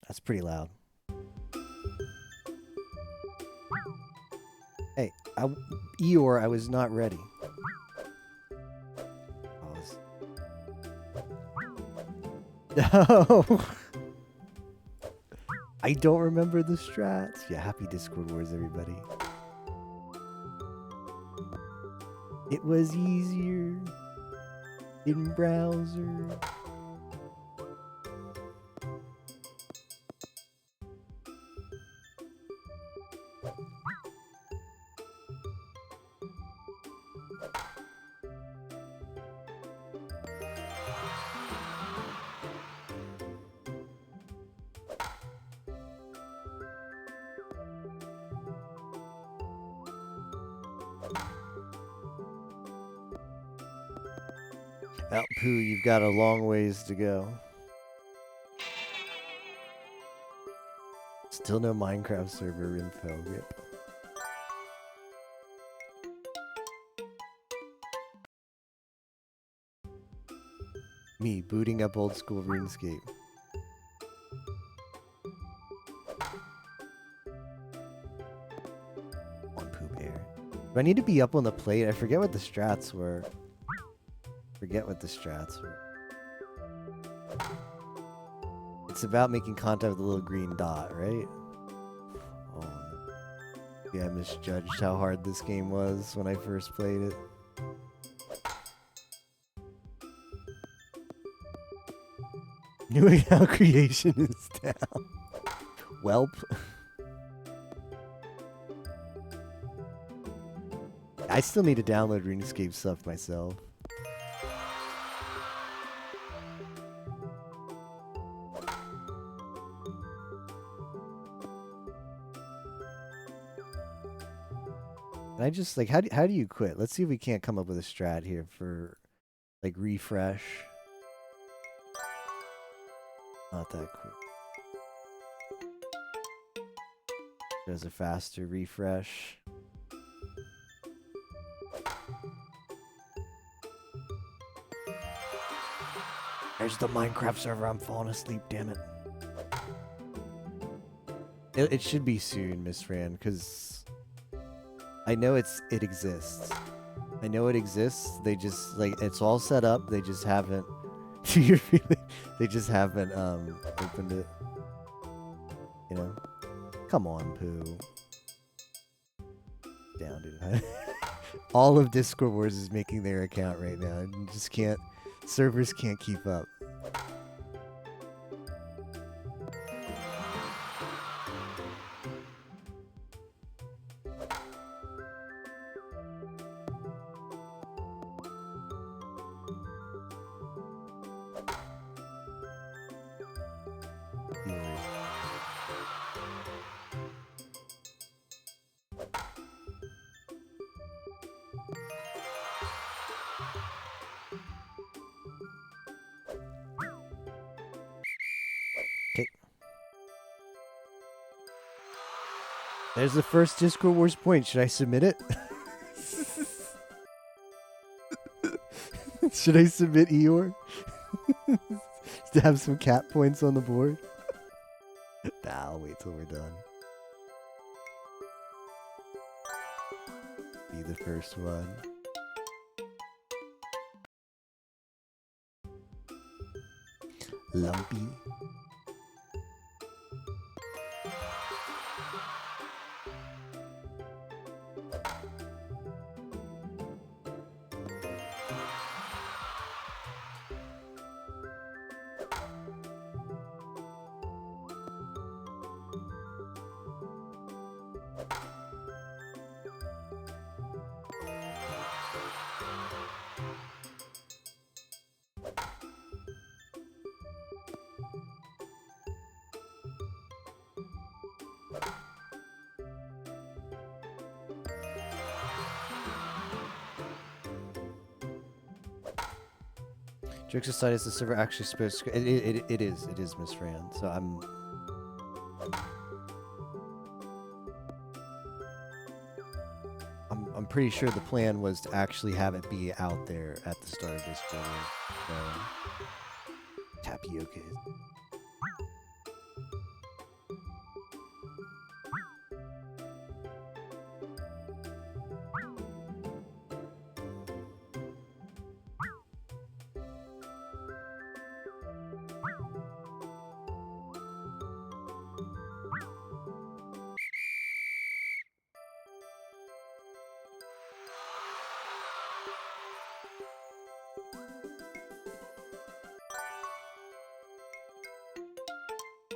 That's pretty loud. Hey, Eeyore, I was not ready. No! I don't remember the strats. Yeah, happy Discord Wars, everybody. It was easier in browser. Well, Pooh, you've got a long ways to go. Still no Minecraft server info, rip. Me, booting up old school RuneScape. On Pooh Bear. Do I need to be up on the plate? I forget what the strats were. It's about making contact with the little green dot, right? Oh, yeah, I misjudged how hard this game was when I first played it. New account creation is down. Welp. I still need to download RuneScape stuff myself. And I just like how do you quit? Let's see if we can't come up with a strat here for like refresh. Not that quick. There's a faster refresh. There's the Minecraft server. I'm falling asleep, damn it. It should be soon, Miss Fran, because I know it exists. I know it exists. They just like it's all set up. They just haven't. They just haven't opened it. You know? Come on, Pooh. Down, dude. All of Discord Wars is making their account right now. You just can't. Servers can't keep up. There's the first Discord Wars point. Should I submit it? Should I submit Eeyore? To have some cat points on the board? Nah, I'll wait till we're done. Be the first one. Lumpy. Jokes aside, is the server actually supposed to... It is, Miss Fran. So I'm pretty sure the plan was to actually have it be out there at the start of this video. So, tapioca.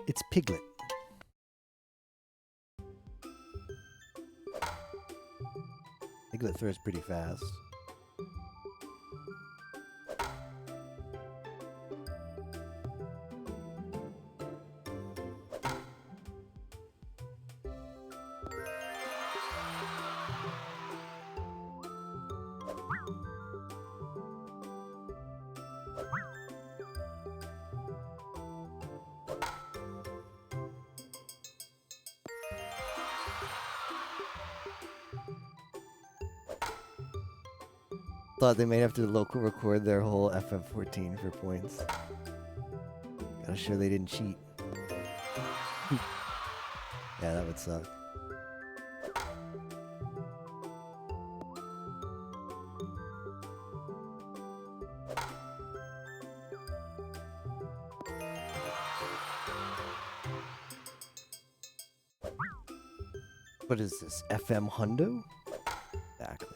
It's Piglet. Piglet throws pretty fast. Thought they might have to local record their whole FF14 for points. Gotta show they didn't cheat. Yeah, that would suck. What is this? FM Hundo? Exactly.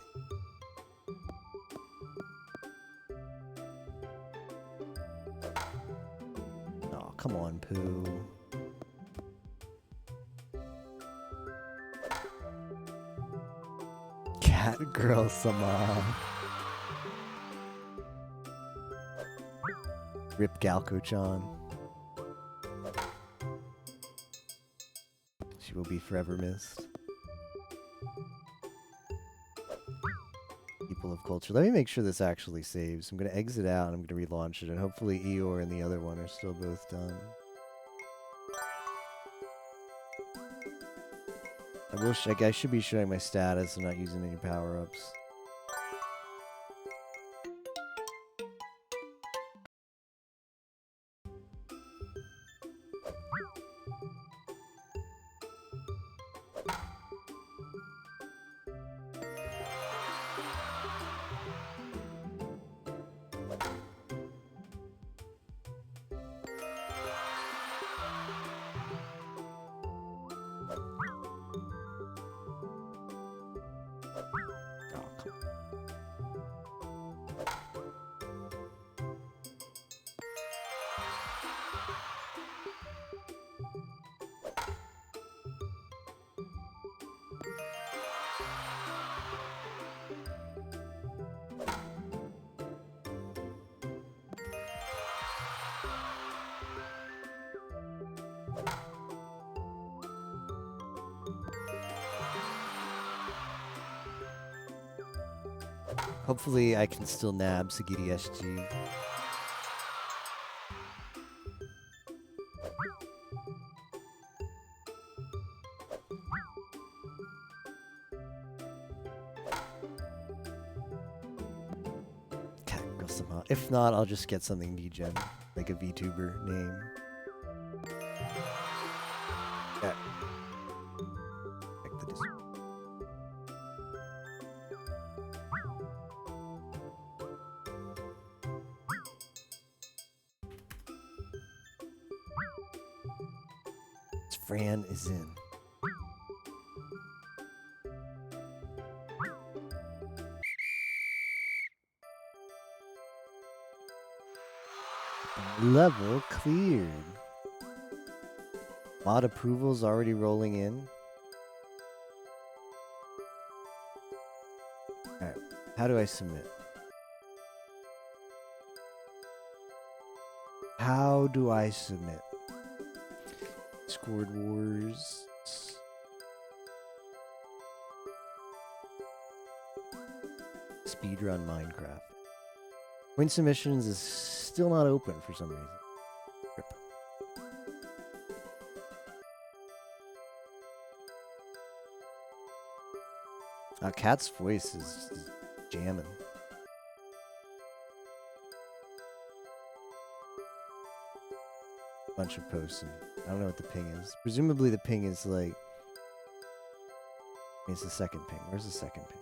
Oh, come on, Pooh. Cat girl Sama. Rip Galco-chan. She will be forever missed. People of culture. Let me make sure this actually saves. I'm going to exit out and I'm going to relaunch it, and hopefully Eeyore and the other one are still both done. I should be showing my status. I'm not using any power-ups. Hopefully I can still nab Sagiri SG. If not, I'll just get something degen, like a VTuber name. Yeah. Fran is in. Level cleared. Mod approvals already rolling in. Alright, how do I submit? How do I submit? Discord Wars. Speedrun Minecraft. Win submissions is still not open for some reason. Rip. Cat's voice is jamming. Bunch of posts, and I don't know what the ping is. Presumably the ping is like... It's the second ping. Where's the second ping?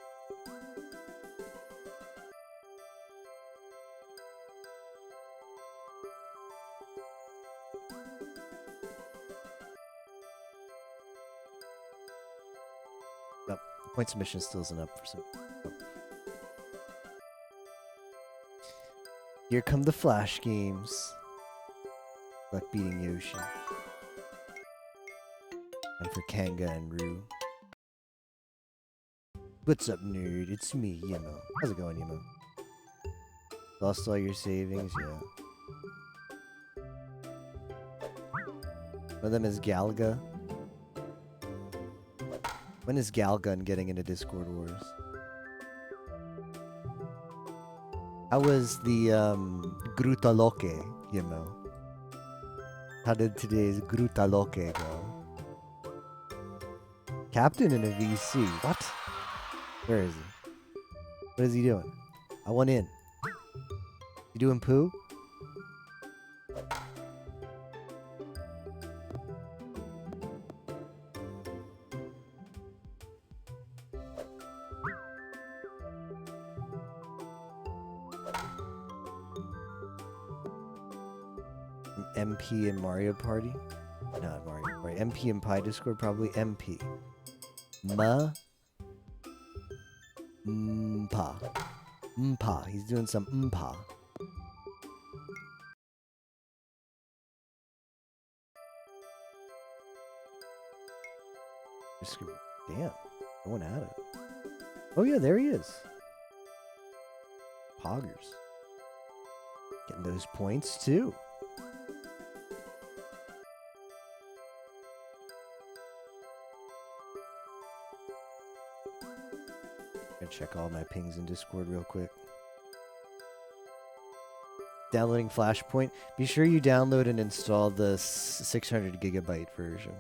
Nope. Point submission still isn't up for some... Oh. Here come the Flash games. Like beating Yoshi. And for Kanga and Roo. What's up, nerd? It's me, Yemo. How's it going, Yemo? Lost all your savings? Yeah. One of them is Galga. When is Galgun getting into Discord Wars? How was the Grutaloke, Yemo? How did today's Grutaloke go? Captain in a VC. What? Where is he? What is he doing? I want in. You doing Pooh? MP in Mario Party? Not Mario Party. MP in Pi Discord, probably MP. Mpa. Mpa. He's doing some mpa. Damn. Going at it. Oh yeah, there he is. Poggers. Getting those points too. Gonna check all my pings in Discord real quick. Downloading Flashpoint. Be sure you download and install the 600 gigabyte version.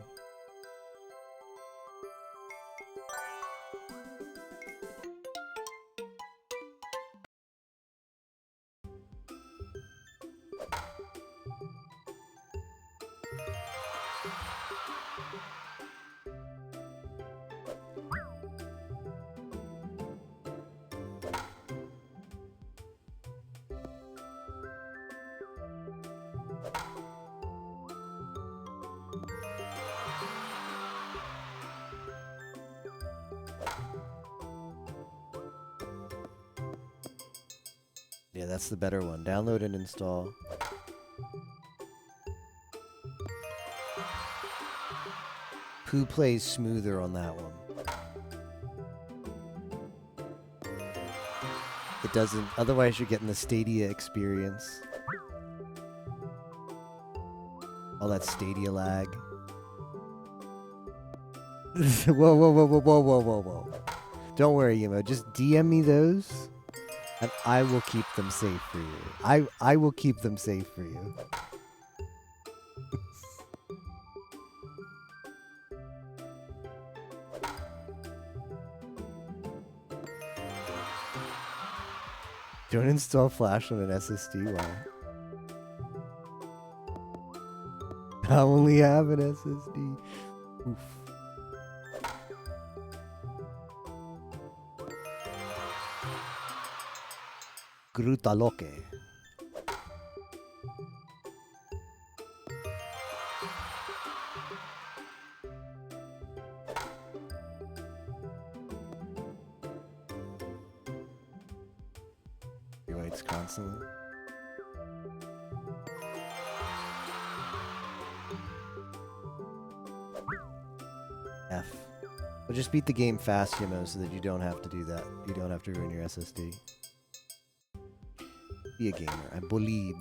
Yeah, that's the better one. Download and install. Pooh plays smoother on that one. It doesn't, otherwise you're getting the Stadia experience. All that Stadia lag. Whoa, whoa, whoa, whoa, whoa, whoa, whoa, whoa. Don't worry, Yemo. Just DM me those. And I will keep them safe for you. I will keep them safe for you. Don't install Flash on an SSD. Why? I only have an SSD. Oof. Grutaloke. He writes constantly. F. But just beat the game fast, you know, so that you don't have to do that. You don't have to ruin your SSD. Be a gamer, I believe.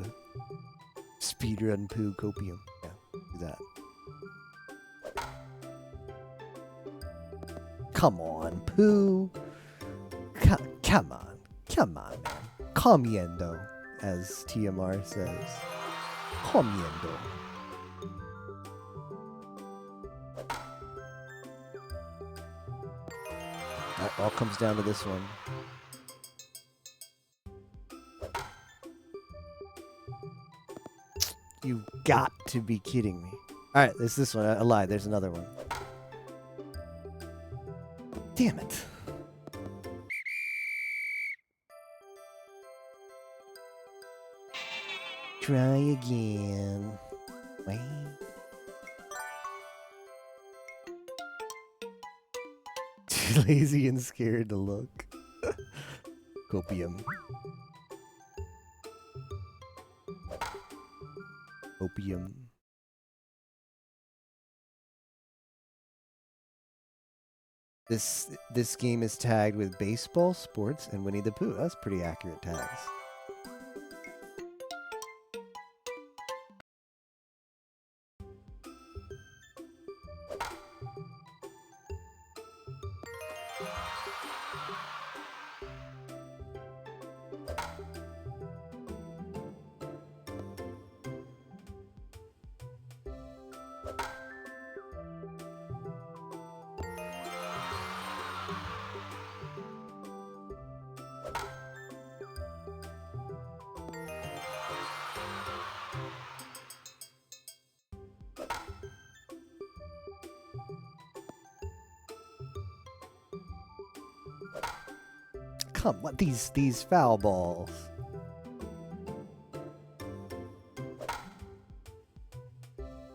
Speedrun Pooh Copium. Yeah, do that. Come on, Pooh. Come on. Come on, man. Comiendo, as TMR says. Comiendo. all comes down to this one. You got to be kidding me. All right, there's this one. I lied. There's another one. Damn it. Try again. Wait. Too lazy and scared to look. Copium. Opium. This game is tagged with baseball, sports, and Winnie the Pooh. That's pretty accurate tags. Come, what these foul balls?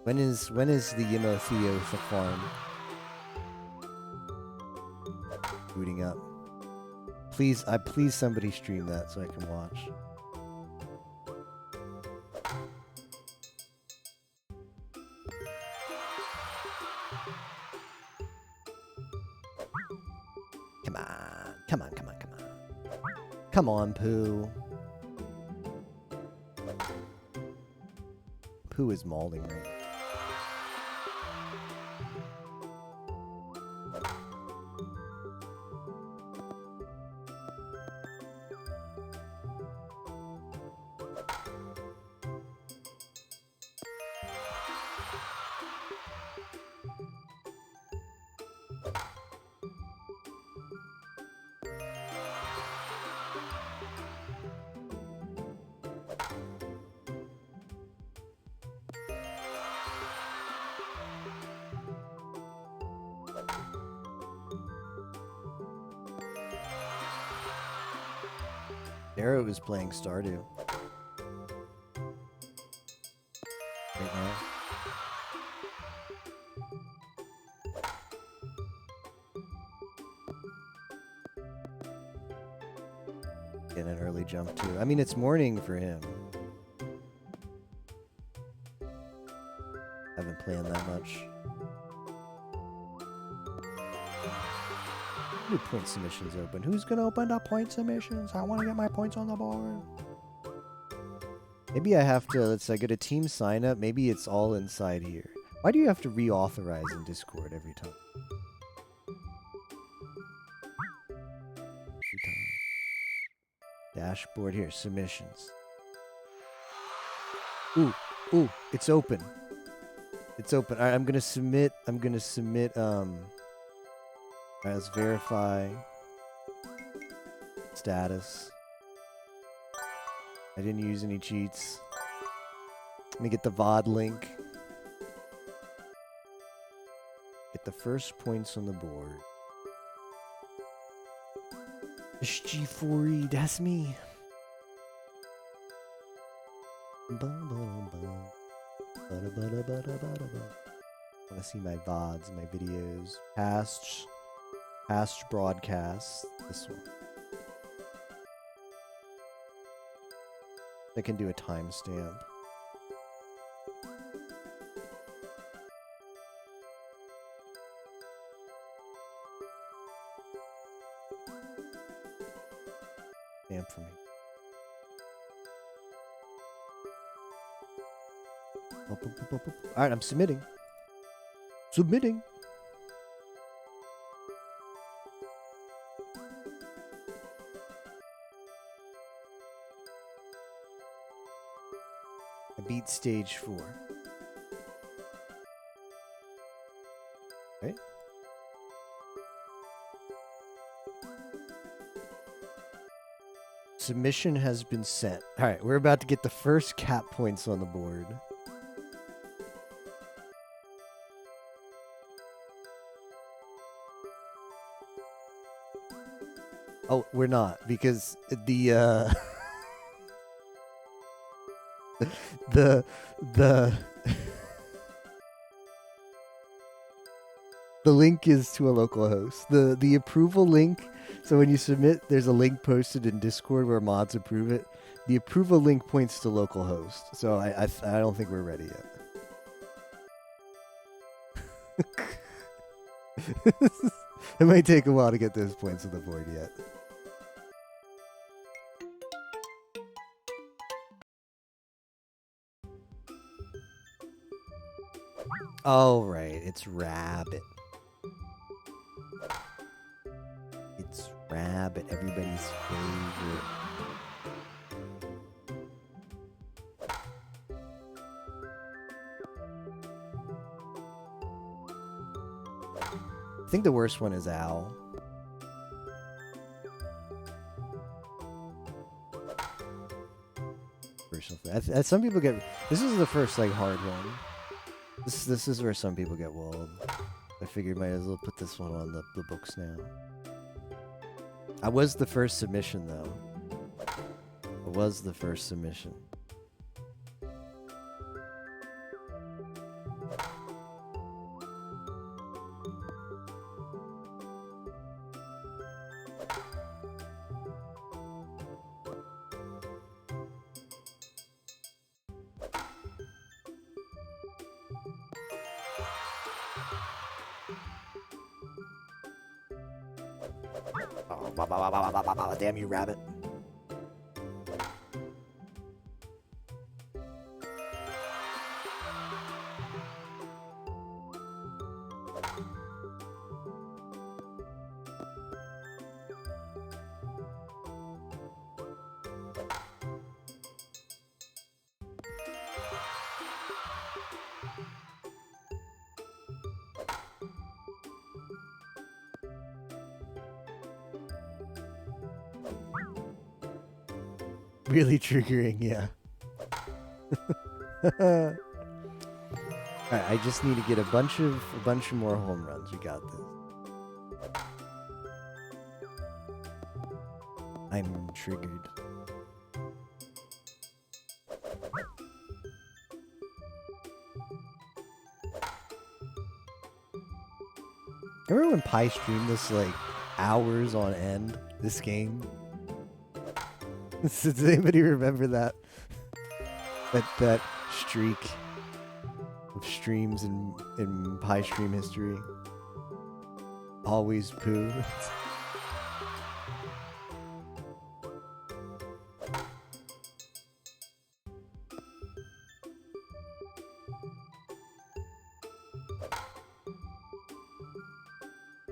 When is the Theo farm booting up? Please, please somebody stream that so I can watch. Come on, come on, come on, come on. Come on, Pooh. Pooh is mauling right now. Arrow is playing Stardew right now. Getting an early jump too. I mean, it's morning for him. Haven't played that much. New point submissions open. Who's gonna open up point submissions? I want to get my points on the board. Maybe I have to. Let's say, get a team sign up. Maybe it's all inside here. Why do you have to reauthorize in Discord every time? Dashboard here. Submissions. Ooh, ooh! It's open. It's open. All right, I'm gonna submit. Alright, let's verify status. I didn't use any cheats. Let me get the VOD link. Get the first points on the board. SG4E, that's me. I want to see my VODs, my videos. Past broadcasts. This one. I can do a timestamp. Stamp for me. Alright, I'm submitting. Submitting. I beat stage 4. Right? submission has been sent. All right, we're about to get the first cat points on the board. Oh, we're not, because the the the link is to a local host. The approval link, so when you submit, there's a link posted in Discord where mods approve it. The approval link points to local host, so I don't think we're ready yet. It might take a while to get those points on the board yet. Oh, right. It's Rabbit. It's Rabbit, everybody's favorite. I think the worst one is Owl. Some people get... This is the first, like, hard one. This is where some people get walled. I figured might as well put this one on the books now. I was the first submission, though. I was the first submission. Oh, damn you, Rabbit. Really triggering, yeah. Alright, I just need to get a bunch of more home runs. We got this. I'm triggered. Remember when Pi streamed this like hours on end, this game? Does anybody remember that? That streak of streams in Pi stream history? Always Pooh.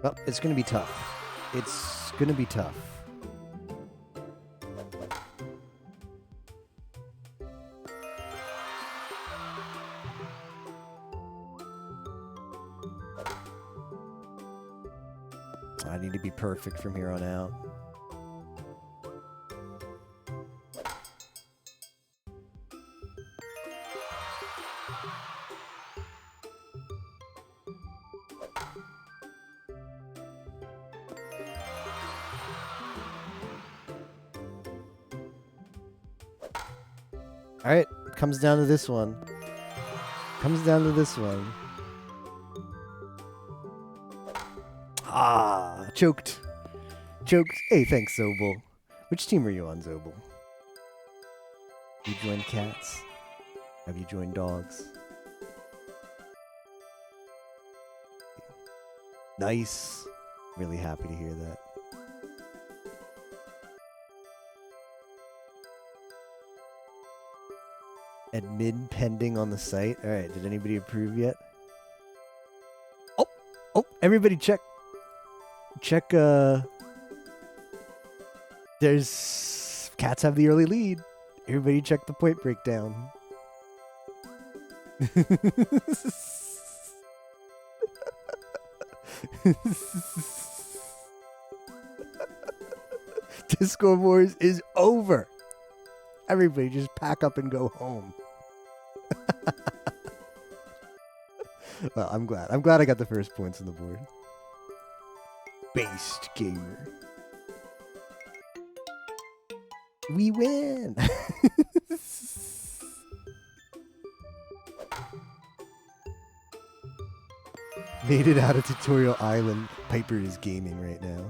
Oh, it's gonna be tough. It's gonna be tough. I need to be perfect from here on out. All right, comes down to this one. Comes down to this one. Ah, choked. Choked. Hey, thanks, Zobel. Which team are you on, Zobel? You joined cats? Have you joined dogs? Nice. Really happy to hear that. Admin pending on the site. All right, did anybody approve yet? Oh, everybody check. Check, there's... Cats have the early lead. Everybody check the point breakdown. Discord Wars is over. Everybody just pack up and go home. Well, I'm glad. I'm glad I got the first points on the board. Based gamer. We win! Made it out of Tutorial Island. Piper is gaming right now.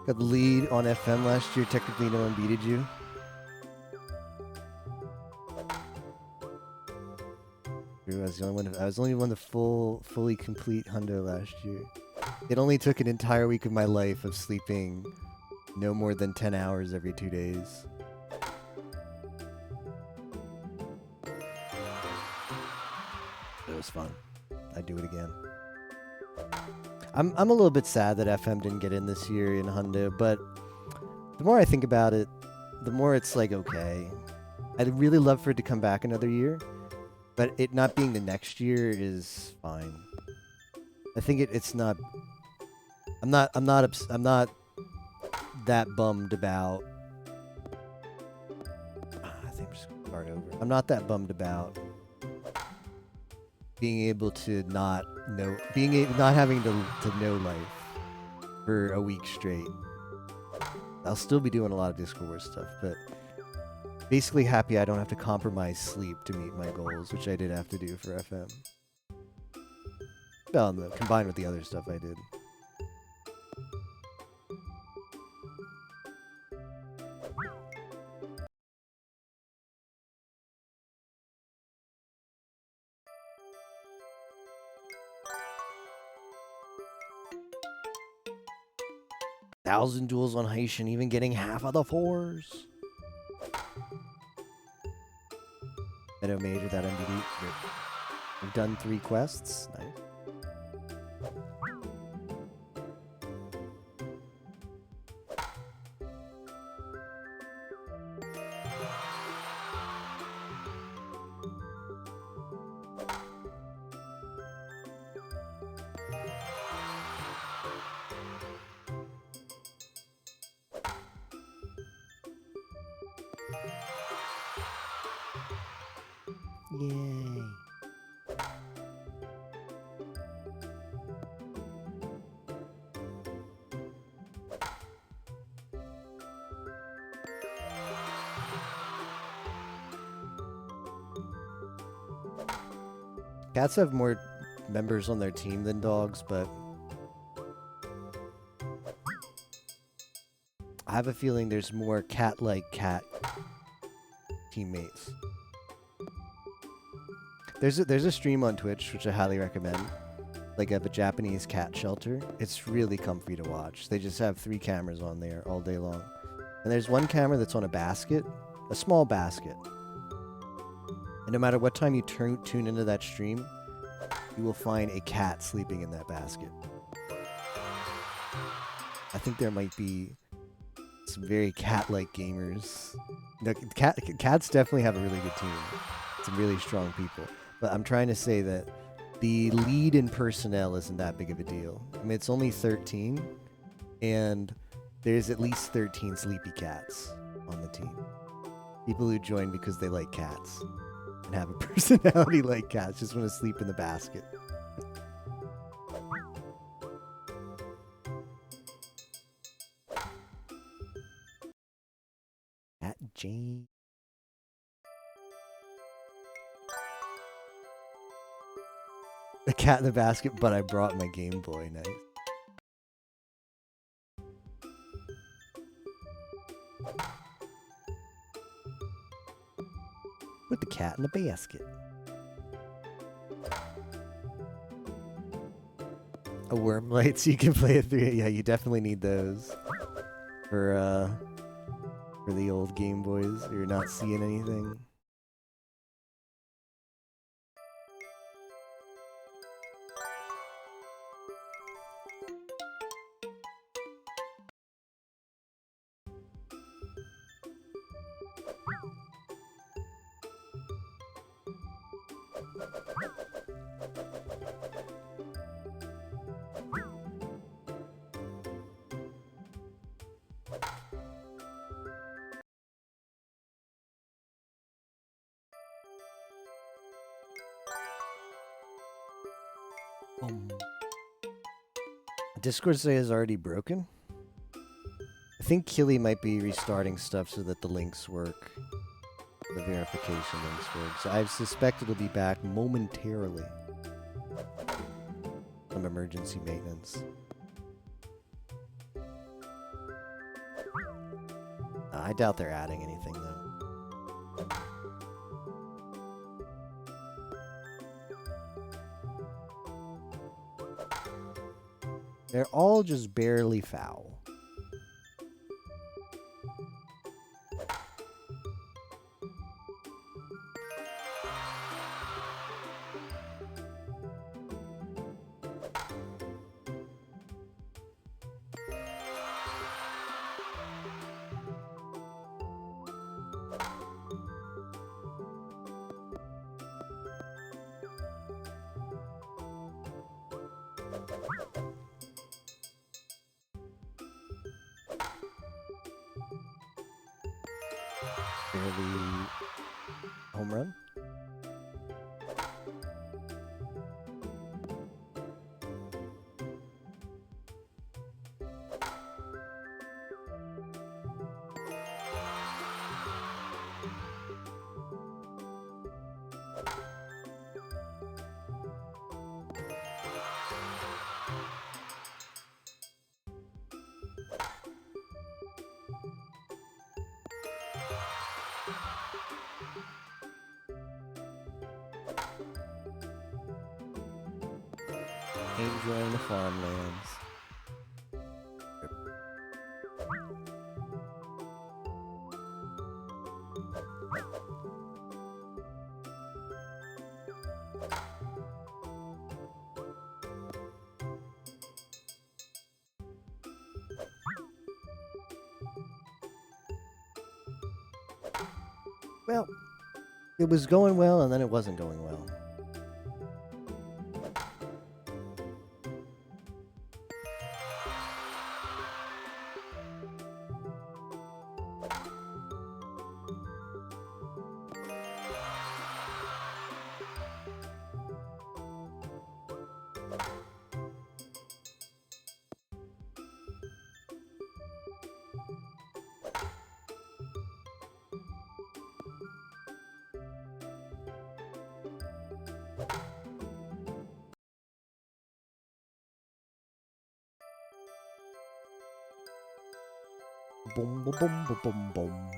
Got the lead on FM last year. Technically, no one beated you. I was the only one. I was the only one to fully complete Hundo last year. It only took an entire week of my life of sleeping no more than 10 hours every 2 days. It was fun. I'd do it again. I'm a little bit sad that FM didn't get in this year in Hundo, but the more I think about it, the more it's like, okay. I'd really love for it to come back another year, but it not being the next year is fine. I think it's not. I'm not that bummed about. I think I'm just gonna start over. I'm not that bummed about being able to not having to know life for a week straight. I'll still be doing a lot of Discord Wars stuff, but basically happy I don't have to compromise sleep to meet my goals, which I did have to do for FM. Well, combined with the other stuff I did. Thousand duels on Haitian, even getting half of the 4s. Meadow Mage without MBD. We've done 3 quests. Nice. Yay. Cats have more members on their team than dogs, but I have a feeling there's more cat-like cat teammates. There's a stream on Twitch, which I highly recommend, like of a Japanese cat shelter. It's really comfy to watch. They just have 3 cameras on there all day long. And there's one camera that's on a basket, a small basket. And no matter what time you tune into that stream, you will find a cat sleeping in that basket. I think there might be some very cat-like gamers. No, cats definitely have a really good team. Some really strong people. But I'm trying to say that the lead in personnel isn't that big of a deal. I mean, it's only 13, and there's at least 13 sleepy cats on the team. People who join because they like cats and have a personality like cats, just want to sleep in the basket. Cat Jane. A cat in the basket, but I brought my Game Boy. Nice. Put the cat in the basket. A worm light so you can play it through. Yeah, you definitely need those for the old Game Boys. You're not seeing anything. Discord say is already broken. I think Killy might be restarting stuff so that the links work. The verification links work. So I suspect it'll be back momentarily. Some emergency maintenance. I doubt they're adding anything though. They're all just barely foul. Barely home run. Enjoying the farmlands. Well, it was going well and then it wasn't going well. Boom, boom, boom, boom, boom, boom.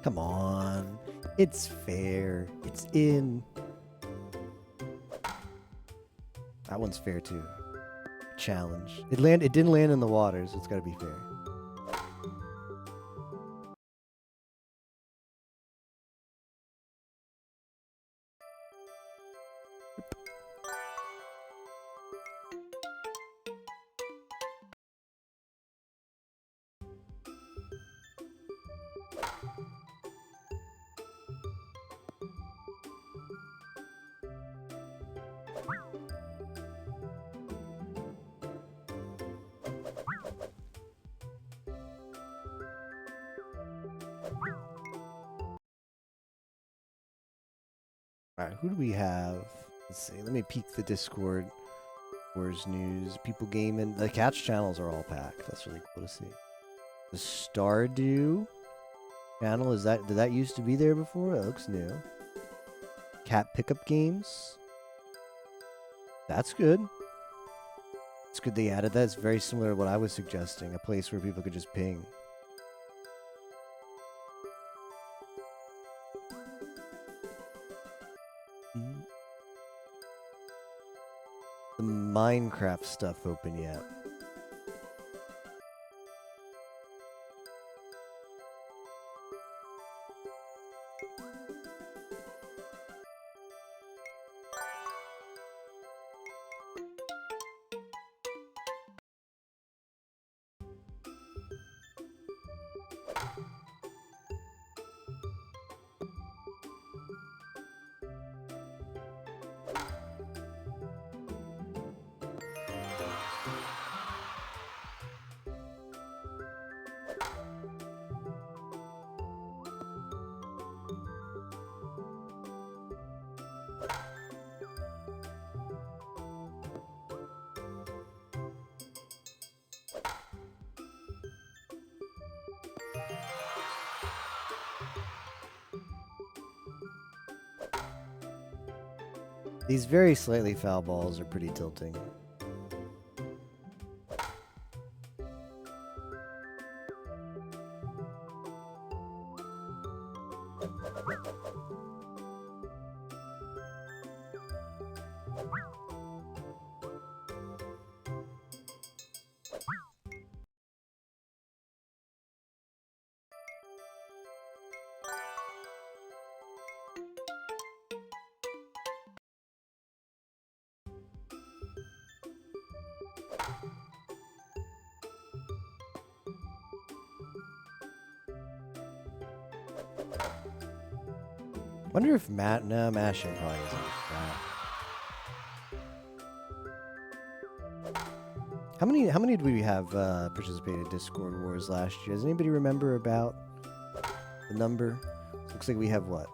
Come on. It's fair. It's in. That one's fair too. Challenge. It didn't land in the water, so it's gotta be fair. Alright, who do we have? Let's see. Let me peek the Discord. Wars news, people gaming. The catch channels are all packed. That's really cool to see. The Stardew channel, did that used to be there before? It looks new. Cat pickup games. That's good. It's good they added that. It's very similar to what I was suggesting. A place where people could just ping. The Minecraft stuff open yet? These very slightly foul balls are pretty tilting. Wonder if mashing probably isn't that. How many did we have participated in Discord Wars last year? Does anybody remember about the number? Looks like we have what?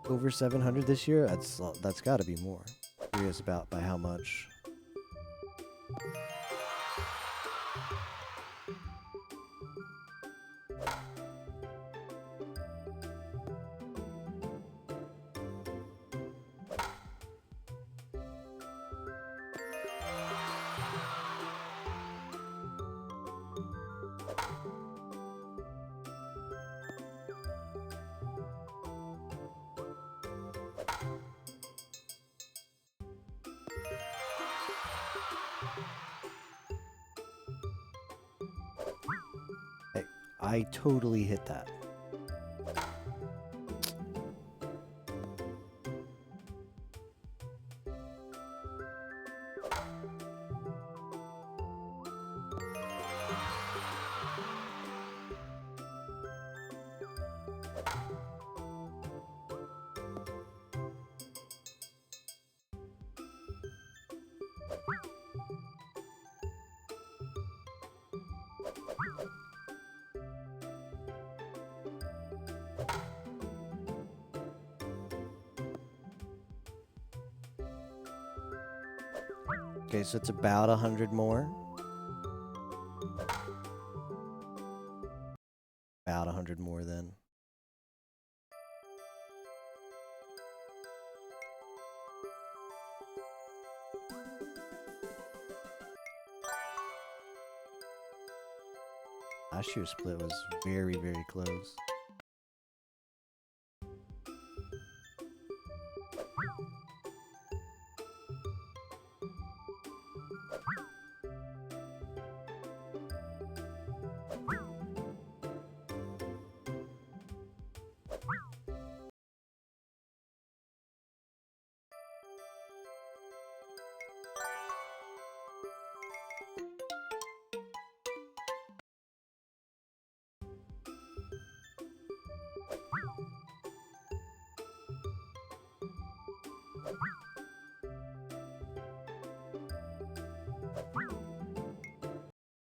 Over 700 this year? That's got to be more. Curious about by how much. I totally hit that. Okay, so it's about 100 more. About 100 more then. Last year's split was very, very close.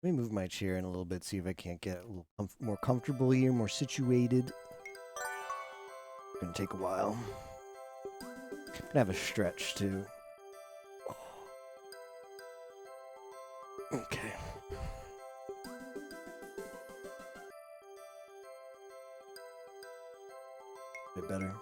Let me move my chair in a little bit, see if I can't get a little more comfortable here, more situated. It's gonna take a while. Gonna have a stretch too. Okay. Bit better.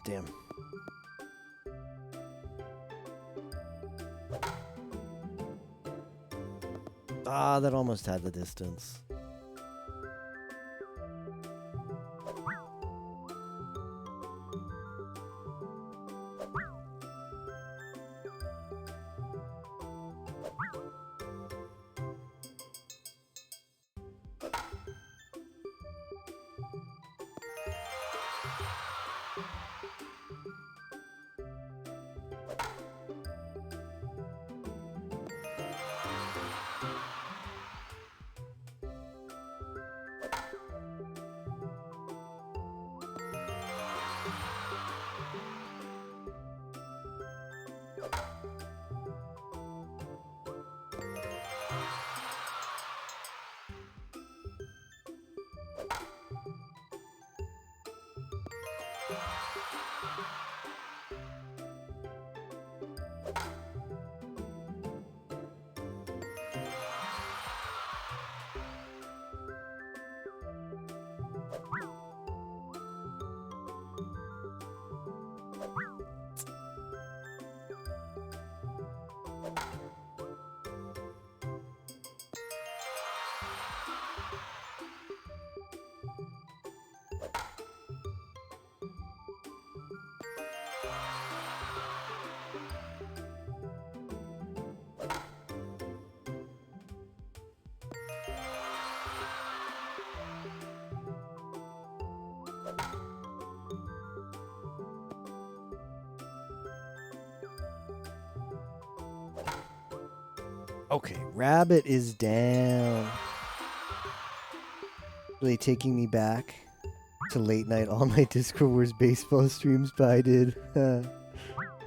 Damn. Ah, that almost had the distance. Okay, Rabbit is down. Really taking me back to late night, all night Discord Wars baseball streams, but I did. Yeah,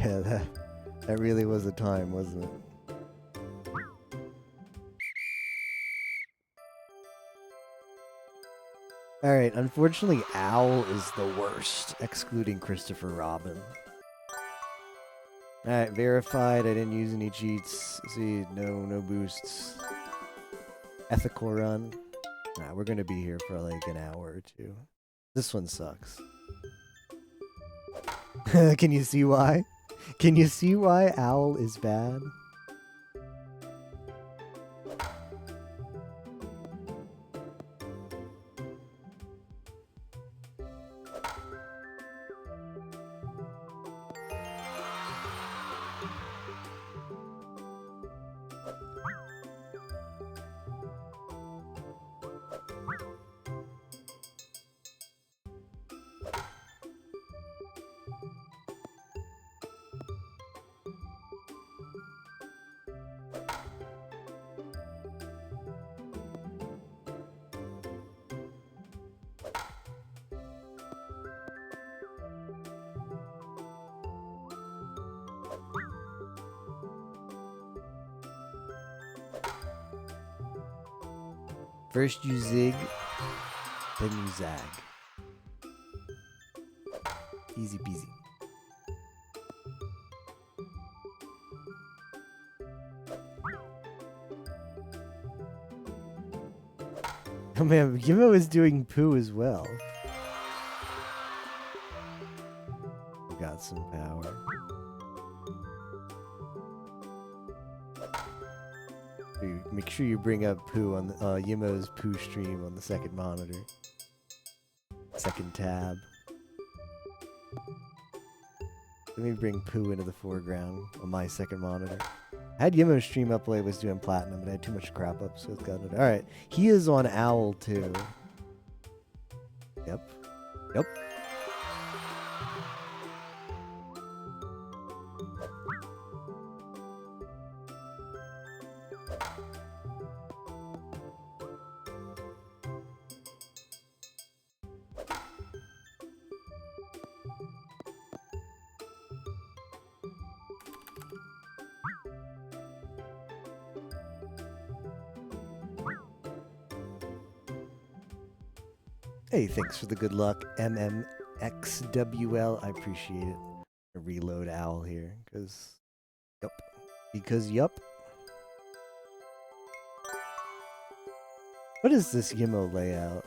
that really was a time, wasn't it? Alright, unfortunately, Owl is the worst, excluding Christopher Robin. Alright, verified. I didn't use any cheats. See, no boosts. Ethical run. Nah, we're gonna be here for like an hour or two. This one sucks. Can you see why? Can you see why Owl is bad? First you zig, then you zag. Easy peasy. Oh man, Yimo is doing Pooh as well. We got some power. Make sure you bring up Pooh on the, Yimo's Pooh stream on the second monitor. Second tab. Let me bring Pooh into the foreground on my second monitor. I had Yimo stream up while I was doing platinum, but I had too much crap up, so it's got it. Alright, he is on Owl too. Yep. Yep. Hey, thanks for the good luck, MMXWL. I appreciate it. A reload Owl here, because yup. What is this Yimo layout?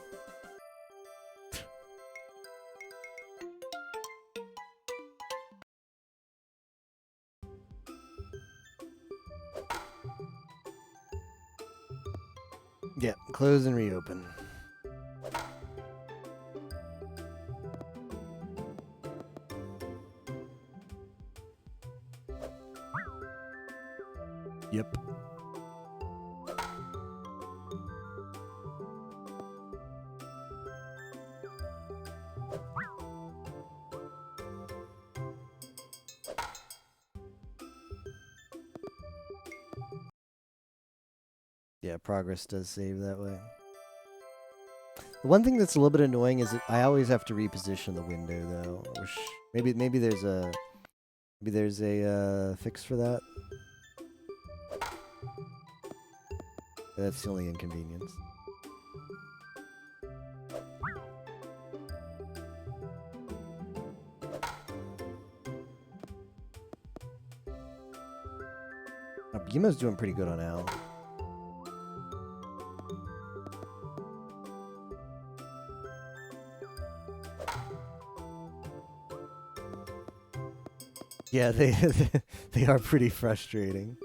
Yeah, close and reopen. Yep. Yeah, progress does save that way. The one thing that's a little bit annoying is that I always have to reposition the window though. Maybe there's a fix for that. That's the only inconvenience. Yimo's doing pretty good on Owl. Yeah, they are pretty frustrating.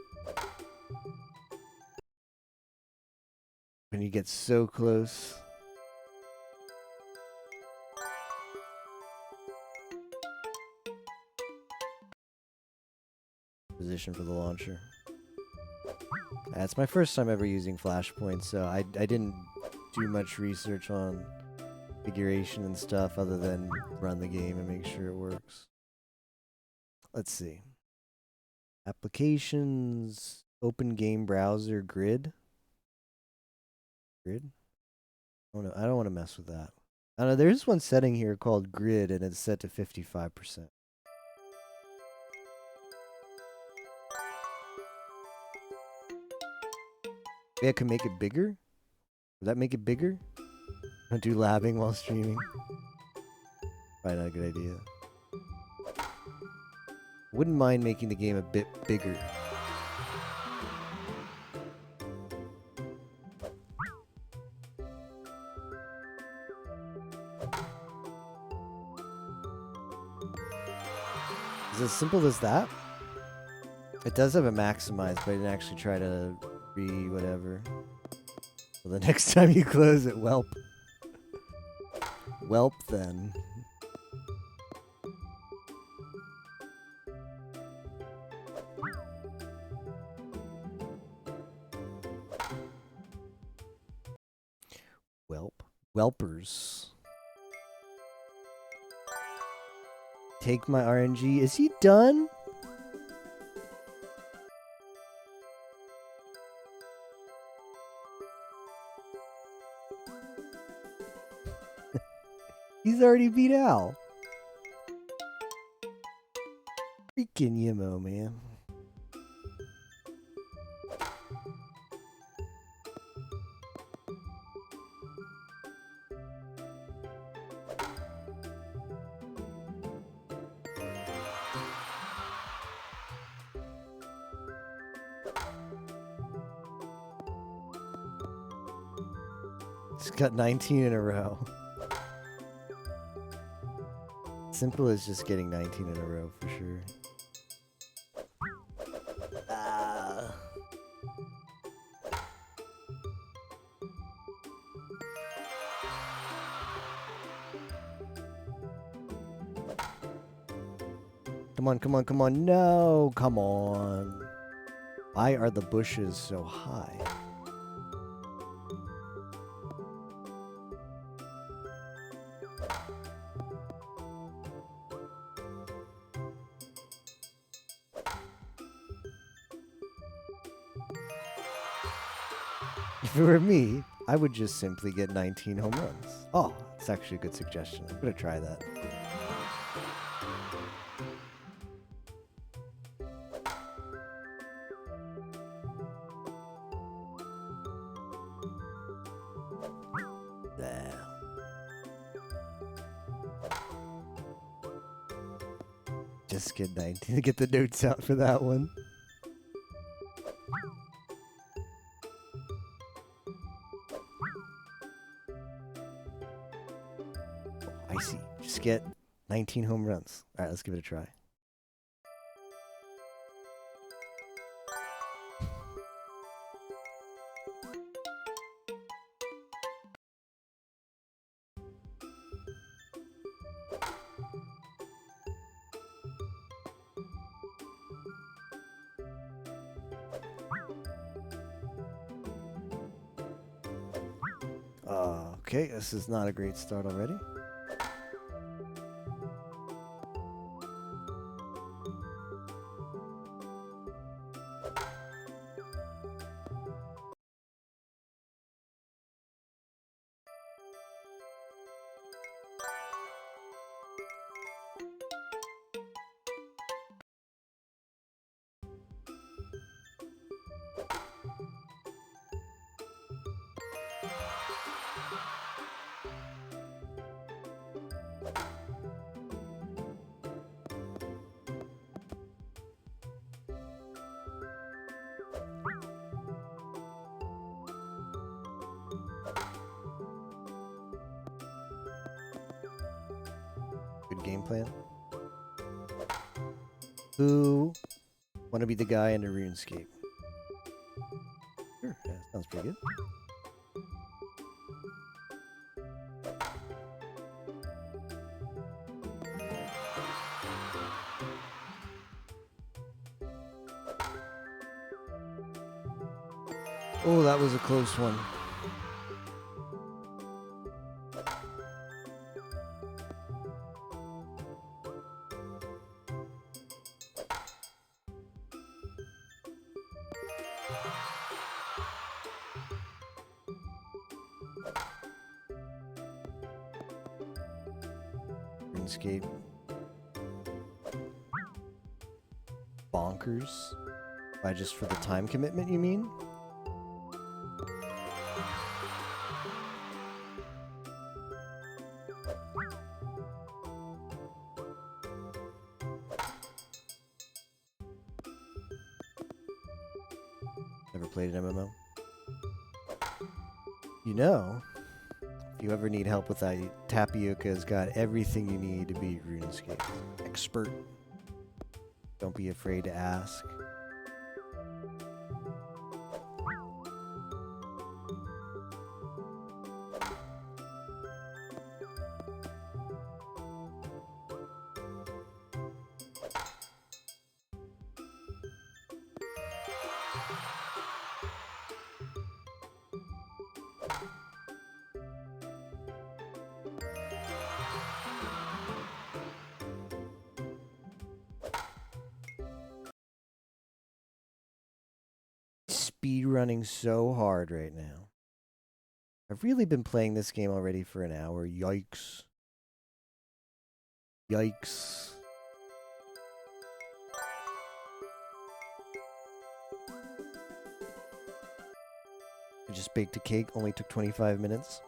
When you get so close. Position for the launcher. That's my first time ever using flashpoints, so I didn't do much research on configuration and stuff other than run the game and make sure it works. Let's see. Applications, open game browser, grid. Grid? Oh no, I don't want to mess with that. I don't know, there's one setting here called grid and it's set to 55%. Maybe I can make it bigger? Would that make it bigger? Don't do labbing while streaming. Probably not a good idea. Wouldn't mind making the game a bit bigger. Is it as simple as that? It does have a maximize, but I didn't actually try to whatever. Well, the next time you close it, whelp. Whelp then. Whelp. Whelpers. Take my RNG. Is he done? He's already beat Al. Freaking Yimo, man. Just got 19 in a row. Simple as just getting 19 in a row for sure. Come on, come on, come on. No, come on. Why are the bushes so high? If it were me, I would just simply get 19 home runs. Oh, it's actually a good suggestion. I'm going to try that. Just get 19 to get the notes out for that one. I see. Just get 19 home runs. All right, let's give it a try. Okay, this is not a great start already. Good game plan. Who want to be the guy in the RuneScape? Sure, yeah, sounds pretty good. Oh, that was a close one. RuneScape. Bonkers. Why, just for the time commitment, you mean? Never played an MMO? You know, if you ever need help with that, Tapioca's got everything you need to beat RuneScape. Expert. Don't be afraid to ask. Speed running so hard right now. I've really been playing this game already for an hour. Yikes. Yikes. I just baked a cake, only took 25 minutes.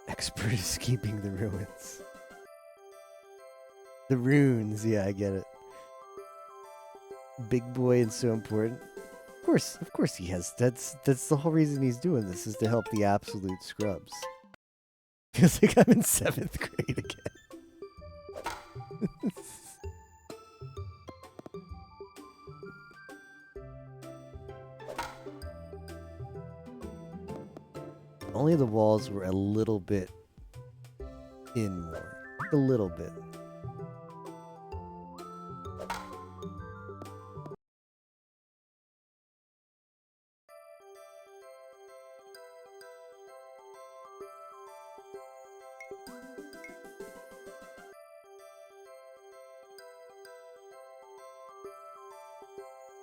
Expert is keeping the ruins. The runes, yeah, I get it. Big boy and so important. of course he has. That's the whole reason he's doing this, is to help the absolute scrubs. Feels like I'm in 7th grade again. Only the walls were a little bit in more. A little bit.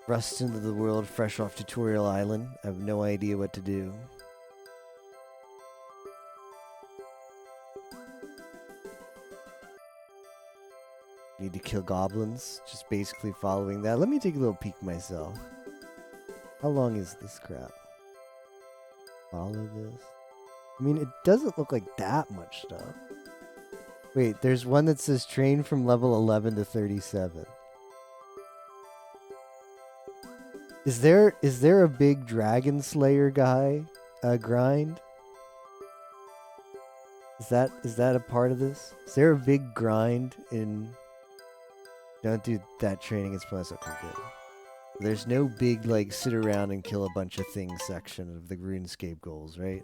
Rust into the world fresh off Tutorial Island. I have no idea what to do. Need to kill goblins. Just basically following that. Let me take a little peek myself. How long is this crap? Follow this. I mean, it doesn't look like that much stuff. Wait, there's one that says train from level 11 to 37. Is there a big Dragon Slayer guy grind? Is that a part of this? Is there a big grind in? Don't do that training. It's plus okay, good. There's no big like sit around and kill a bunch of things section of the RuneScape goals, right?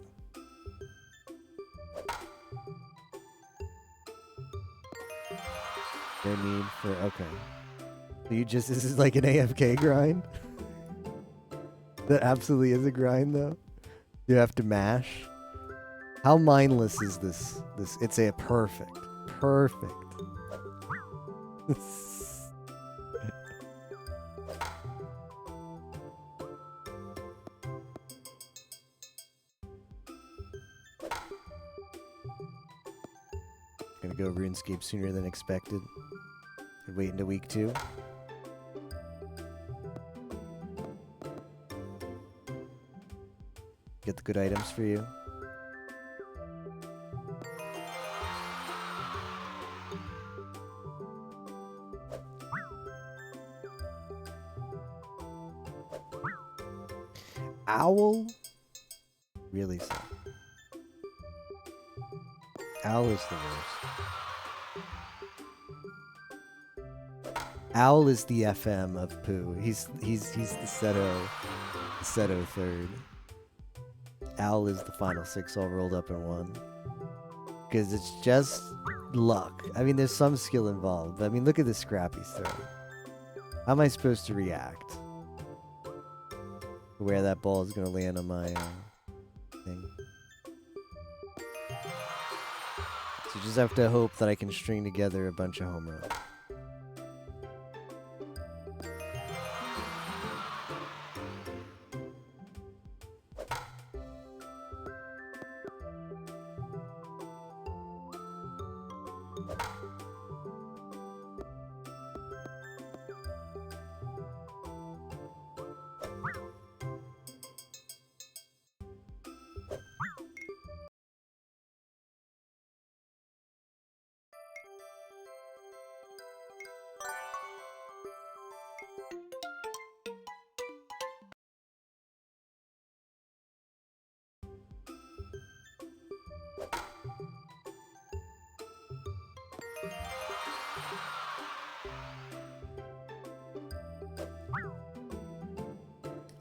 No need for okay. So this is like an AFK grind. That absolutely is a grind, though. You have to mash. How mindless is this? It's a perfect. Perfect. Gonna go RuneScape sooner than expected. Could wait into week 2. Get the good items for you. Owl? Really sad. Owl is the worst. Owl is the FM of Pooh. He's the Seto third. Owl is the final 6 all rolled up in one. Because it's just luck. I mean, there's some skill involved. But I mean, look at the scrap he's throwing. How am I supposed to react? Where that ball is going to land on my thing. So you just have to hope that I can string together a bunch of home runs.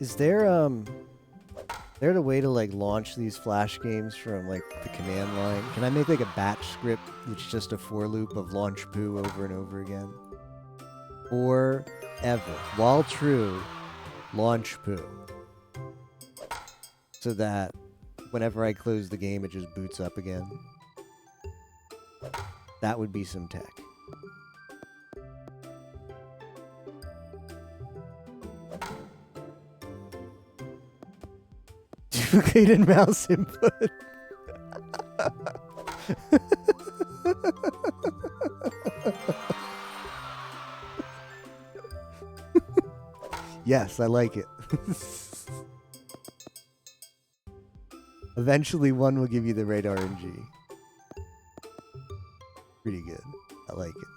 Is there a way to like launch these flash games from like the command line? Can I make like a batch script that's just a for loop of launch Pooh over and over again? Or ever, while true, launch Pooh. So that whenever I close the game, it just boots up again. That would be some tech. Duplicated mouse input. Yes, I like it. Eventually one will give you the right RNG. Pretty good. I like it.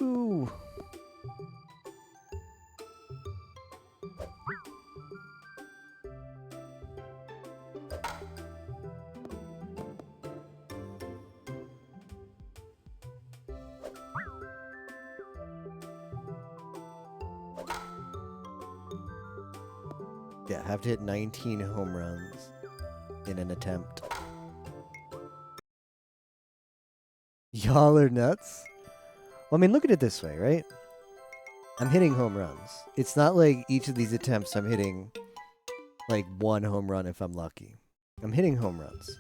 Ooh. Yeah, have to hit 19 home runs in an attempt. Y'all are nuts? Well, I mean, look at it this way, right? I'm hitting home runs. It's not like each of these attempts I'm hitting like one home run if I'm lucky. I'm hitting home runs.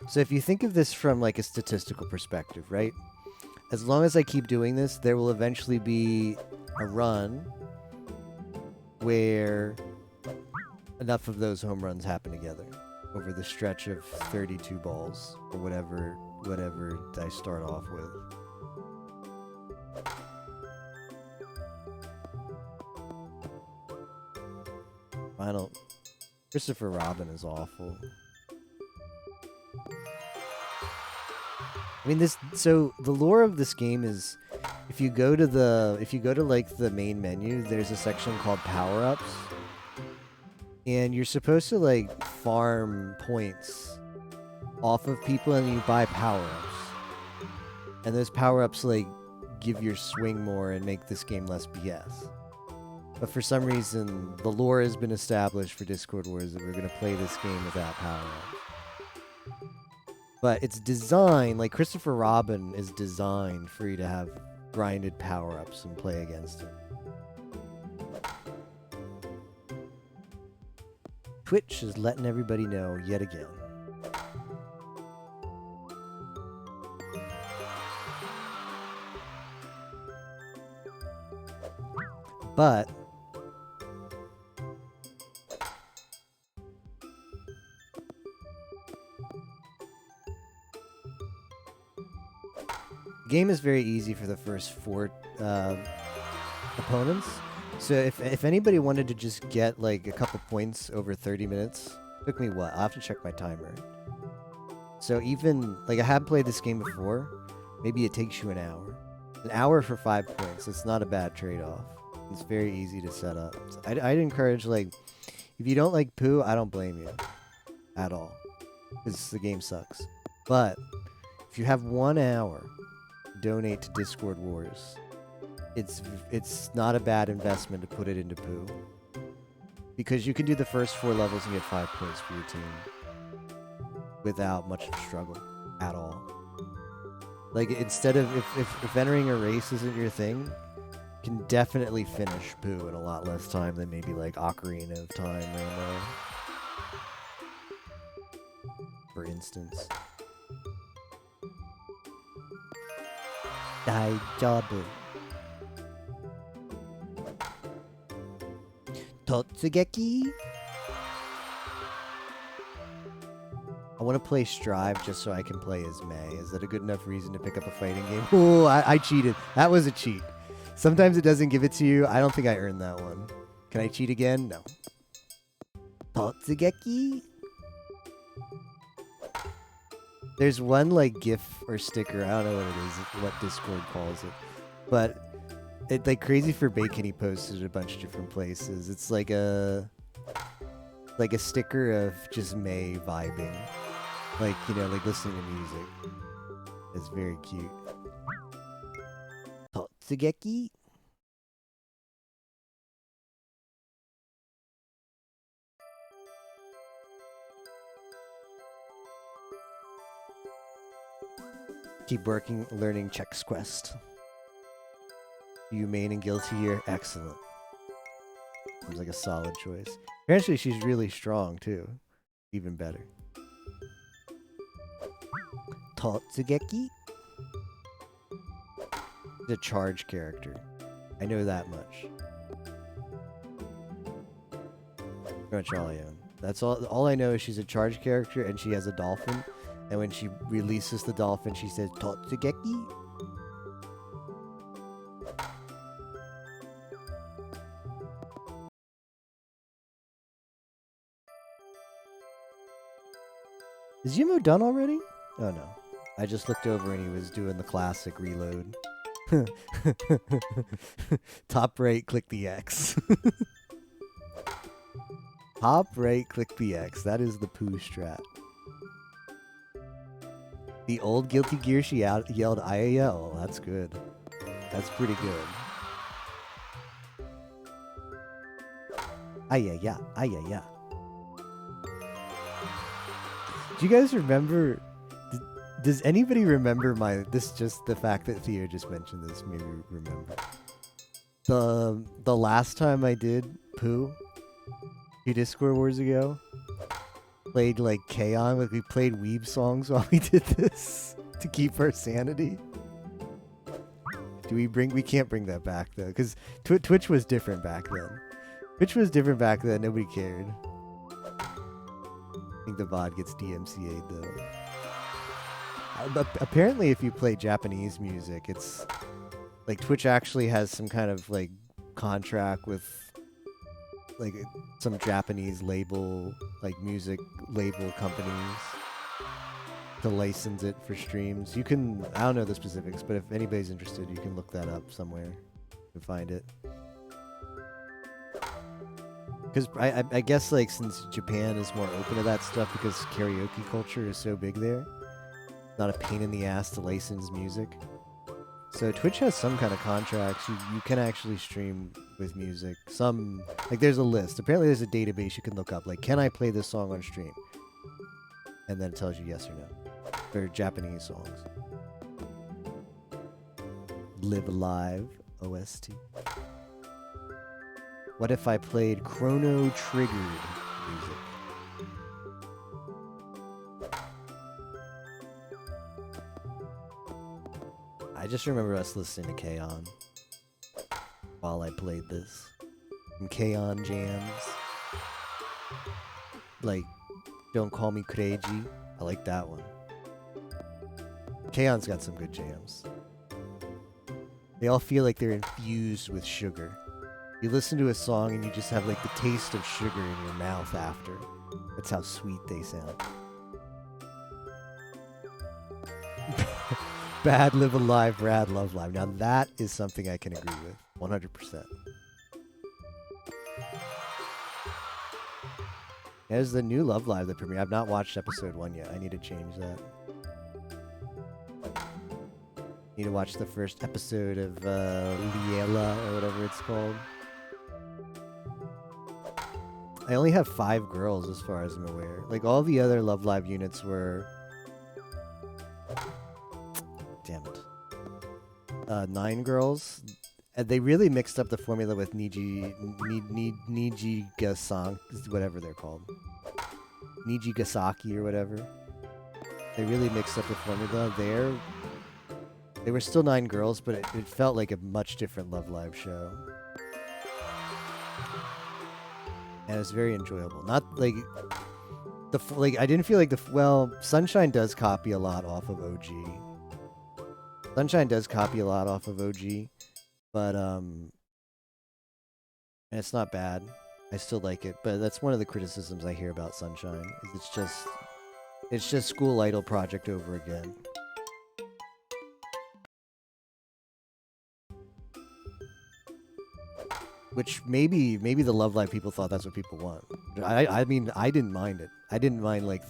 So if you think of this from like a statistical perspective, right? As long as I keep doing this, there will eventually be a run where enough of those home runs happen together over the stretch of 32 balls or whatever I start off with. Final. Christopher Robin is awful. I mean, so the lore of this game is if you go to like the main menu, there's a section called power-ups. And you're supposed to like farm points off of people and you buy power-ups. And those power-ups like give your swing more and make this game less BS. But for some reason, the lore has been established for Discord Wars that we're going to play this game without power-ups. But it's designed, like Christopher Robin is designed for you to have grinded power-ups and play against him. Twitch is letting everybody know yet again. But the game is very easy for the first 4 opponents. So if anybody wanted to just get like a couple points over 30 minutes, took me what? I'll have to check my timer. So even like I have played this game before, maybe it takes you an hour. An hour for 5 points. It's not a bad trade-off. It's very easy to set up. So I'd encourage like if you don't like Pooh, I don't blame you at all because the game sucks. But if you have 1 hour, donate to Discord Wars. It's not a bad investment to put it into Pooh. Because you can do the first 4 levels and get 5 points for your team. Without much of a struggle. At all. Like, instead of... If entering a race isn't your thing, you can definitely finish Pooh in a lot less time than maybe, like, Ocarina of Time or... for instance. Daijabu. Totsugeki? I want to play Strive just so I can play as May. Is that a good enough reason to pick up a fighting game? Oh, I cheated. That was a cheat. Sometimes it doesn't give it to you. I don't think I earned that one. Can I cheat again? No. Totsugeki? There's one like GIF or sticker. I don't know what it is, what Discord calls it. But it like Crazy for Bacon, he posted it a bunch of different places. It's like a sticker of just May vibing. Like, you know, like listening to music. It's very cute. Totsugeki? Keep working, learning Chex Quest. Humane and guilty here. Excellent. Seems like a solid choice. Apparently she's really strong too. Even better. Totsugeki? The charge character. I know that much. Pretty much all I own. That's all I know is she's a charge character and she has a dolphin. And when she releases the dolphin, she says, Totsugeki? Is Yumo done already? Oh no. I just looked over and he was doing the classic reload. Top right, click the X. Top right, click the X. That is the Pooh strat. The old Guilty Gear, she yelled IAL. That's good. That's pretty good. Ayaya, ayaya. Do you guys remember? Does anybody remember just the fact that Theo just mentioned this? Maybe remember the last time I did Pooh 2 Discord wars ago. Played like K-On! Like we played Weeb songs while we did this to keep our sanity. We can't bring that back though, because Twitch was different back then. Twitch was different back then. Nobody cared. I think the VOD gets DMCA'd though. Apparently, if you play Japanese music, it's like Twitch actually has some kind of like contract with like some Japanese label, like music label companies, to license it for streams. You can, I don't know the specifics, but if anybody's interested, you can look that up somewhere and find it. Because I guess like since Japan is more open to that stuff because karaoke culture is so big there, not a pain in the ass to license music. So Twitch has some kind of contracts. You can actually stream with music. Some, like there's a list. Apparently there's a database you can look up. Like, can I play this song on stream? And then it tells you yes or no. For Japanese songs. Live Alive OST. What if I played Chrono Triggered music? I just remember us listening to K-On! While I played this. And K-On! Jams. Like, Don't Call Me Crazy. I like that one. K-On!'s got some good jams. They all feel like they're infused with sugar. You listen to a song and you just have like the taste of sugar in your mouth after. That's how sweet they sound. Bad Live Alive, Rad Love Live. Now that is something I can agree with. 100%. There's the new Love Live that premiered. I've not watched episode 1 yet. I need to change that. Need to watch the first episode of Liela or whatever it's called. I only have 5 girls as far as I'm aware. Like all the other Love Live units were... Damn it. 9 girls. And they really mixed up the formula with Nijigasang, whatever they're called. Nijigasaki or whatever. They really mixed up the formula there. They were still 9 girls, but it felt like a much different Love Live show. And it was very enjoyable. Not like I didn't feel like well, Sunshine does copy a lot off of OG. Sunshine does copy a lot off of OG, but and it's not bad. I still like it, but that's one of the criticisms I hear about Sunshine. Is it's just School Idol project over again. Which maybe the Love Live people thought that's what people want. I mean, I didn't mind it. I didn't mind like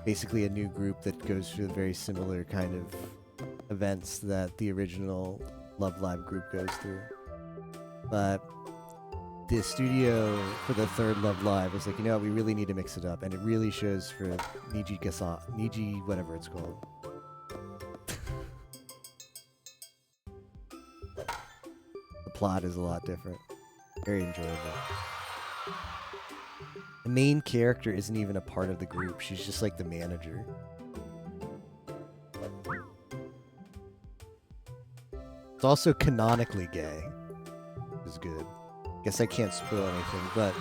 basically a new group that goes through very similar kind of events that the original Love Live group goes through. But the studio for the third Love Live was like, you know what, we really need to mix it up, and it really shows for Niji, whatever it's called. Plot is a lot different. Very enjoyable. The main character isn't even a part of the group. She's just like the manager. It's also canonically gay. Which is good. Guess I can't spoil anything, but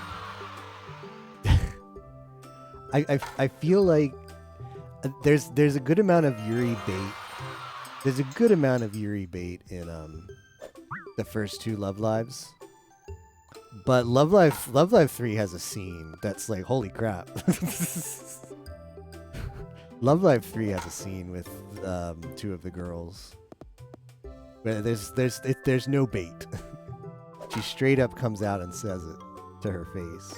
I feel like there's a good amount of Yuri bait. There's a good amount of Yuri bait in the first 2 Love Lives. But Love Live 3 has a scene that's like, holy crap. Love Live 3 has a scene with 2 of the girls. But there's no bait. She straight up comes out and says it to her face.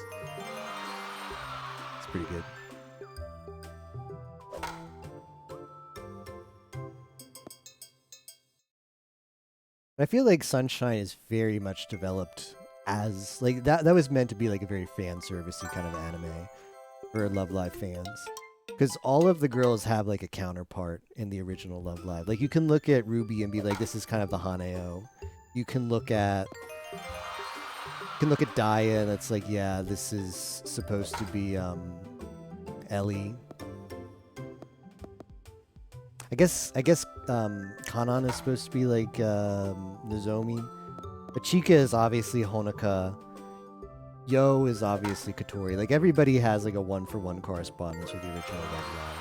It's pretty good. I feel like Sunshine is very much developed as like that was meant to be like a very fan servicey kind of anime for Love Live fans. Because all of the girls have like a counterpart in the original Love Live. Like you can look at Ruby and be like, this is kind of the Haneo. You can look at Daya and it's like, yeah, this is supposed to be Ellie. I guess Kanan is supposed to be like Nozomi. But Chika is obviously Honoka. Yo is obviously Katori. Like everybody has like a one-for-one correspondence with the original Love Live.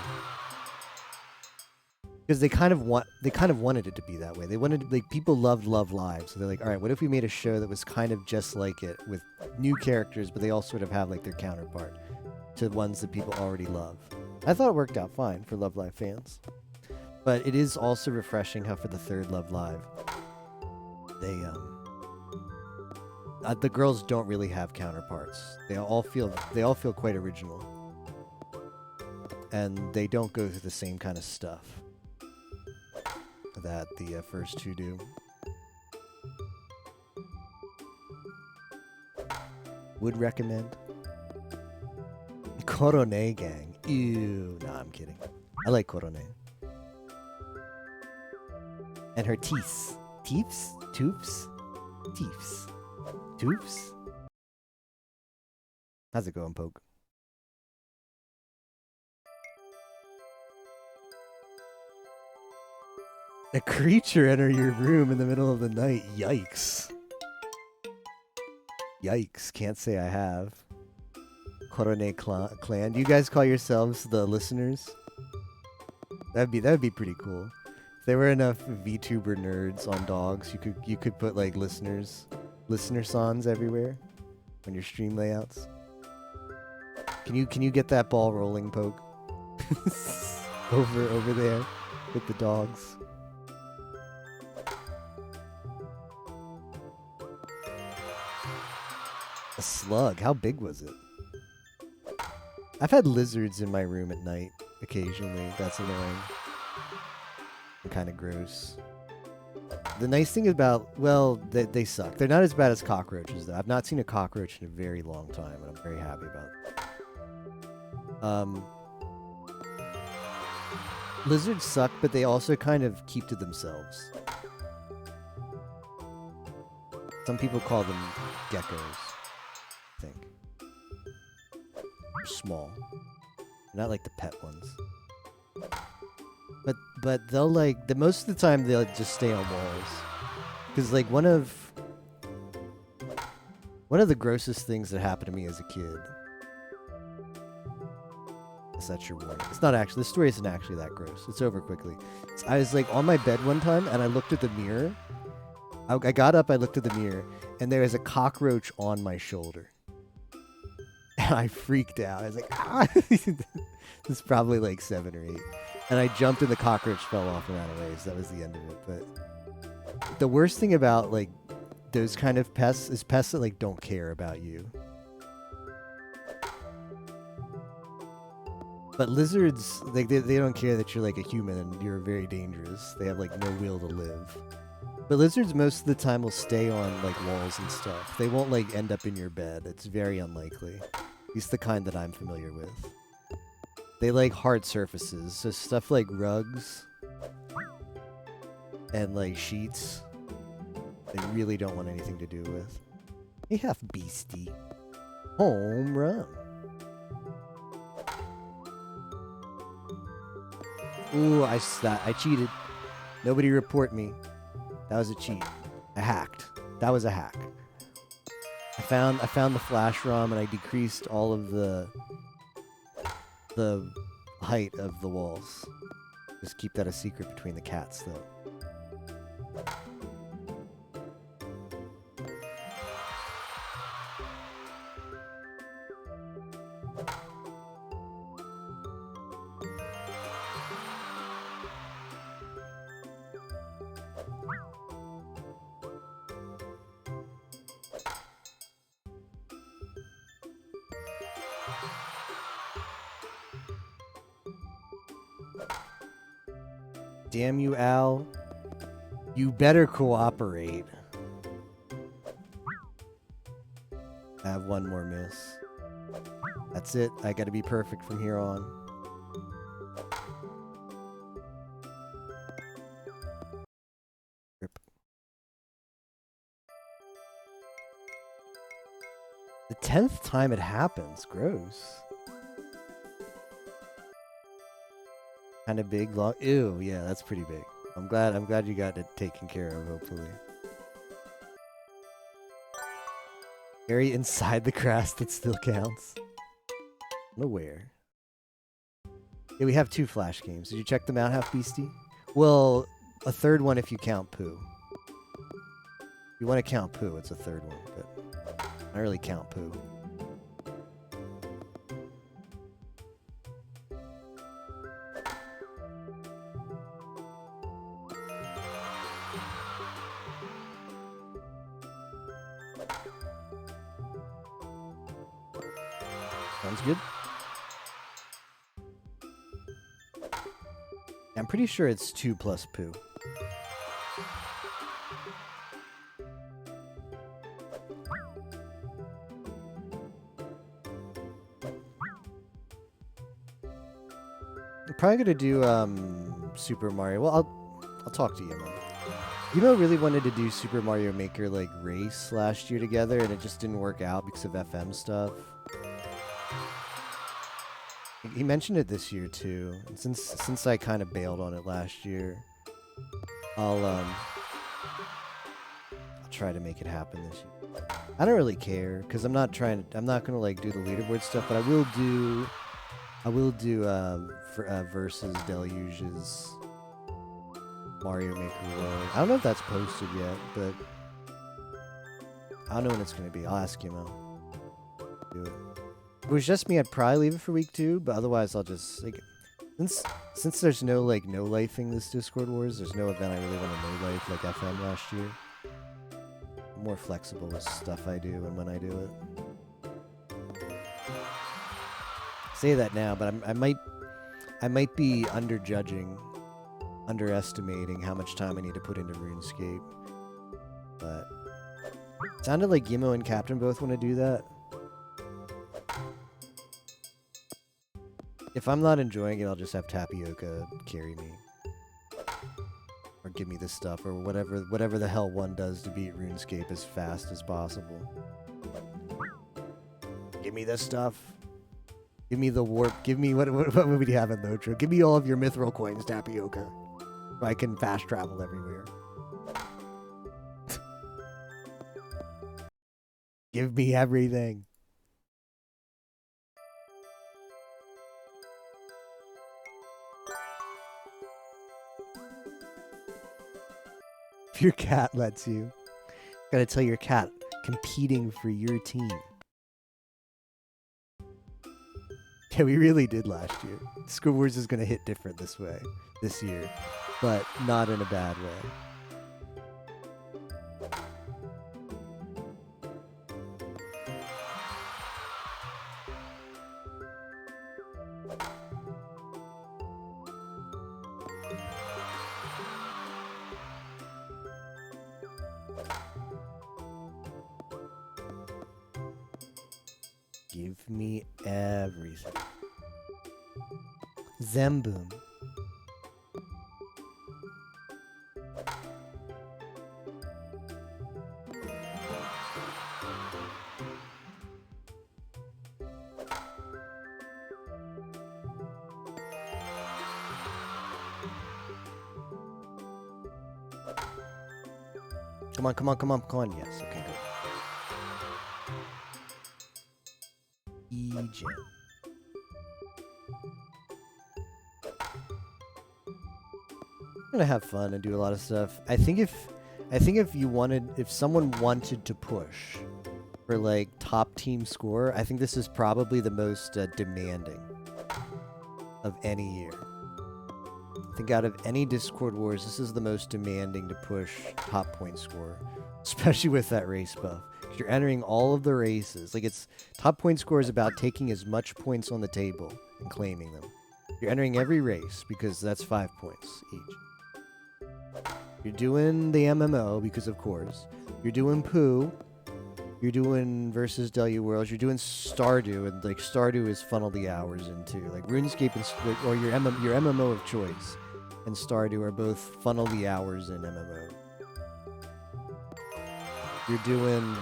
Because they kind of wanted it to be that way. They wanted like people loved Love Live, so they're like, all right, what if we made a show that was kind of just like it with new characters, but they all sort of have like their counterpart to ones that people already love. I thought it worked out fine for Love Live fans. But it is also refreshing how for the third Love Live, they the girls don't really have counterparts. They all feel quite original, and they don't go through the same kind of stuff that the first two do. Would recommend. Korone gang. Ew. Nah, I'm kidding. I like Korone. And her teeths. Teeths? Toofs? Teeths. Toofs? How's it going, Poke? A creature enter your room in the middle of the night. Yikes. Yikes. Can't say I have. Korone clan. Do you guys call yourselves the listeners? That'd be pretty cool. If there were enough VTuber nerds on dogs, you could put like listener songs everywhere on your stream layouts. Can you get that ball rolling, Poke? over there with the dogs. A slug. How big was it? I've had lizards in my room at night occasionally. That's annoying. And kind of gross. The nice thing about, well, they suck. They're not as bad as cockroaches, though. I've not seen a cockroach in a very long time, and I'm very happy about that. Lizards suck, but they also kind of keep to themselves. Some people call them geckos, I think. They're small. Not like the pet ones. But they'll like, most of the time they'll just stay on walls. Because like one of the grossest things that happened to me as a kid. Is that your warning? It's not actually, the story isn't actually that gross. It's over quickly. I was like on my bed one time and I looked at the mirror. I got up, I looked at the mirror, and there was a cockroach on my shoulder. And I freaked out. I was like, ah! It's probably like 7 or 8. And I jumped and the cockroach fell off and ran away, so that was the end of it. But the worst thing about like those kind of pests is pests that like don't care about you. But lizards, like they don't care that you're like a human and you're very dangerous. They have like no will to live. But lizards most of the time will stay on like walls and stuff. They won't like end up in your bed. It's very unlikely. At least the kind that I'm familiar with. They like hard surfaces, so stuff like rugs and like sheets, they really don't want anything to do with. Hey, half beastie. Home run. Ooh, I cheated. Nobody report me. That was a cheat. I hacked. That was a hack. I found the flash ROM and I decreased all of the height of the walls. Just keep that a secret between the cats, though. Damn you, Al. You better cooperate. I have one more miss. That's it. I gotta be perfect from here on. Rip. The 10th time it happens. Gross. Kind of big, long. Ew, yeah, that's pretty big. I'm glad you got it taken care of, hopefully. Area inside the grass that still counts. I'm aware. Yeah, we have 2 flash games. Did you check them out, Half Beastie? Well, a third one if you count Pooh. If you want to count Pooh, it's a third one, but I don't really count Pooh. Sounds good. I'm pretty sure it's 2 plus Pooh. I'm probably gonna do Super Mario. Well, I'll talk to Yemo. Yemo really wanted to do Super Mario Maker like race last year together, and it just didn't work out because of FM stuff. He mentioned it this year too, and since I kind of bailed on it last year, I'll try to make it happen this year. I don't really care because I'm not gonna like do the leaderboard stuff, but I will do versus Deluge's Mario Maker World. I don't know if that's posted yet, but I don't know when it's gonna be. I'll ask him. I'll do it. If it was just me, I'd probably leave it for week 2, but otherwise I'll just, like, since there's no, like, no-lifing this Discord Wars, there's no event I really want to no-life like FM last year. I'm more flexible with stuff I do and when I do it. I say that now, but I might be underestimating how much time I need to put into RuneScape. But it sounded like Yimo and Captain both want to do that. If I'm not enjoying it, I'll just have Tapioca carry me. Or give me the stuff, or whatever the hell one does to beat RuneScape as fast as possible. Give me the stuff. Give me the warp. Give me what movie do you have in Lotro? Give me all of your mithril coins, Tapioca. So I can fast travel everywhere. Give me everything. If your cat lets you. Gotta tell your cat, competing for your team. Yeah, we really did last year. Discord Wars is gonna hit different this year, but not in a bad way. Give me everything. Zemboom. Come on. Yes, okay, good. Egypt. I'm gonna have fun and do a lot of stuff. I think if someone wanted to push for like top team score, I think this is probably the most demanding of any year. I think out of any Discord Wars, this is the most demanding to push top point score, especially with that race buff. You're entering all of the races. Like, it's top point score is about taking as much points on the table and claiming them. You're entering every race because that's 5 points each. You're doing the MMO because of course. You're doing Pooh. You're doing versus Deluge Worlds. You're doing Stardew, and like Stardew is funnel the hours into. Like RuneScape or your MMO of choice and Stardew are both funnel the hours in MMO. You're doing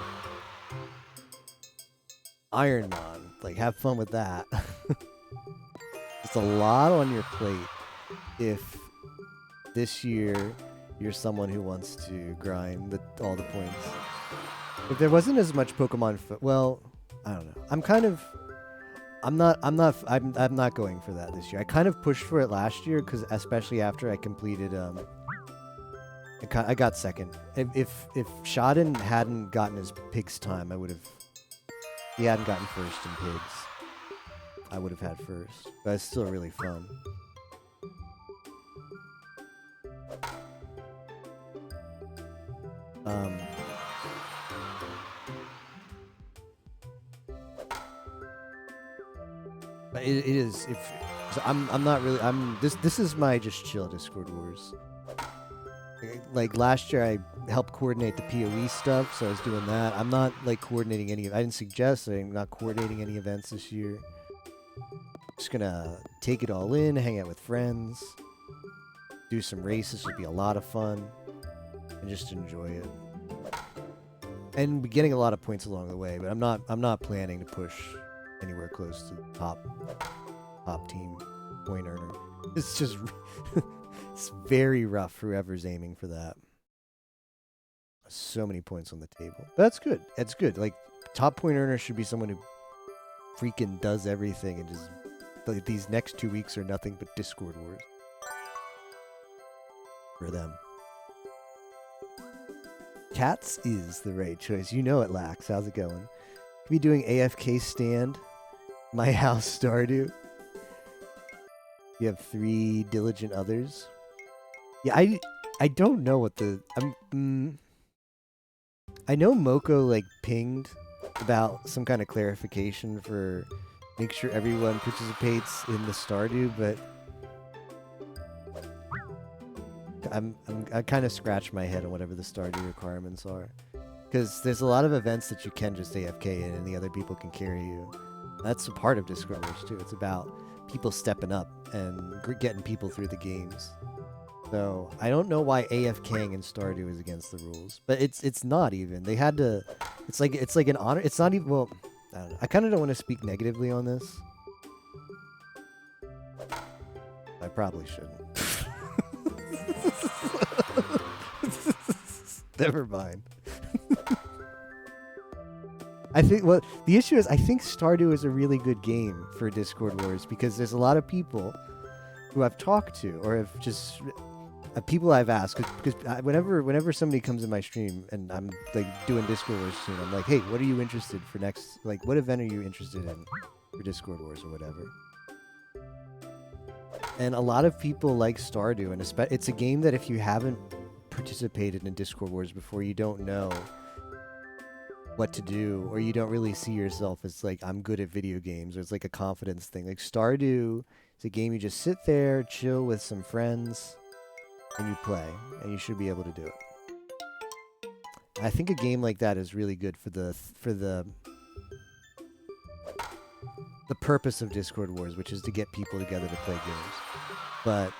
Ironmon. Like have fun with that. It's a lot on your plate if this year you're someone who wants to grind all the points. If there wasn't as much Pokemon, well, I don't know. I'm not going for that this year. I kind of pushed for it last year because especially after I completed, I got second. If Shaden hadn't gotten his pigs time, he hadn't gotten first in pigs, I would have had first. But it's still really fun. It is. So I'm not really. This is my just chill Discord Wars. Like last year, I helped coordinate the PoE stuff, so I was doing that. I'm not like coordinating any. I didn't suggest. I'm not coordinating any events this year. Just gonna take it all in, hang out with friends, do some races. Would be a lot of fun, and just enjoy it. And be getting a lot of points along the way. But I'm not planning to push anywhere close to the top team point earner. It's just it's very rough for whoever's aiming for that. So many points on the table. But that's good. That's good. Like top point earner should be someone who freaking does everything and just like, these next 2 weeks are nothing but Discord Wars for them. Cats is the right choice. You know it, Lax. How's it going? Could be doing AFK stand. My house Stardew. You have 3 diligent others. Yeah, I don't know what the I know Moko like pinged about some kind of clarification for make sure everyone participates in the Stardew, but I kind of scratch my head on whatever the Stardew requirements are, because there's a lot of events that you can just AFK in and the other people can carry you. That's a part of Discord Wars too. It's about people stepping up and getting people through the games. So I don't know why AFKing in Stardew is against the rules, but it's not even. They had to. It's like an honor. It's not even. Well, I don't know. I kind of don't want to speak negatively on this. I probably shouldn't. Never mind. I think, well, the issue is I think Stardew is a really good game for Discord Wars because there's a lot of people who I've talked to or have just people I've asked because whenever somebody comes in my stream and I'm like doing Discord Wars soon, I'm like, hey, what are you interested for next? Like, what event are you interested in for Discord Wars or whatever? And a lot of people like Stardew, and it's a game that if you haven't participated in Discord Wars before, you don't know what to do, or you don't really see yourself as like, I'm good at video games, or it's like a confidence thing. Like Stardew is a game you just sit there, chill with some friends, and you play, and you should be able to do it. I think a game like that is really good for the purpose of Discord Wars, which is to get people together to play games. But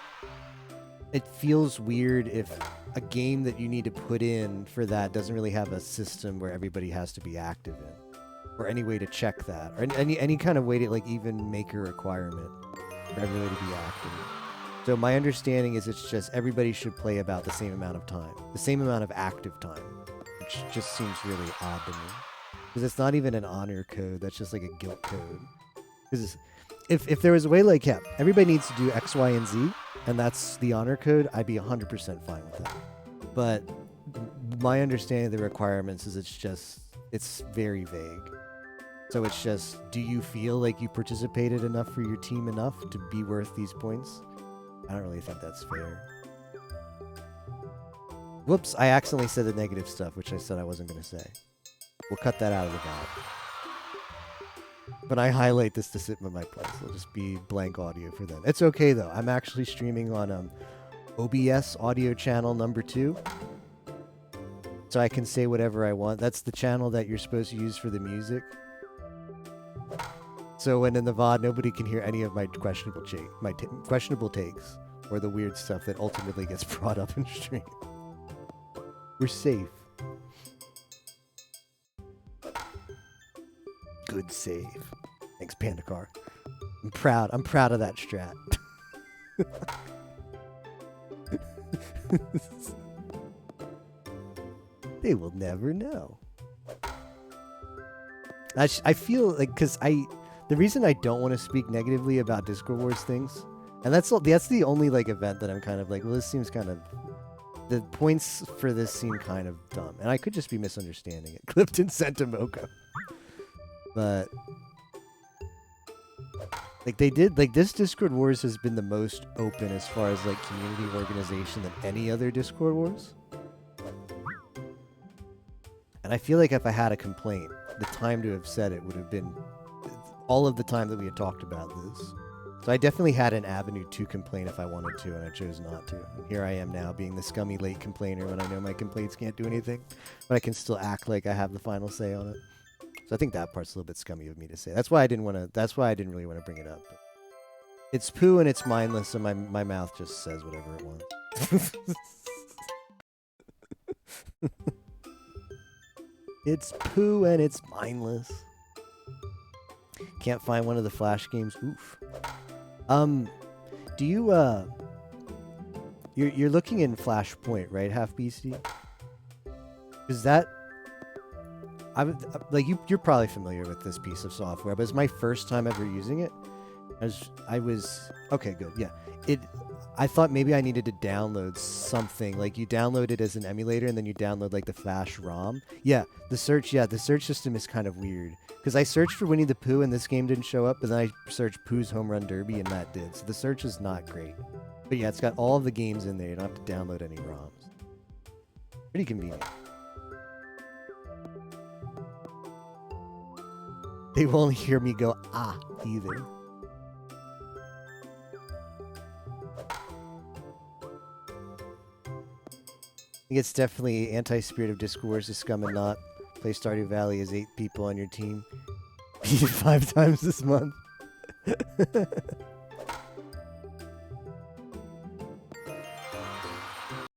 it feels weird if a game that you need to put in for that doesn't really have a system where everybody has to be active in, or any way to check that, or any kind of way to like even make a requirement for everybody to be active. So my understanding is it's just everybody should play about the same amount of time, the same amount of active time, which just seems really odd to me. Because it's not even an honor code, that's just like a guilt code. Because if there was a way like, yeah, everybody needs to do X, Y, and Z, and that's the honor code, I'd be 100% fine with that. But my understanding of the requirements is it's very vague. So it's just, do you feel like you participated enough for your team enough to be worth these points? I don't really think that's fair. Whoops, I accidentally said the negative stuff, which I said I wasn't going to say. We'll cut that out of the VOD. When I highlight this to sit in my place, it'll just be blank audio for them. It's okay, though. I'm actually streaming on OBS audio channel number 2. So I can say whatever I want. That's the channel that you're supposed to use for the music. So when in the VOD, nobody can hear any of my questionable questionable takes or the weird stuff that ultimately gets brought up in stream. We're safe. Good save. Thanks, Pandacar. I'm proud of that strat. They will never know. I feel like, because the reason I don't want to speak negatively about Discord Wars things, and that's the only like event that I'm kind of like, well, this seems kind of, the points for this seem kind of dumb, and I could just be misunderstanding it. Clifton Sentimoko. But like they did, like this Discord Wars has been the most open as far as like community organization than any other Discord Wars. And I feel like if I had a complaint, the time to have said it would have been all of the time that we had talked about this. So I definitely had an avenue to complain if I wanted to, and I chose not to. And here I am now being the scummy late complainer when I know my complaints can't do anything, but I can still act like I have the final say on it. So I think that part's a little bit scummy of me to say. That's why I didn't really want to bring it up. But it's Pooh and it's mindless, and my mouth just says whatever it wants. It's Pooh and it's mindless. Can't find one of the Flash games. Oof. Do you you're looking in Flashpoint, right, Half Beastie? Is that you're probably familiar with this piece of software, but it's my first time ever using it. I was okay, good. Yeah. I thought maybe I needed to download something. Like you download it as an emulator and then you download like the Flash ROM. Yeah, the search system is kind of weird. Because I searched for Winnie the Pooh and this game didn't show up, but then I searched Pooh's Home Run Derby and that did. So the search is not great. But yeah, it's got all of the games in there. You don't have to download any ROMs. Pretty convenient. They won't hear me go, ah, either. I think it's definitely anti-spirit of Discord Wars to scum and not. Play Stardew Valley as 8 people on your team. Beat it 5 times this month. I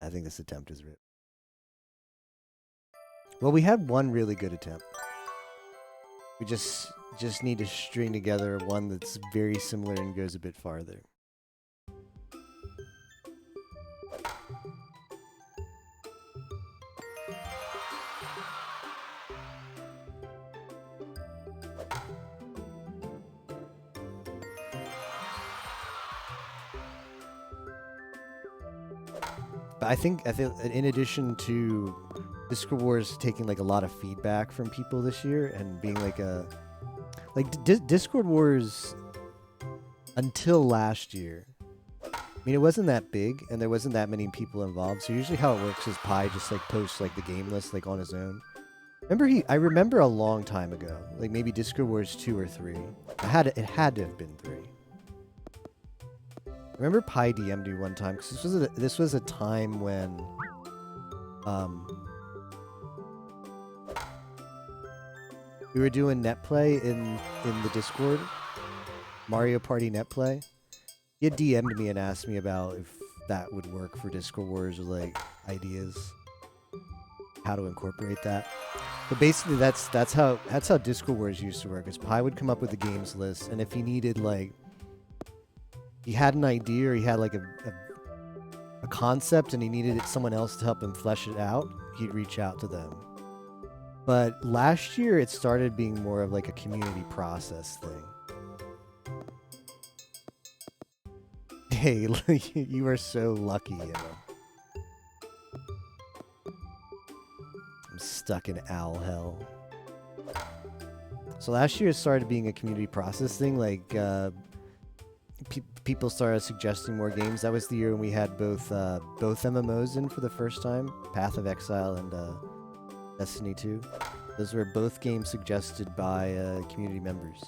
think this attempt is ripped. Well, we had one really good attempt. We just need to string together one that's very similar and goes a bit farther. But I think in addition to Discord Wars taking like a lot of feedback from people this year and being like Discord Wars until last year, I mean, it wasn't that big and there wasn't that many people involved. So usually how it works is Pi just like posts like the game list like on his own. I remember a long time ago, like maybe Discord Wars 2 or 3. It had to have been 3. I remember Pi DM'd me one time because this was a time when we were doing netplay in the Discord, Mario Party netplay. He had DM'd me and asked me about if that would work for Discord Wars or like ideas, how to incorporate that. But basically, that's how Discord Wars used to work. Is Pi would come up with the games list, and if he needed like he had an idea or he had like a concept and he needed someone else to help him flesh it out, he'd reach out to them. But last year, it started being more of like a community process thing. Hey, you are so lucky, you know. I'm stuck in owl hell. So last year, it started being a community process thing. Like, people started suggesting more games. That was the year when we had both MMOs in for the first time, Path of Exile and Destiny 2. Those were both games suggested by community members.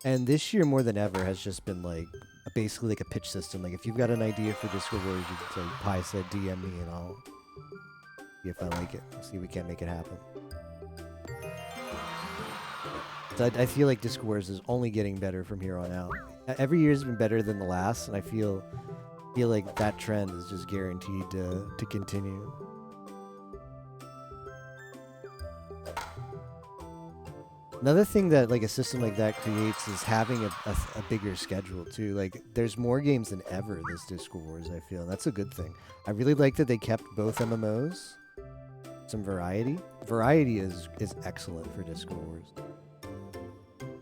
And this year, more than ever, has just been like basically like a pitch system. Like if you've got an idea for Discord Wars, you can say, Pi said DM me and I'll see if I like it. See if we can't make it happen. So I feel like Discord Wars is only getting better from here on out. Every year has been better than the last, and I feel like that trend is just guaranteed to continue. Another thing that like a system like that creates is having a bigger schedule too. Like there's more games than ever this Discord Wars, I feel, and that's a good thing. I really like that they kept both MMOs. Some variety. Variety is excellent for Discord Wars.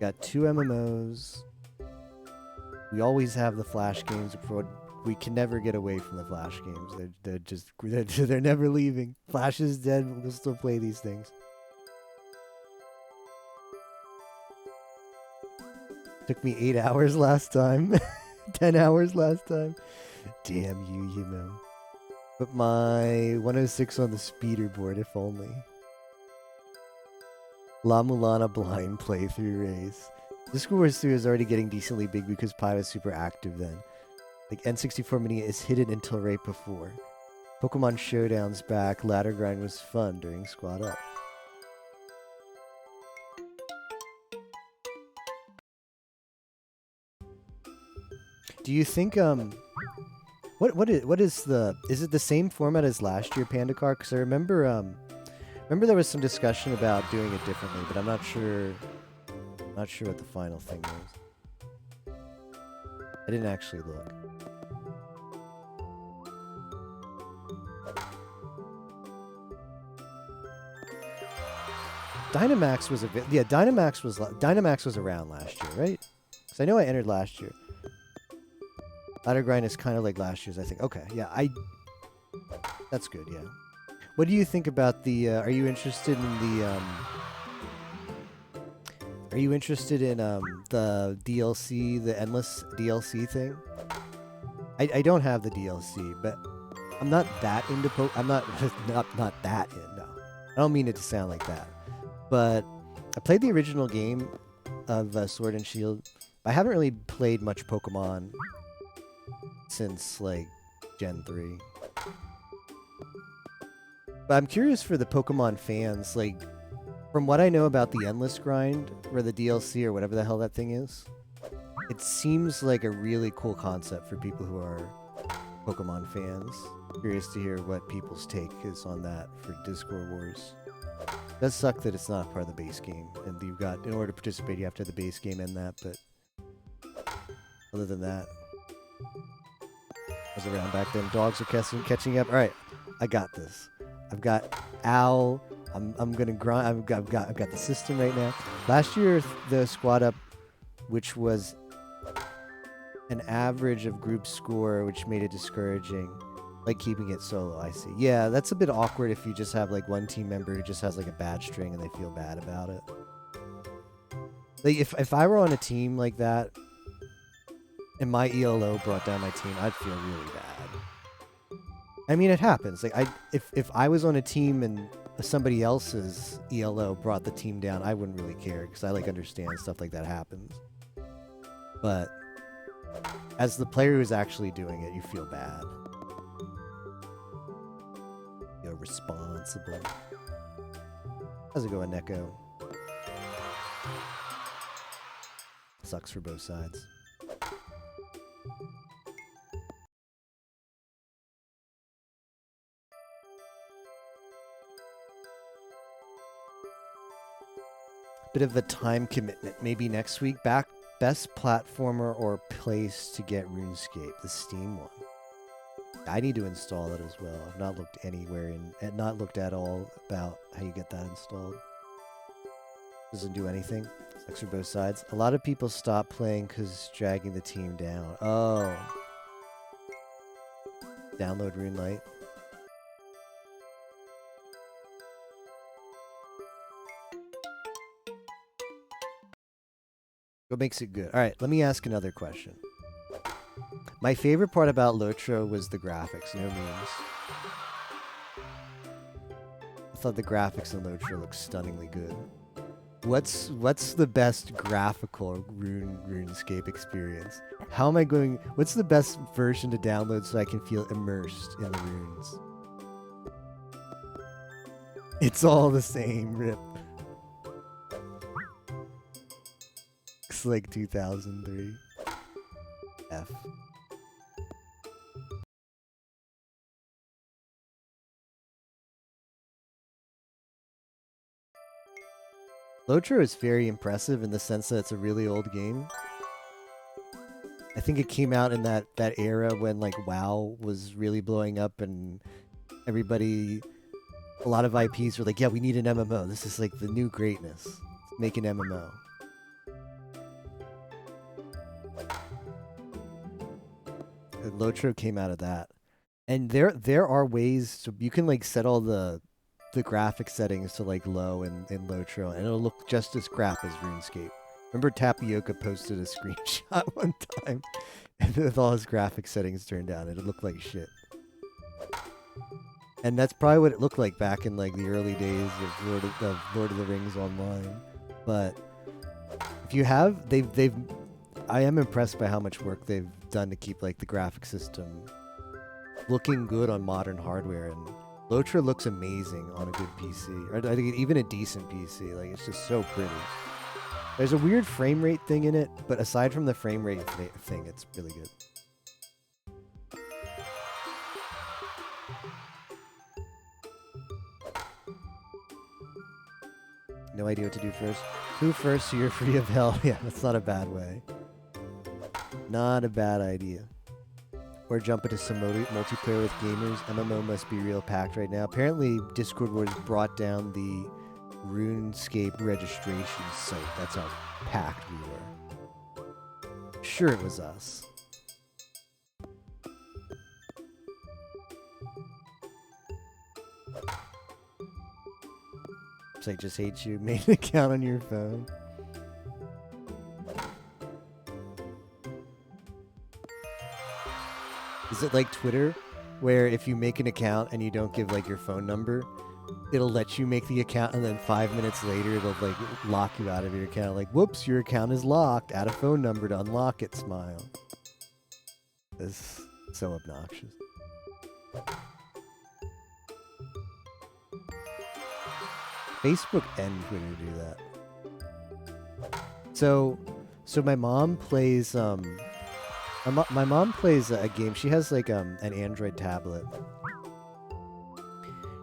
Got 2 MMOs. We always have the Flash games. We can never get away from the Flash games. They're never leaving. Flash is dead. We'll still play these things. Took me 8 hours last time. 10 hours last time. Damn you, you know. Put my 106 on the speeder board, if only. La Mulana blind playthrough race. Discord Wars 2 is already getting decently big because Pi was super active then. Like N64 Mini is hidden until right before. Pokemon Showdown's back. Ladder grind was fun during Squad Up. Do you think what is it the same format as last year, Panda Car? Because I remember there was some discussion about doing it differently, but I'm not sure what the final thing was. I didn't actually look. Dynamax was Dynamax was around last year, right? Because I know I entered last year. Ladder grind is kind of like last year's, I think. Okay, yeah, that's good, yeah. What do you think about the, are you interested in the DLC, the endless DLC thing? I don't have the DLC, but I'm not that into I'm not that in, no. I don't mean it to sound like that. But I played the original game of Sword and Shield. I haven't really played much Pokemon since, like, Gen 3. But I'm curious for the Pokemon fans, like, from what I know about the Endless Grind, or the DLC, or whatever the hell that thing is, it seems like a really cool concept for people who are Pokemon fans. Curious to hear what people's take is on that for Discord Wars. It does suck that it's not part of the base game, and you've got, in order to participate, you have to have the base game and that, but other than that, I was around back then. Dogs are catching up. All right, I got this. I've got Owl. I'm gonna grind. I've got the system right now. Last year, the Squad Up, which was an average of group score, which made it discouraging. Like keeping it solo, I see. Yeah, that's a bit awkward if you just have like one team member who just has like a bad string and they feel bad about it. Like if I were on a team like that and my ELO brought down my team, I'd feel really bad. I mean, it happens. Like if I was on a team and somebody else's ELO brought the team down, I wouldn't really care because I like understand stuff like that happens. But as the player who's actually doing it, you feel bad. You're responsible. How's it going, Neko? Sucks for both sides. Bit of a time commitment. Maybe next week. Best platformer or place to get RuneScape, the Steam one. I need to install it as well. I've not looked anywhere and not looked at all about how you get that installed. Doesn't do anything. Sucks for both sides. A lot of people stop playing because it's dragging the team down. Oh. Download RuneLite. What makes it good? Alright, let me ask another question. My favorite part about Lotro was the graphics, no memes. I thought the graphics in Lotro looked stunningly good. What's the best graphical RuneScape experience? How am I going? What's the best version to download so I can feel immersed in the runes? It's all the same, rip. It's like 2003. F. Lotro is very impressive in the sense that it's a really old game. I think it came out in that era when like WoW was really blowing up and everybody, a lot of IPs were like, yeah, we need an MMO. This is like the new greatness. Let's make an MMO. And Lotro came out of that. And there are ways to, you can like set all the graphic settings to like low in Lotro, and it'll look just as crap as RuneScape. Remember Tapioca posted a screenshot one time and with all his graphic settings turned down, it looked like shit. And that's probably what it looked like back in like the early days of Lord of the Rings Online. But if you have, I am impressed by how much work they've done to keep like the graphic system looking good on modern hardware, and Lotro looks amazing on a good PC, or I think even a decent PC. Like, it's just so pretty. There's a weird frame rate thing in it, but aside from the frame rate thing, it's really good. No idea what to do first. Who first, so you're free of hell. Yeah, that's not a bad way. Not a bad idea. Or jump into some multiplayer with gamers. MMO must be real packed right now. Apparently, Discord Wars brought down the RuneScape registration site. That's how packed we were. Sure, it was us. It's like, just hate you. Made an account on your phone. Is it like Twitter, where if you make an account and you don't give like your phone number, it'll let you make the account, and then 5 minutes later it'll like lock you out of your account? Like, whoops, your account is locked. Add a phone number to unlock it. Smile. It's so obnoxious. Facebook and Twitter do that. So my mom plays my mom plays a game. She has like an Android tablet.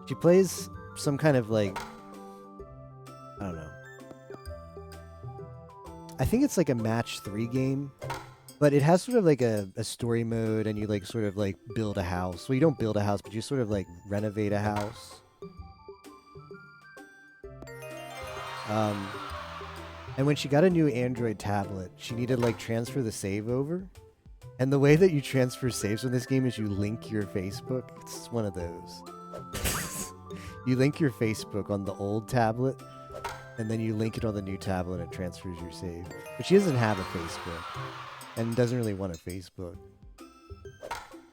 She plays some kind of like, I don't know. I think it's like a match 3 game, but it has sort of like a story mode, and you like sort of like build a house. Well, you don't build a house, but you sort of like renovate a house. And when she got a new Android tablet, she needed like transfer the save over. And the way that you transfer saves in this game is you link your Facebook. It's one of those. You link your Facebook on the old tablet, and then you link it on the new tablet, and it transfers your save. But she doesn't have a Facebook, and doesn't really want a Facebook. So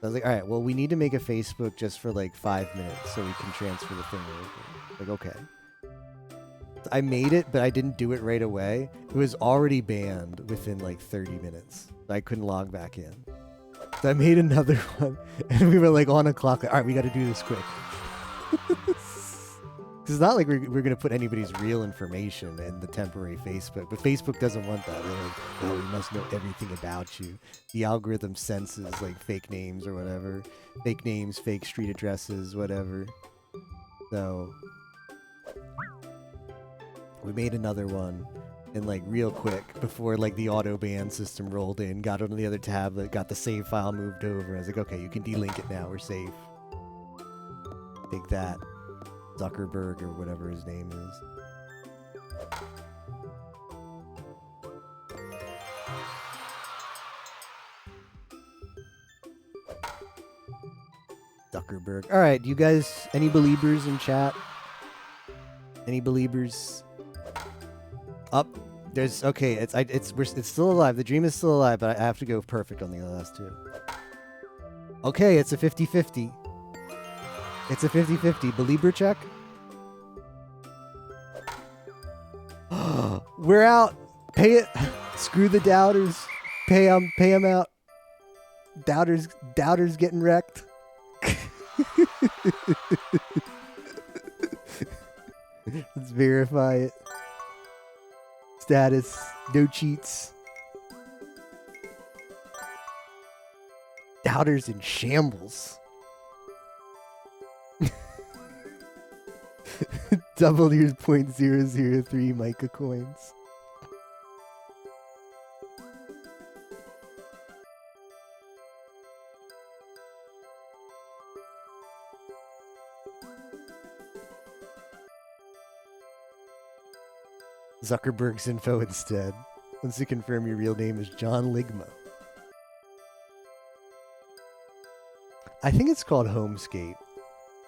I was like, all right, well, we need to make a Facebook just for like 5 minutes so we can transfer the thing over. Like, okay. I made it, but I didn't do it right away. It was already banned within like 30 minutes. I couldn't log back in. So I made another one, and we were like on a clock. Like, all right, we got to do this quick. It's not like we're going to put anybody's real information in the temporary Facebook, but Facebook doesn't want that. They're like, oh, we must know everything about you. The algorithm senses like fake names or whatever. Fake names, fake street addresses, whatever. So we made another one, and like real quick before like the auto ban system rolled in, got it on the other tablet, got the save file moved over. I was like, okay, you can delink it now. We're safe. Take that, Zuckerberg or whatever his name is. Zuckerberg. All right, you guys, any believers in chat? Any believers? Up. There's okay. It's still alive. The dream is still alive, but I have to go perfect on the last 2. Okay, it's a 50-50. It's a 50-50. Belieber check. We're out. Pay it. Screw the doubters. Pay them out. Doubters getting wrecked. Let's verify it. Status, no cheats. Doubters in shambles. Double your 0.003 Mica coins. Zuckerberg's info instead. Once you confirm your real name is John Ligma. I think it's called Homescape.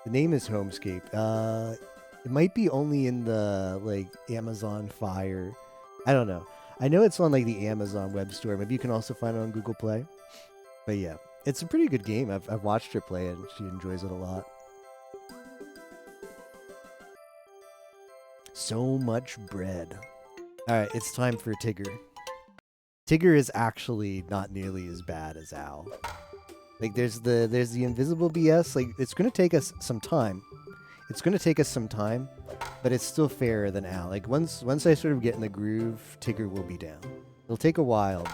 The name is Homescape. It might be only in the like Amazon Fire. I don't know. I know it's on like the Amazon web store. Maybe you can also find it on Google Play. But yeah, it's a pretty good game. I've watched her play it and she enjoys it a lot. So much bread. Alright, it's time for Tigger. Tigger is actually not nearly as bad as Al. Like there's the invisible BS, like it's gonna take us some time. It's gonna take us some time, but it's still fairer than Al. Like once I sort of get in the groove, Tigger will be down. It'll take a while,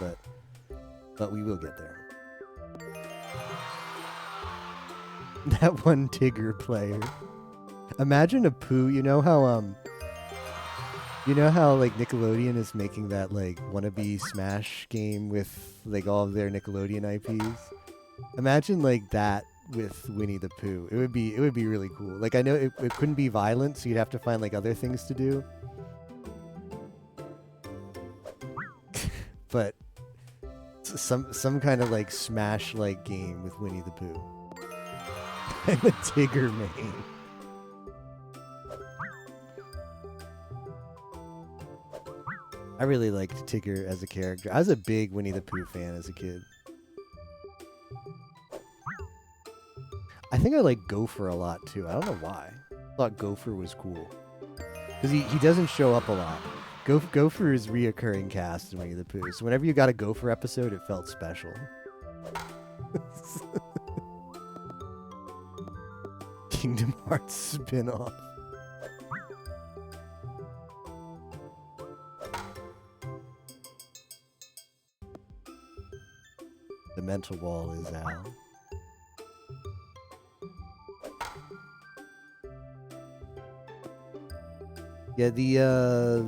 but we will get there. That one Tigger player. Imagine a Pooh, you know how like Nickelodeon is making that like wannabe Smash game with like all of their Nickelodeon IPs? Imagine like that with Winnie the Pooh. It would be really cool. Like I know it couldn't be violent, so you'd have to find like other things to do. But some kind of like Smash like game with Winnie the Pooh. I'm a Tigger main. I really liked Tigger as a character. I was a big Winnie the Pooh fan as a kid. I think I like Gopher a lot too. I don't know why. I thought Gopher was cool. Because he doesn't show up a lot. Gopher is reoccurring cast in Winnie the Pooh. So whenever you got a Gopher episode, it felt special. Kingdom Hearts spin-off. The mental wall is Al. Yeah,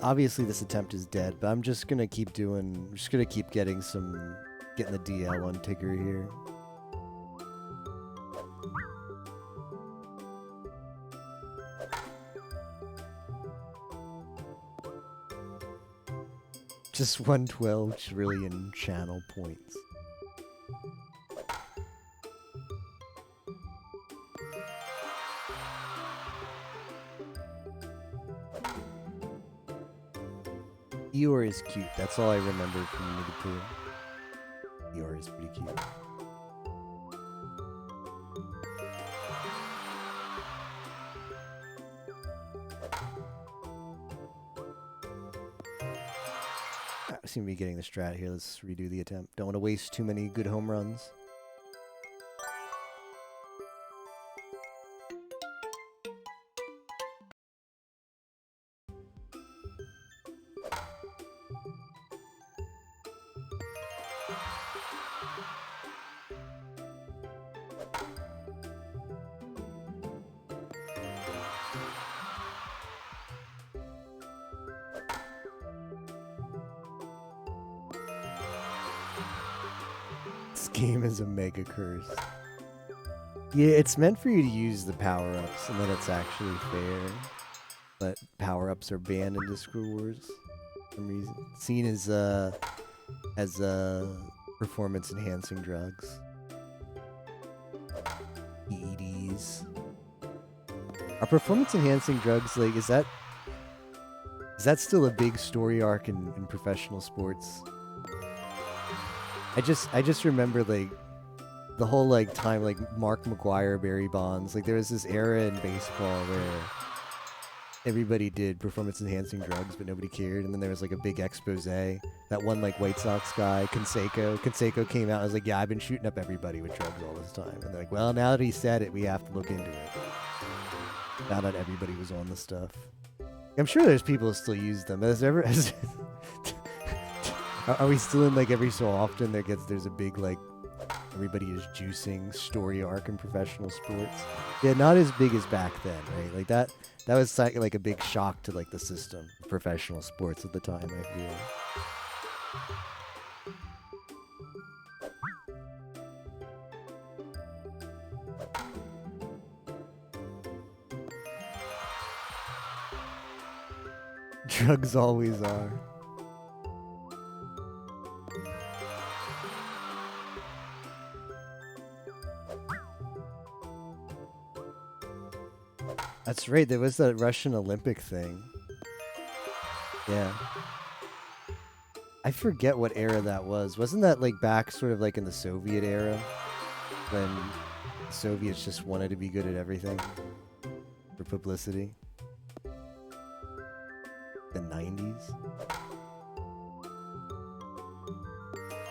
obviously this attempt is dead, but I'm just gonna keep getting the DL on Tigger here. Just 112 trillion channel points. Eeyore is cute. That's all I remember from Winnie the Pooh. Eeyore is pretty cute. I seem to be getting the strat here. Let's redo the attempt. Don't want to waste too many good home runs. Game is a mega curse. Yeah, it's meant for you to use the power-ups and then it's actually fair. But power-ups are banned in Discord Wars for some reason. Seen as performance-enhancing drugs. PEDs. Are performance-enhancing drugs, like, is that still a big story arc in professional sports? I just remember like the whole like time like Mark McGuire, Barry Bonds, like there was this era in baseball everybody did performance-enhancing drugs, but nobody cared. And then there was like a big expose. That one like White Sox guy, Canseco came out and was like, yeah, I've been shooting up everybody with drugs all this time. And they're like, well, now that he said it, we have to look into it. Now that everybody was on the stuff. I'm sure there's people who still use them. Are we still in like every so often there's a big like everybody is juicing story arc in professional sports? Yeah, not as big as back then, right? Like that was like a big shock to like the system of professional sports at the time, I feel. Drugs always are. That's right, there was that Russian Olympic thing. Yeah. I forget what era that was. Wasn't that like back sort of like in the Soviet era? When the Soviets just wanted to be good at everything for publicity? The 90s?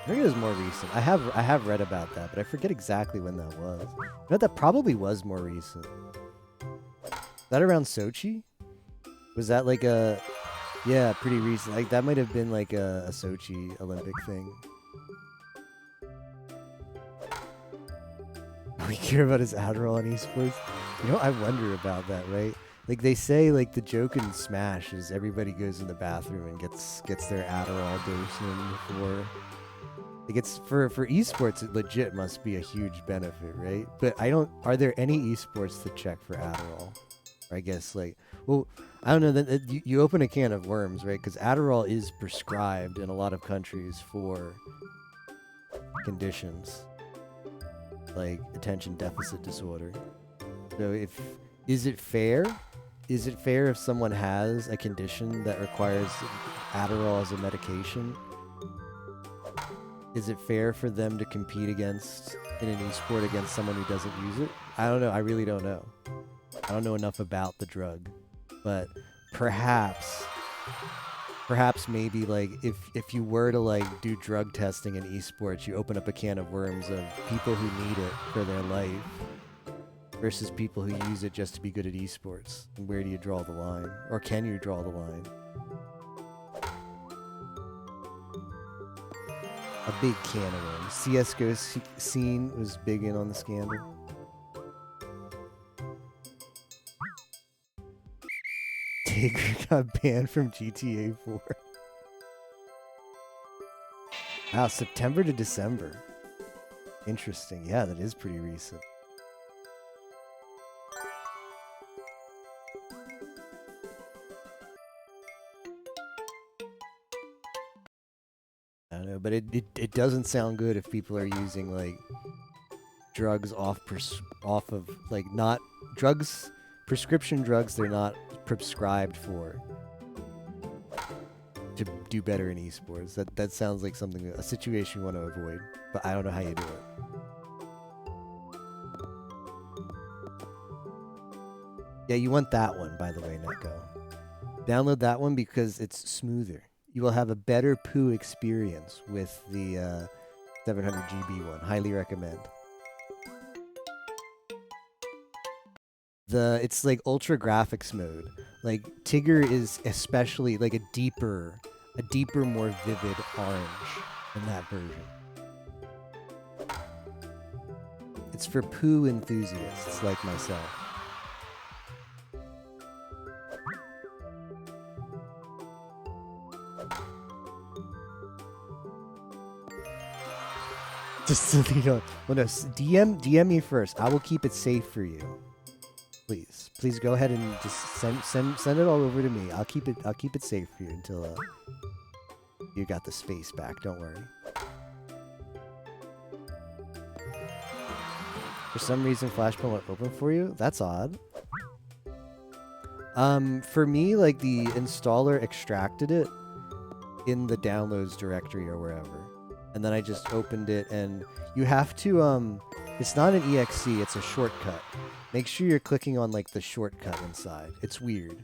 I think it was more recent. I have read about that, but I forget exactly when that was. You know, that probably was more recent. That around Sochi? Was that like a... Yeah, pretty recent. Like that might have been like a Sochi Olympic thing. We care about his Adderall in esports. You know, I wonder about that, right? Like they say, like the joke in Smash is everybody goes in the bathroom and gets their Adderall dose in before. Like it's for esports, it legit must be a huge benefit, right? But are there any esports that check for Adderall? I guess like, well, I don't know. Then you open a can of worms, right? Because Adderall is prescribed in a lot of countries for conditions like attention deficit disorder. So is it fair? Is it fair if someone has a condition that requires Adderall as a medication? Is it fair for them to compete in an esport against someone who doesn't use it? I don't know. I really don't know. I don't know enough about the drug, but perhaps maybe like if you were to like do drug testing in esports, you open up a can of worms of people who need it for their life versus people who use it just to be good at esports. And where do you draw the line? Or can you draw the line? A big can of worms. CSGO scene was big in on the scandal. Tigger got banned from GTA 4. Wow, September to December. Interesting. Yeah, that is pretty recent. I don't know, but it doesn't sound good if people are using like drugs off of like not drugs, prescription drugs they're not prescribed for to do better in esports. That sounds like a situation you want to avoid, but I don't know how you do it. Yeah, you want that one, by the way, Neko. Download that one because it's smoother. You will have a better Pooh experience with the 700 GB one. Highly recommend. It's like ultra graphics mode. Like Tigger is especially like a deeper, more vivid orange in that version. It's for Pooh enthusiasts like myself. Just so you know, well, no, DM me first. I will keep it safe for you. Please go ahead and just send it all over to me. I'll keep it safe for you until you got the space back. Don't worry. For some reason, Flashpoint went open for you. That's odd. For me, like the installer extracted it in the downloads directory or wherever. And then I just opened it, and you have to, it's not an exe, it's a shortcut. Make sure you're clicking on, like, the shortcut inside. It's weird.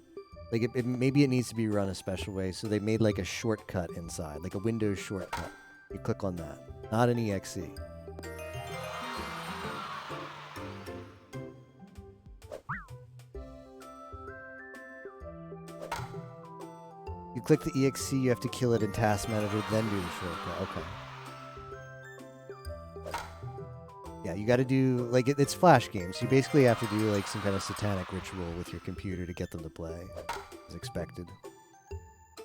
Like, maybe it needs to be run a special way, so they made like a shortcut inside, like a Windows shortcut. You click on that, not an exe. You click the exe, you have to kill it in Task Manager, then do the shortcut. Okay. Yeah, you got to do, like, it's Flash games. You basically have to do, like, some kind of satanic ritual with your computer to get them to play, as expected.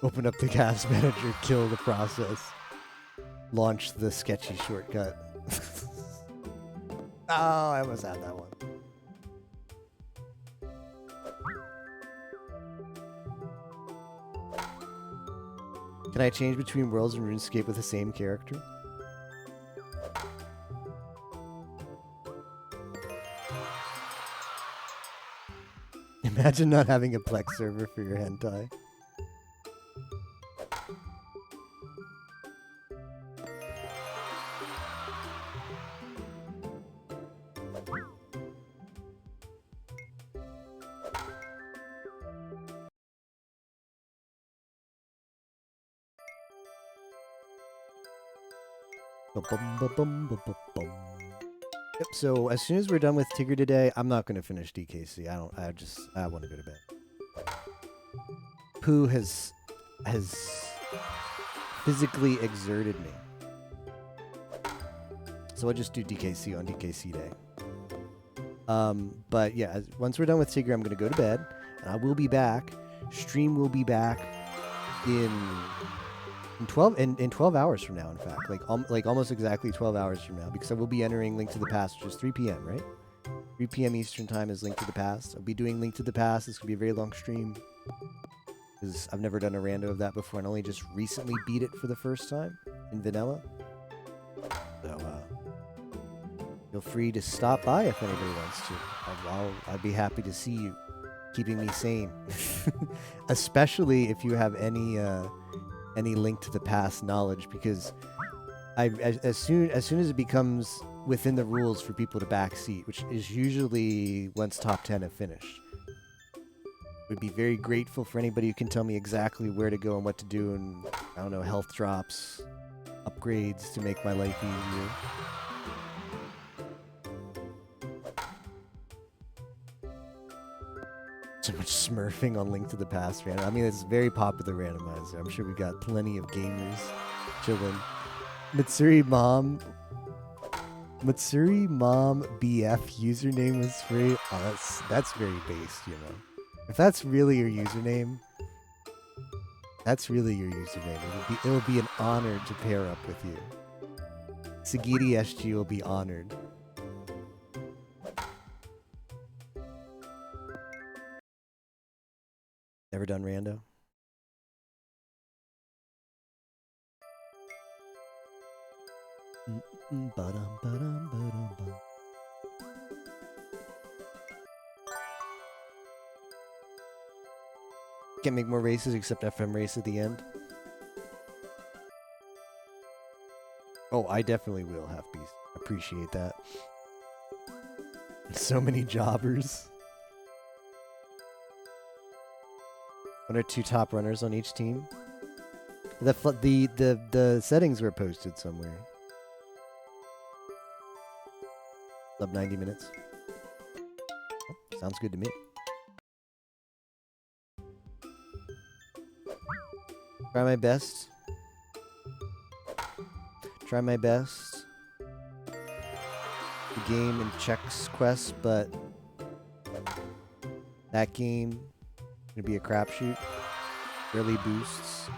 Open up the Task Manager, kill the process, launch the sketchy shortcut. Oh, I almost had that one. Can I change between worlds and RuneScape with the same character? Imagine not having a Plex server for your hentai. Yep, so as soon as we're done with Tigger today, I'm not going to finish DKC. I want to go to bed. Pooh has physically exerted me. So I'll just do DKC on DKC day. But yeah, once we're done with Tigger, I'm going to go to bed, and I will be back. Stream will be back in 12 hours from now, in fact, like almost exactly 12 hours from now, because I will be entering Link to the Past, which is 3 p.m., right? 3 p.m. Eastern time is Link to the Past. I'll be doing Link to the Past. This could be a very long stream, because I've never done a rando of that before, and only just recently beat it for the first time in vanilla. So feel free to stop by if anybody wants to. I'd be happy to see you, keeping me sane, especially if you have any Link to the Past knowledge, because as soon as it becomes within the rules for people to backseat, which is usually once top 10 have finished, would be very grateful for anybody who can tell me exactly where to go and what to do, and I don't know, health drops, upgrades to make my life easier. So much smurfing on Link to the Past, man. I mean, it's very popular randomizer. I'm sure we got plenty of gamers chilling. Matsuri Mom BF username was free. Oh, that's very based, you know. If that's really your username, it will be an honor to pair up with you. Sagiri SG will be honored. Never done rando? Can't make more races except FM race at the end. Oh, I definitely will, Half-Beast. Appreciate that. So many jobbers. 1 or 2 top runners on each team. The settings were posted somewhere. Sub 90 minutes. Oh, sounds good to me. Try my best. Try my best. The game and checks quest, but that game gonna be a crapshoot. Early boots.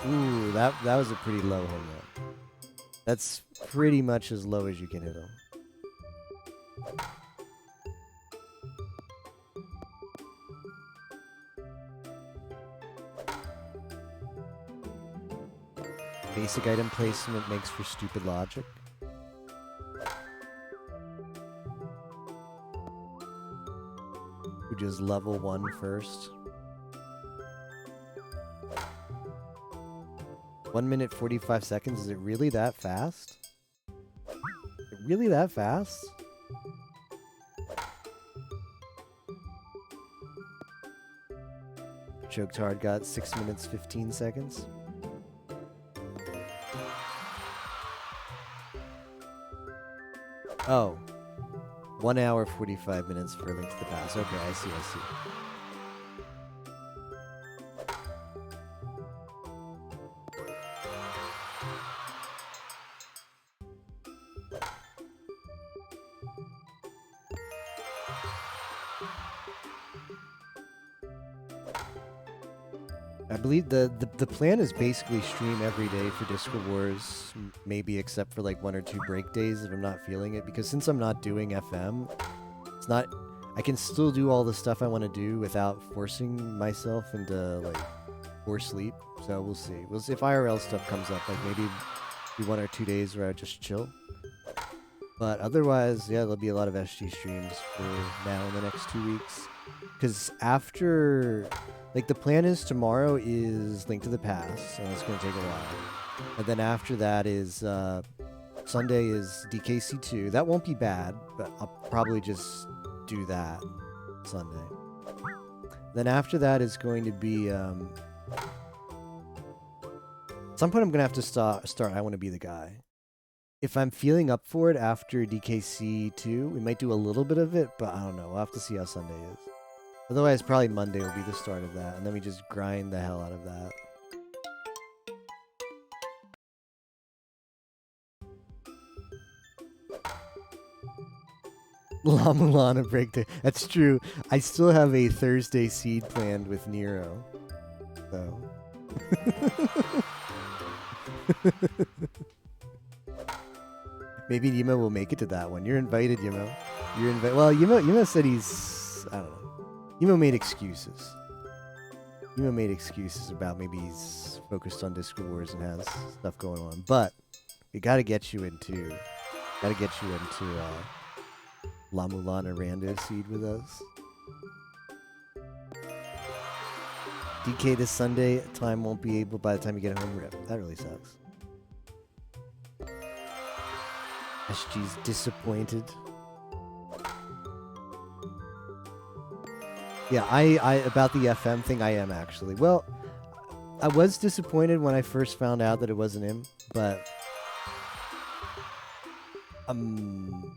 Ooh, that was a pretty low home run. That's pretty much as low as you can hit him. Basic item placement makes for stupid logic. Who does level 1 first? 1 minute 45 seconds. Is it really that fast? Really that fast? Choked hard got 6 minutes 15 seconds. Oh. 1 hour 45 minutes for Link to the Past. Okay, I see. I believe the plan is basically stream every day for Discord Wars, maybe except for like 1 or 2 break days if I'm not feeling it. Because since I'm not doing FM, it's not. I can still do all the stuff I want to do without forcing myself into like forced sleep. So we'll see. We'll see if IRL stuff comes up. Like maybe be 1 or 2 days where I just chill. But otherwise, yeah, there'll be a lot of SG streams for now in the next 2 weeks. Because after, like, the plan is tomorrow is Link to the Past, so it's going to take a while. And then after that is, Sunday is DKC2. That won't be bad, but I'll probably just do that Sunday. Then after that is going to be, at some point I'm going to have to start I Want to Be the Guy. If I'm feeling up for it after DKC2, we might do a little bit of it, but I don't know. We'll have to see how Sunday is. Otherwise, probably Monday will be the start of that, and then we just grind the hell out of that. La Mulana breakdown. That's true. I still have a Thursday seed planned with Nero. So. Maybe Yuma will make it to that one. You're invited, Yuma. You're invited. Well, Yuma said he's... I don't know. Yuma made excuses. Yuma made excuses about maybe he's focused on Discord Wars and has stuff going on. But we gotta get you into... La Mulana Rando seed with us. DK this Sunday. Time won't be able by the time you get home. Rip. That really sucks. SG's disappointed. Yeah, I about the FM thing, I am actually. Well, I was disappointed when I first found out that it wasn't him, but I'm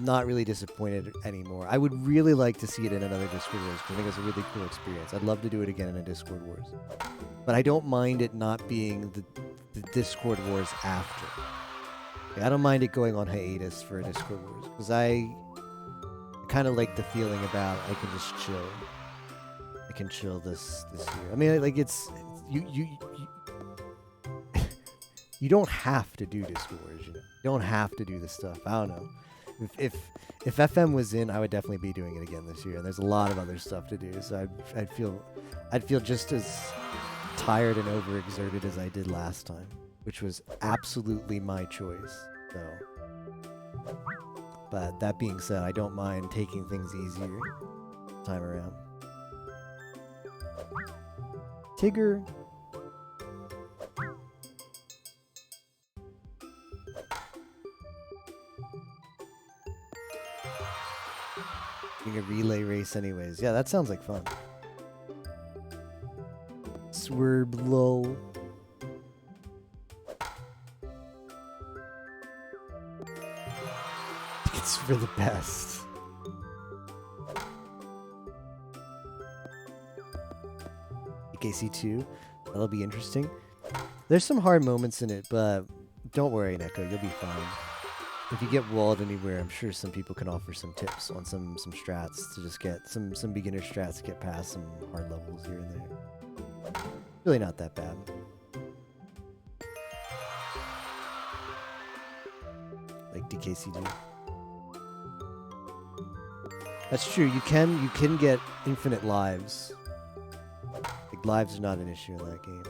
not really disappointed anymore. I would really like to see it in another Discord Wars because I think it's a really cool experience. I'd love to do it again in a Discord Wars. But I don't mind it not being the Discord Wars after. I don't mind it going on hiatus for a Discord Wars because I kind of like the feeling about I can just chill. I can chill this year. I mean, like it's you you don't have to do Discord Wars. You don't have to do this stuff. I don't know. If FM was in, I would definitely be doing it again this year. And there's a lot of other stuff to do, so I'd feel just as tired and overexerted as I did last time, which was absolutely my choice. So, but that being said, I don't mind taking things easier this time around. Tigger. Doing a relay race anyways. Yeah, that sounds like fun. Swerve low. It's for the best. KC2, that'll be interesting. There's some hard moments in it, but don't worry, Neko, you'll be fine. If you get walled anywhere, I'm sure some people can offer some tips on some strats to just get some beginner strats to get past some hard levels here and there. Really not that bad. Like DKCD. That's true. You can get infinite lives. Like lives are not an issue in that game.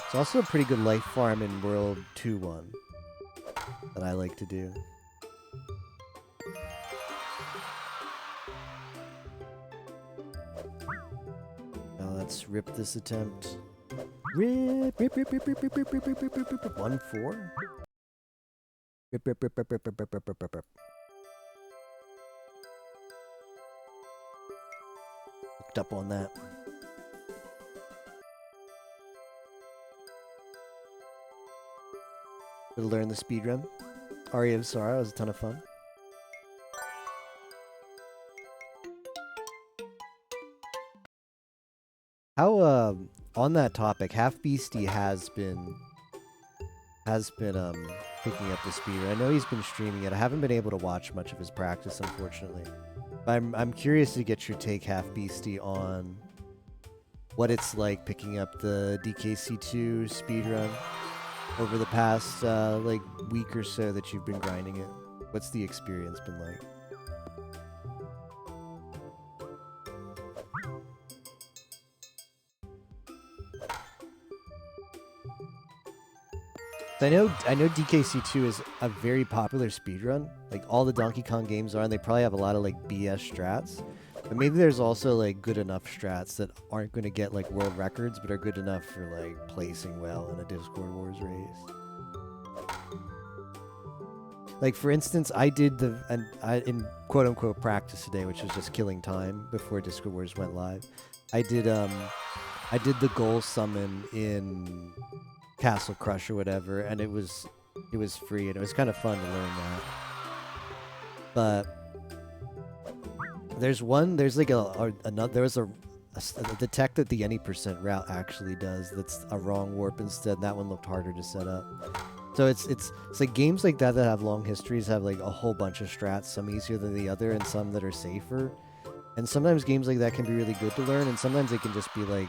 It's also a pretty good life farm in World 2-1 that I like to do. Now let's rip this attempt. Rip. 1-4. Looked up on that. To learn the speedrun. Aria of Sorrow was a ton of fun. How on that topic, Half Beastie has been picking up the speedrun. I know he's been streaming it. I haven't been able to watch much of his practice, unfortunately. I'm curious to get your take, Half Beastie, on what it's like picking up the DKC2 speedrun over the past like week or so that you've been grinding it. What's the experience been like? I know DKC2 is a very popular speedrun. Like all the Donkey Kong games are, and they probably have a lot of like BS strats. But maybe there's also like good enough strats that aren't going to get like world records, but are good enough for like placing well in a Discord Wars race. Like for instance, I did in quote unquote practice today, which was just killing time before Discord Wars went live. I did the goal summon in Castle Crush or whatever, and it was free, and it was kind of fun to learn that. But there's like the tech that the any percent route actually does that's a wrong warp instead, and that one looked harder to set up. So it's like games like that have long histories have like a whole bunch of strats, some easier than the other and some that are safer. And sometimes games like that can be really good to learn, and sometimes they can just be like,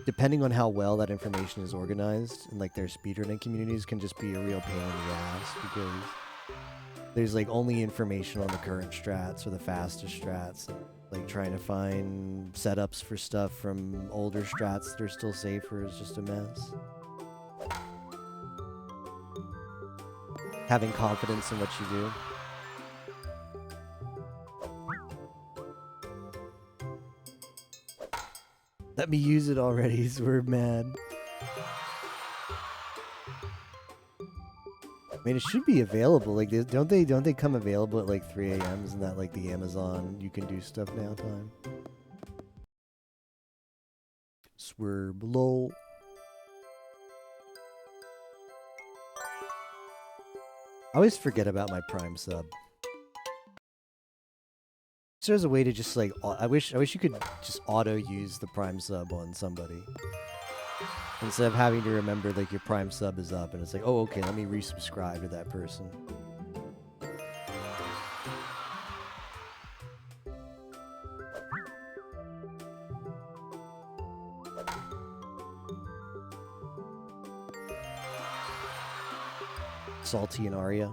depending on how well that information is organized, and like their speedrunning communities can just be a real pain in the ass because there's like only information on the current strats or the fastest strats. Like trying to find setups for stuff from older strats that are still safer is just a mess. Having confidence in what you do. Let me use it already, so we're mad. I mean, it should be available. Like, don't they come available at like 3 a.m.? Isn't that like the Amazon you can do stuff now time? Swerve lol. I always forget about my Prime sub. So there's a way to just like I wish you could just auto use the Prime sub on somebody instead of having to remember like your Prime sub is up and it's like, oh okay, let me resubscribe to that person. Salty and Arya.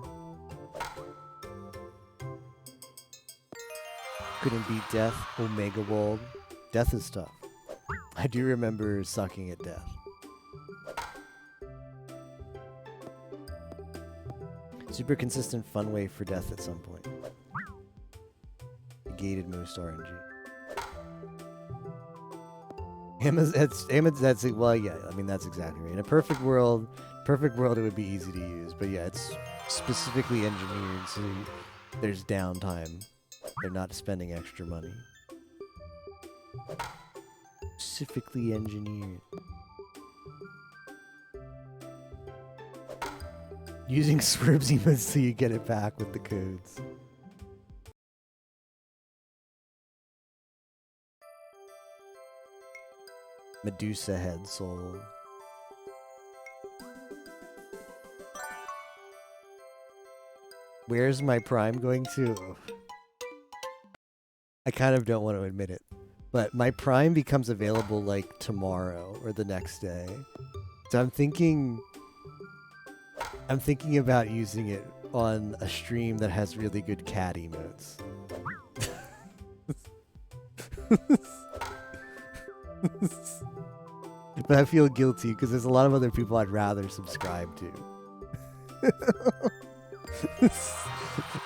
Couldn't beat Death. Omega World. Death is tough. I do remember sucking at Death. Super consistent fun way for Death at some point. Gated most RNG. That's well, yeah. I mean, that's exactly right. In a perfect world, it would be easy to use. But yeah, it's specifically engineered so there's downtime. They're not spending extra money. Specifically engineered. Using Swerve's emotes so you get it back with the codes. Medusa head soul. Where's my Prime going to? I kind of don't want to admit it, but my Prime becomes available like tomorrow or the next day. So I'm thinking about using it on a stream that has really good cat emotes. But I feel guilty because there's a lot of other people I'd rather subscribe to.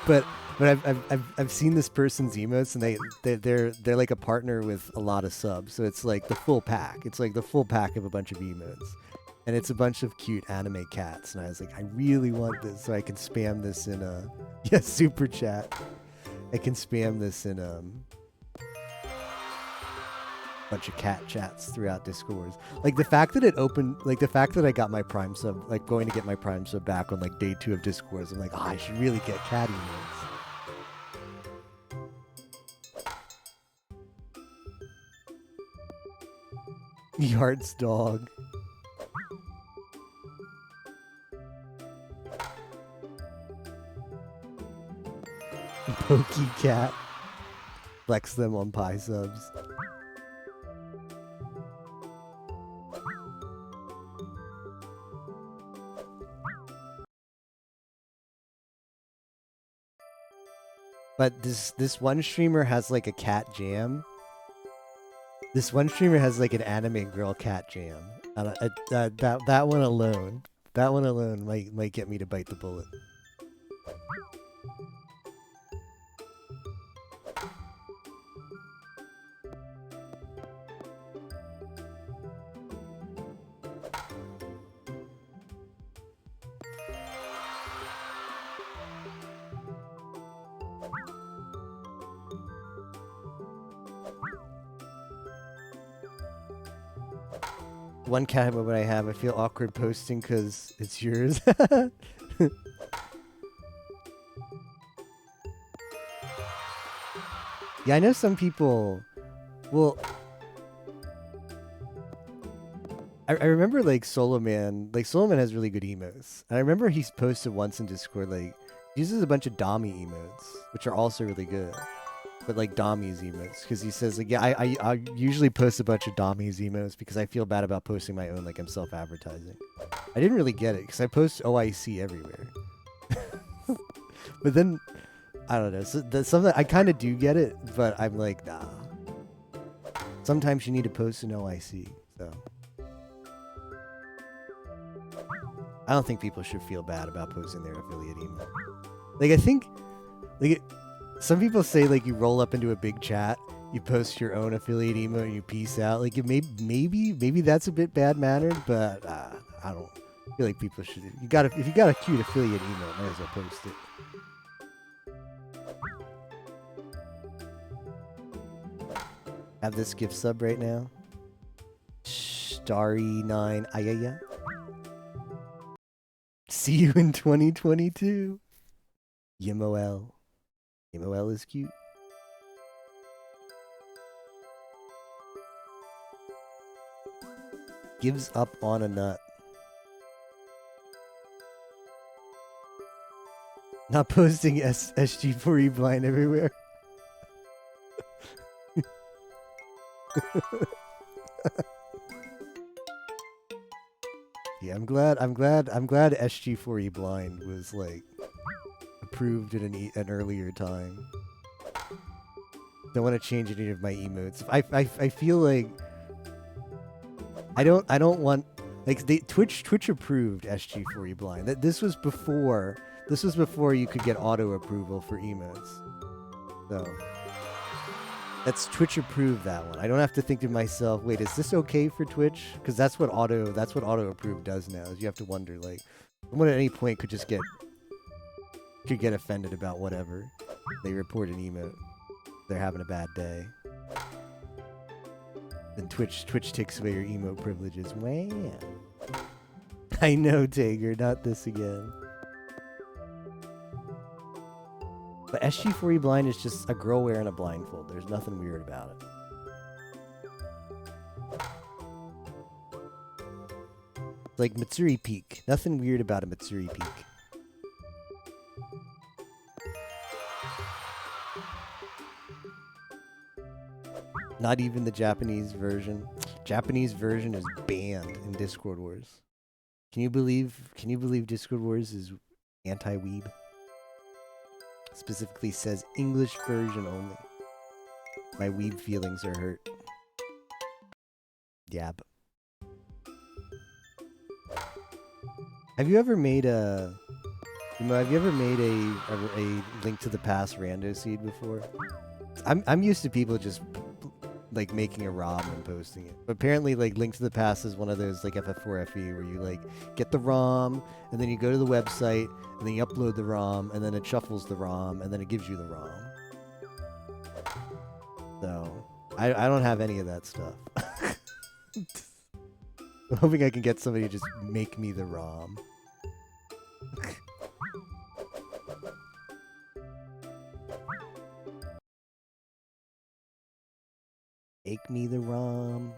But I've seen this person's emotes and they're like a partner with a lot of subs, so it's like the full pack. It's like the full pack of a bunch of emotes. And it's a bunch of cute anime cats, and I was like, I really want this, so I can spam this in a super chat. I can spam this in bunch of cat chats throughout Discord. Like the fact that it opened, like the fact that I got my Prime sub, like going to get my Prime sub back on like day 2 of Discord. I'm like, oh, I should really get cat emails. Yards dog. Pokey cat. Flex them on pie subs. But this one streamer has like a cat jam. This one streamer has like an anime girl cat jam. That one alone might get me to bite the bullet. One cat moment I have, I feel awkward posting because it's yours. Yeah, I know some people. Well, I remember like Solo Man. Like Solo Man has really good emotes. And I remember he's posted once in Discord like he uses a bunch of Dami emotes, which are also really good. But like Dami's emotes, because he says like, yeah, I usually post a bunch of Dami's emotes because I feel bad about posting my own, like I'm self-advertising. I didn't really get it because I post OIC everywhere. But then I don't know. So that's something I kind of do get it, but I'm like, nah. Sometimes you need to post an OIC, so I don't think people should feel bad about posting their affiliate email. Like I think, like. Some people say like you roll up into a big chat, you post your own affiliate email, and you peace out. Like it maybe that's a bit bad mannered, but I don't feel like people should. If you got a cute affiliate email, might as well post it. Have this gift sub right now. Starry9 Ayaya. See you in 2022. Yimoel. Yimoel is cute. Gives up on a nut. Not posting SG4E blind everywhere. Yeah, I'm glad SG4E blind was like approved at an earlier time. Don't want to change any of my emotes. I feel like I don't want like Twitch approved SG4E blind. This was before you could get auto approval for emotes. So that's Twitch approved that one. I don't have to think to myself, wait, is this okay for Twitch? Because that's what auto approve does now. Is you have to wonder like someone at any point could get offended about whatever. They report an emote. They're having a bad day. Then Twitch takes away your emote privileges. Wow. I know, Tager, not this again. But SG4E blind is just a girl wearing a blindfold. There's nothing weird about it. It's like Matsuri Peak. Nothing weird about a Matsuri Peak. Not even the Japanese version. Japanese version is banned in Discord Wars. Can you believe Discord Wars is anti-weeb? Specifically says English version only. My weeb feelings are hurt. Yab. Have you ever made a link to the past rando seed before? I'm used to people just like making a ROM and posting it. But apparently, like Link to the Past is one of those like FF4FE where you like get the ROM and then you go to the website and then you upload the ROM and then it shuffles the ROM and then it gives you the ROM. So I don't have any of that stuff. I'm hoping I can get somebody to just make me the ROM. Make me the ROM.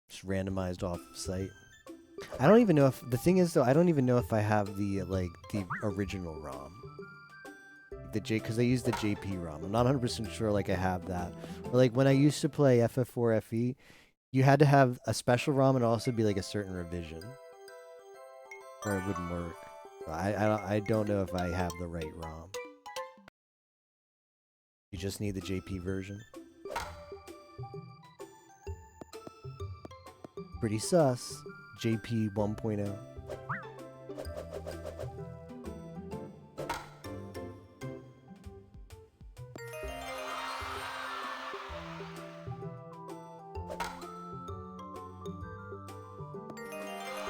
Just randomized off site. I don't even know if the thing is though. I don't even know if I have the like the original ROM. The because I use the JP ROM. I'm not 100% sure like I have that. But like when I used to play FF4FE, you had to have a special ROM and also be like a certain revision, or it wouldn't work. I don't know if I have the right ROM. You just need the JP version. Pretty sus. JP 1.0.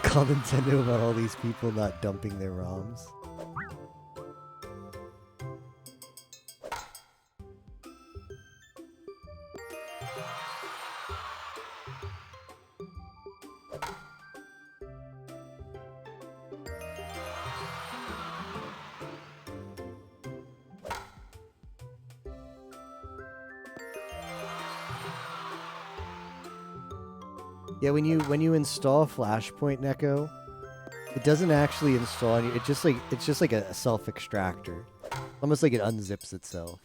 Call Nintendo about all these people not dumping their ROMs. Yeah, when you install Flashpoint Neko, it doesn't actually install any. It's just like a self extractor, almost like it unzips itself.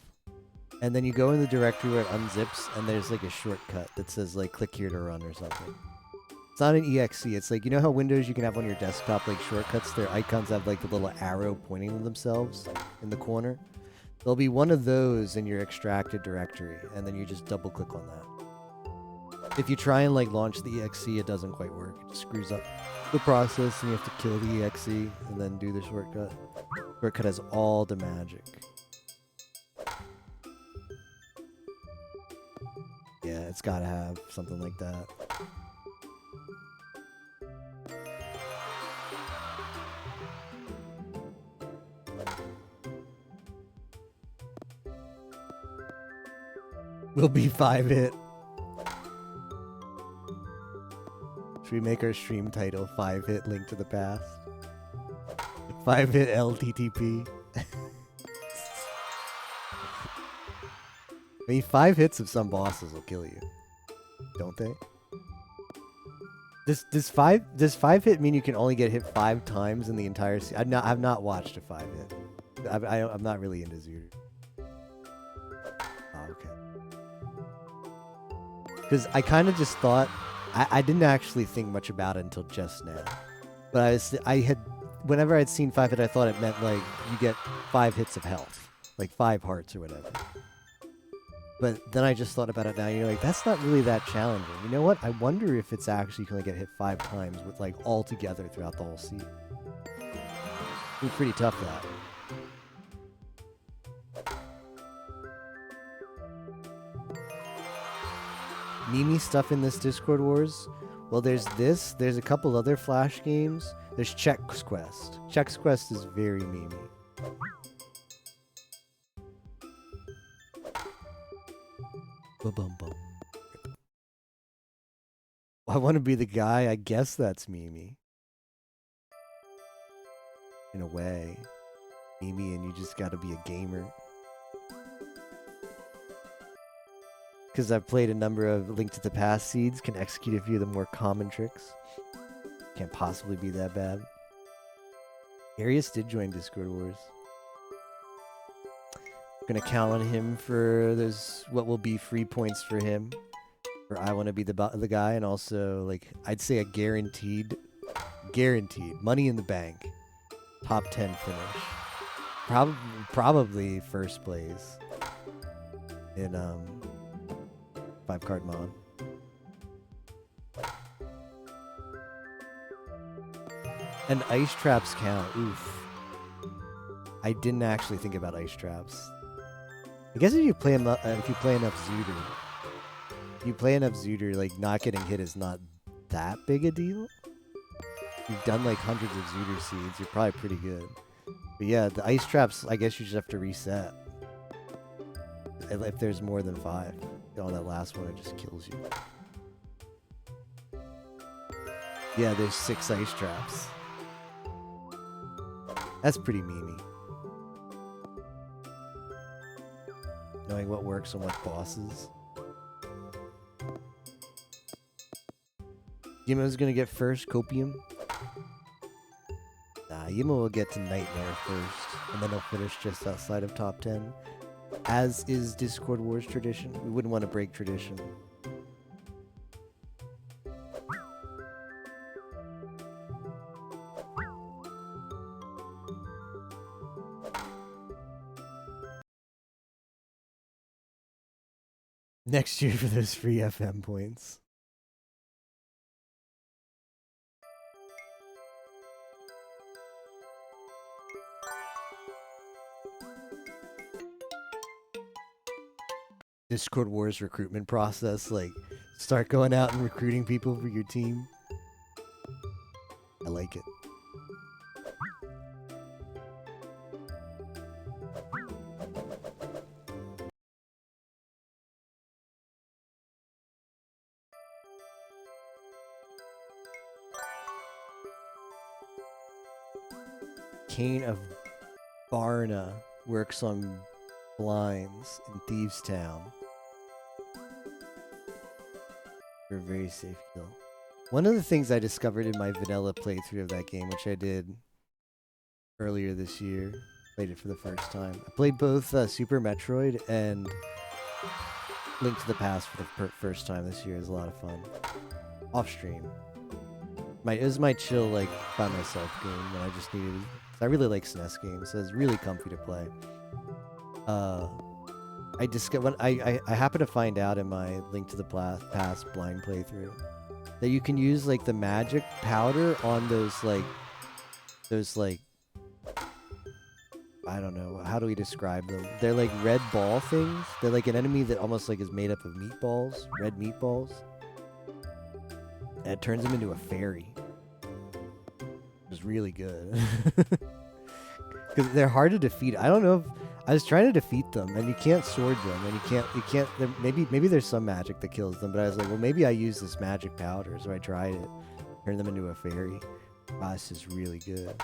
And then you go in the directory where it unzips, and there's like a shortcut that says like click here to run or something. It's not an exe. It's like, you know how Windows you can have on your desktop like shortcuts. Their icons have like the little arrow pointing to themselves in the corner. There'll be one of those in your extracted directory, and then you just double click on that. If you try and like launch the exe, it doesn't quite work. It screws up the process, and you have to kill the exe and then do the shortcut. Shortcut has all the magic. Yeah, it's gotta have something like that. We'll be 5-hit. Should we make our stream title 5-hit Link to the Past? 5-hit LTTP. I mean, 5 hits of some bosses will kill you, don't they? Does 5 hit mean you can only get hit 5 times in the entire series? I've not watched a 5-hit. I'm not really into Zuru. Oh, okay. Because I kind of just thought, I didn't actually think much about it until just now. But whenever I'd seen 5-hit, I thought it meant like you get 5 hits of health, like 5 hearts or whatever. But then I just thought about it now, and you're like, that's not really that challenging. You know what? I wonder if it's actually going to get hit 5 times with like all together throughout the whole season. It's pretty tough, that. Mimi stuff in this Discord Wars? Well, there's this. There's a couple other Flash games. There's Chex Quest. Chex Quest is very Mimi. Ba-bum-bum. I want to be the guy. I guess that's Mimi. In a way. Mimi, and you just got to be a gamer. Because I've played a number of Link to the Past seeds, can execute a few of the more common tricks. Can't possibly be that bad. Arius did join Discord Wars. Gonna count on him for those what will be free points for him. For I want to be the guy, and also like I'd say a guaranteed money in the bank, top 10 finish. Probably first place in 5-card mod. And ice traps count. Oof. I didn't actually think about ice traps. I guess if you play enough Zooter, like not getting hit is not that big a deal. You've done like hundreds of Zooter seeds, you're probably pretty good. But yeah, the ice traps, I guess you just have to reset. If there's more than 5. Oh, that last one, it just kills you. Yeah, there's 6 ice traps. That's pretty memey. Knowing what works on what bosses. Yimo's gonna get first, Copium. Nah, Yimo will get to Nightmare first, and then he'll finish just outside of top 10. As is Discord Wars tradition. We wouldn't want to break tradition. Next year for those free FM points. Discord Wars recruitment process, like start going out and recruiting people for your team. I like it. Kane of Barna works on blinds in Thieves Town. For a very safe kill. One of the things I discovered in my vanilla playthrough of that game, which I did earlier this year, played it for the first time. I played both Super Metroid and Link to the Past for the first time this year. It was a lot of fun. Off stream. It was my chill, like, by myself game when I just needed... I really like SNES games, so it's really comfy to play. I happened to find out in my Link to the Past blind playthrough that you can use like the magic powder on those like I don't know, how do we describe them? They're like red ball things. They're like an enemy that almost like is made up of meatballs, red meatballs. And it turns them into a fairy. It was really good. Because they're hard to defeat. I don't know if I was trying to defeat them, and you can't sword them, and you can't. Maybe there's some magic that kills them, but I was like, well, maybe I use this magic powder, so I tried it, turned them into a fairy. Wow, this is really good.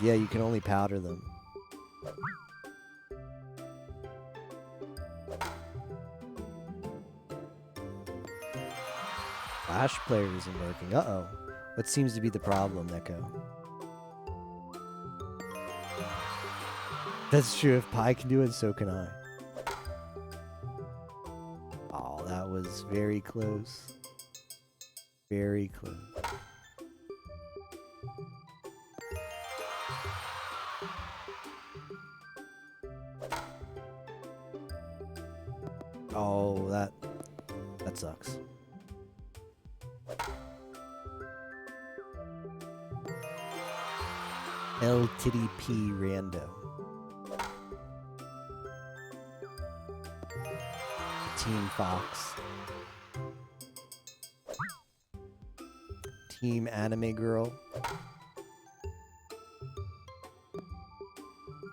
Yeah, you can only powder them. Flash player isn't working. Uh-oh. What seems to be the problem, Neko? That's true. If Pi can do it, so can I. Oh, that was very close. Very close. Oh, that sucks. LTDP rando. Team Fox. Team Anime Girl.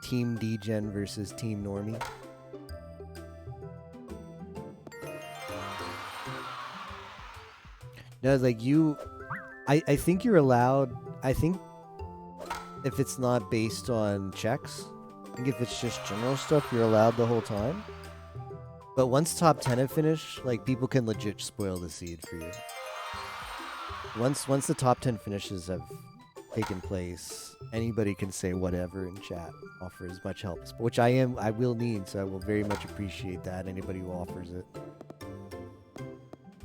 Team Degen versus Team Normie. No, it's like you... I think you're allowed... I think if it's not based on checks, I think if it's just general stuff, you're allowed the whole time. But once top 10 have finished, like, people can legit spoil the seed for you. Once the top 10 finishes have taken place, anybody can say whatever in chat, offer as much help, which I will need, so I will very much appreciate that, anybody who offers it.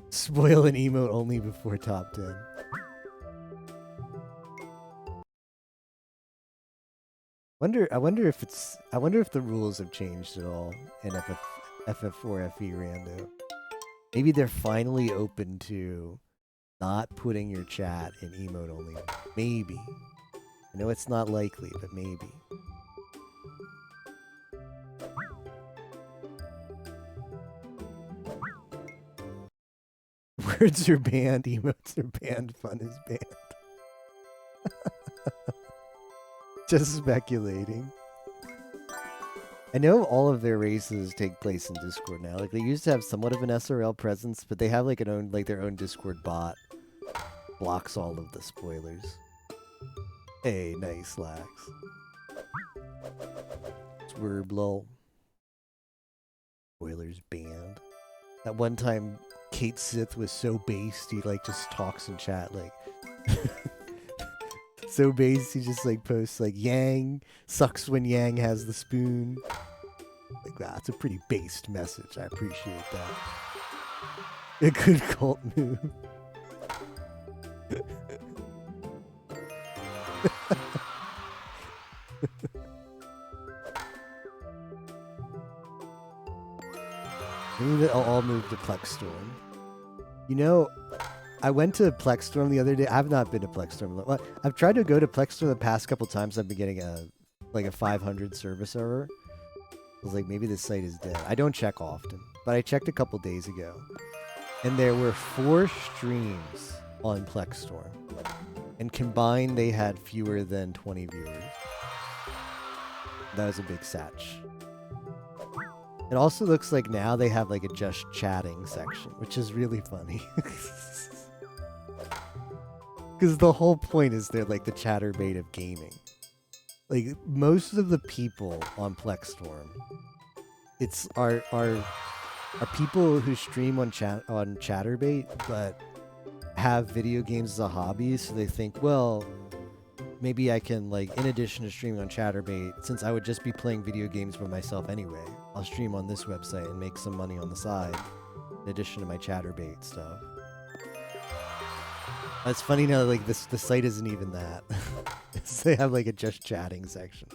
Spoil an emote only before top 10. I wonder if the rules have changed at all in FF4 FE Rando. Maybe they're finally open to not putting your chat in emote only. Maybe. I know it's not likely, but maybe. Words are banned, emotes are banned, fun is banned. Just speculating. I know all of their races take place in Discord now. Like they used to have somewhat of an SRL presence, but they have like their own Discord bot. Blocks all of the spoilers. Hey, nice Lax. Swerblol. Spoilers banned. That one time Kate Sith was so based, he like just talks in chat like so based, he just like posts like Yang sucks when Yang has the spoon. Like that's a pretty based message. I appreciate that. A good cult move. Maybe I'll all move to Plexstorm. You know, I went to Plexstorm the other day. I've not been to Plexstorm. Well, I've tried to go to Plexstorm the past couple times. I've been getting a 500 service error. I was like, maybe this site is dead. I don't check often, but I checked a couple days ago, and there were 4 streams on Plexstorm, and combined they had fewer than 20 viewers. That was a big satch. It also looks like now they have like a just chatting section, which is really funny. Because the whole point is they're like the chatterbait of gaming. Like most of the people on Plexstorm, are people who stream on Chatterbait, but have video games as a hobby. So they think, well, maybe I can, like, in addition to streaming on Chatterbait, since I would just be playing video games by myself anyway, I'll stream on this website and make some money on the side, in addition to my Chatterbait stuff. It's funny now, like, the site isn't even that. They have, like, a just chatting section.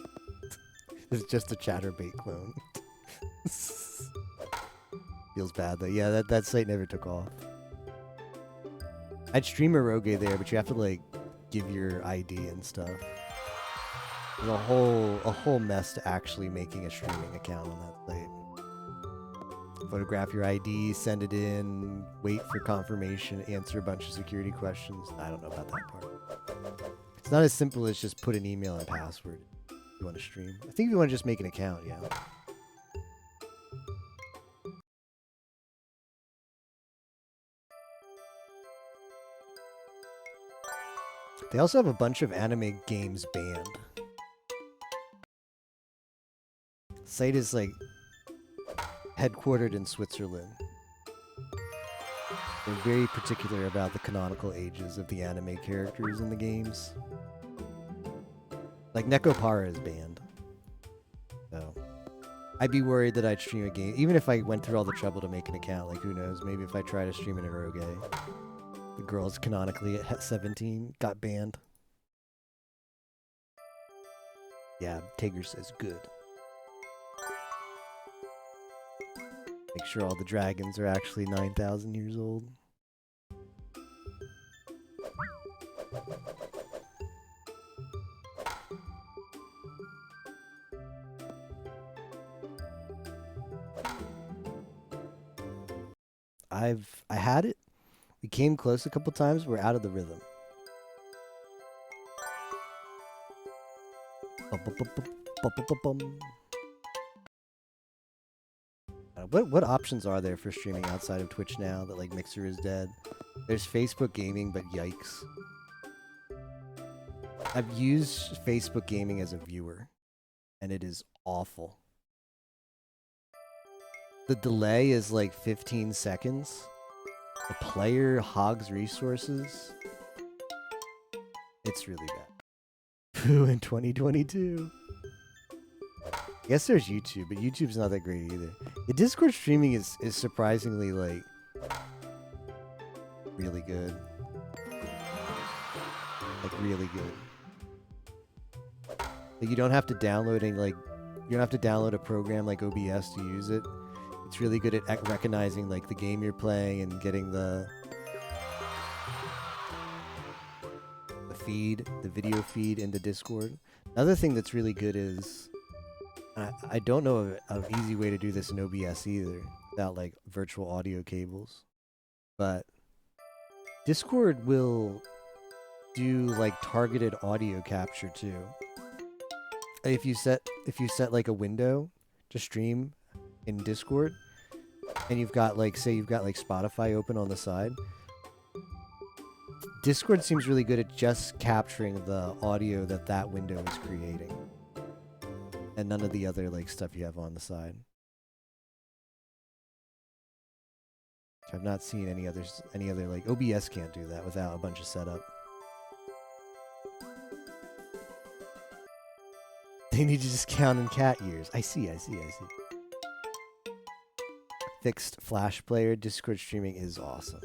It's just a Chatterbait clone. Feels bad, though. Yeah, that site never took off. I'd stream a Rogue there, but you have to, like, give your ID and stuff. There's a whole mess to actually making a streaming account on that site. Photograph your ID, send it in, wait for confirmation, answer a bunch of security questions. I don't know about that part. It's not as simple as just put an email and a password if you want to stream. I think if you want to just make an account, yeah. They also have a bunch of anime games banned. The site is like headquartered in Switzerland. They're very particular about the canonical ages of the anime characters in the games. Like Nekopara is banned. So I'd be worried that I'd stream a game, even if I went through all the trouble to make an account. Like who knows? Maybe if I try to stream in a Rogue. The girls canonically at 17 got banned. Yeah, Tigger says good. Make sure all the dragons are actually 9,000 years old. I had it. We came close a couple times. We're out of the rhythm. What options are there for streaming outside of Twitch now that like Mixer is dead? There's Facebook Gaming, but yikes. I've used Facebook Gaming as a viewer, and it is awful. The delay is like 15 seconds. The player hogs resources. It's really bad. Pooh in 2022. I guess there's YouTube, but YouTube's not that great either. The Discord streaming is surprisingly, like, really good. Like, really good. Like, you don't have to download any, like, you don't have to download a program like OBS to use it. It's really good at recognizing, like, the game you're playing and getting the feed, the video feed into Discord. Another thing that's really good is, I don't know an easy way to do this in OBS either, without like virtual audio cables. But Discord will do like targeted audio capture too. If you set like a window to stream in Discord, and you've got like, say you've got like Spotify open on the side, Discord seems really good at just capturing the audio that window is creating, and none of the other like stuff you have on the side. I've not seen any other like OBS can't do that without a bunch of setup. They need to just count in cat ears. I see. Fixed Flash player. Discord streaming is awesome.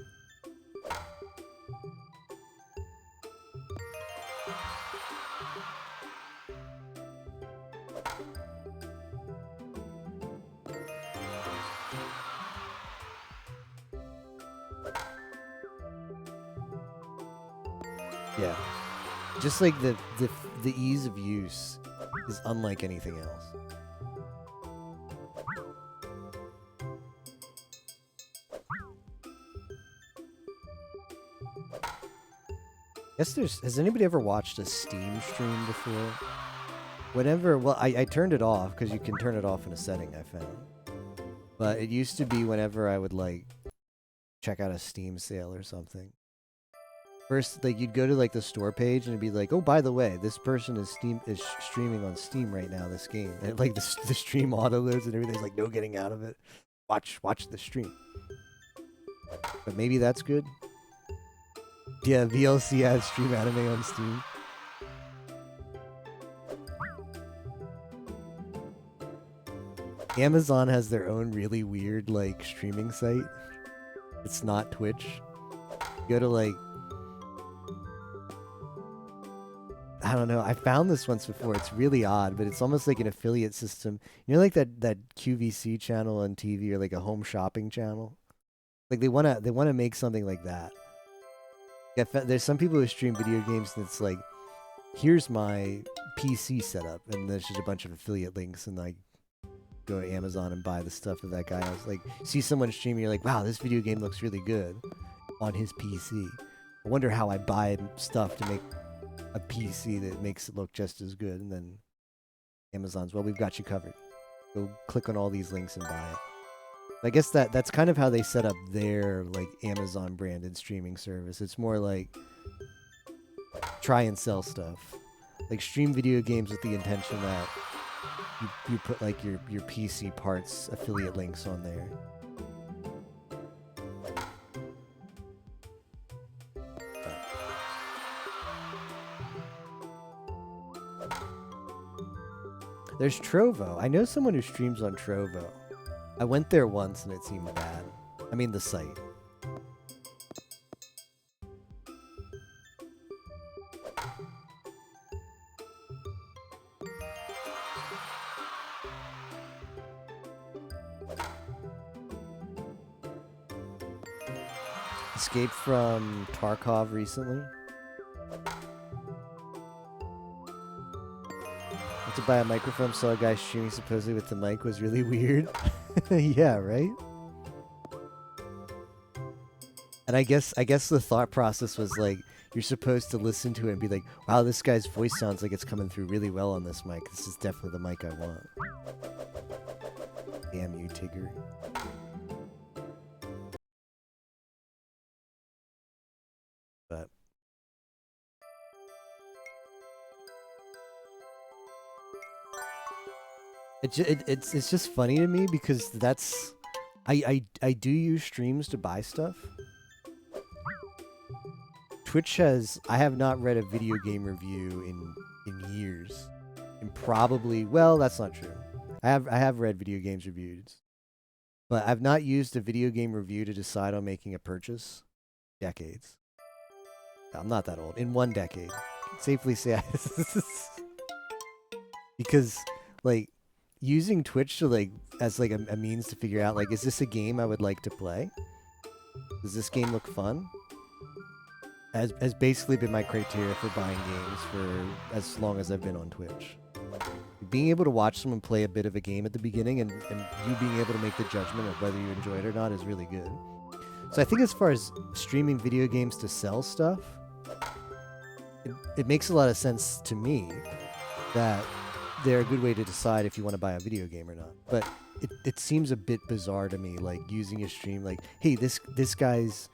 Yeah. Just like the ease of use is unlike anything else. Has anybody ever watched a Steam stream before? Whenever, well, I turned it off because you can turn it off in a setting I found. But it used to be whenever I would like check out a Steam sale or something. First, like you'd go to like the store page and it'd be like, oh, by the way, this person is streaming on Steam right now. This game, and like the stream auto loads and everything's like, no getting out of it. Watch the stream. But maybe that's good. Yeah, VLC has stream anime on Steam. Amazon has their own really weird like streaming site. It's not Twitch. You go to like, I don't know. I found this once before. It's really odd, but it's almost like an affiliate system. You know, like that QVC channel on TV or like a home shopping channel. Like they wanna make something like that. Yeah, there's some people who stream video games and it's like, here's my PC setup, and there's just a bunch of affiliate links, and like go to Amazon and buy the stuff that that guy has. Like, see someone streaming, you're like, wow, this video game looks really good on his PC. I wonder how I buy stuff to make a PC that makes it look just as good. And then Amazon's, well, we've got you covered. Go click on all these links and buy it. I guess that's kind of how they set up their like Amazon branded streaming service. It's more like try and sell stuff. Like stream video games with the intention that you put like your PC parts affiliate links on there. There's Trovo. I know someone who streams on Trovo. I went there once and it seemed bad. I mean the site. Escaped from Tarkov recently. Went to buy a microphone, saw a guy streaming supposedly with the mic was really weird. Yeah, right? And I guess the thought process was like, you're supposed to listen to it and be like, wow, this guy's voice sounds like it's coming through really well on this mic. This is definitely the mic I want. Damn you, Tigger. But it's just funny to me because that's I do use streams to buy stuff. Twitch has, I have not read a video game review in years. And probably, well, that's not true. I have read video games reviews. But I've not used a video game review to decide on making a purchase. Decades. I'm not that old. In 1 decade. Safely say because like using Twitch to like as like a means to figure out like, is this a game I would like to play? Does this game look fun? has basically been my criteria for buying games for as long as I've been on Twitch. Being able to watch someone play a bit of a game at the beginning and you being able to make the judgment of whether you enjoy it or not is really good. So I think as far as streaming video games to sell stuff, it makes a lot of sense to me that they're a good way to decide if you want to buy a video game or not. But it seems a bit bizarre to me, like using a stream like, hey, this guy's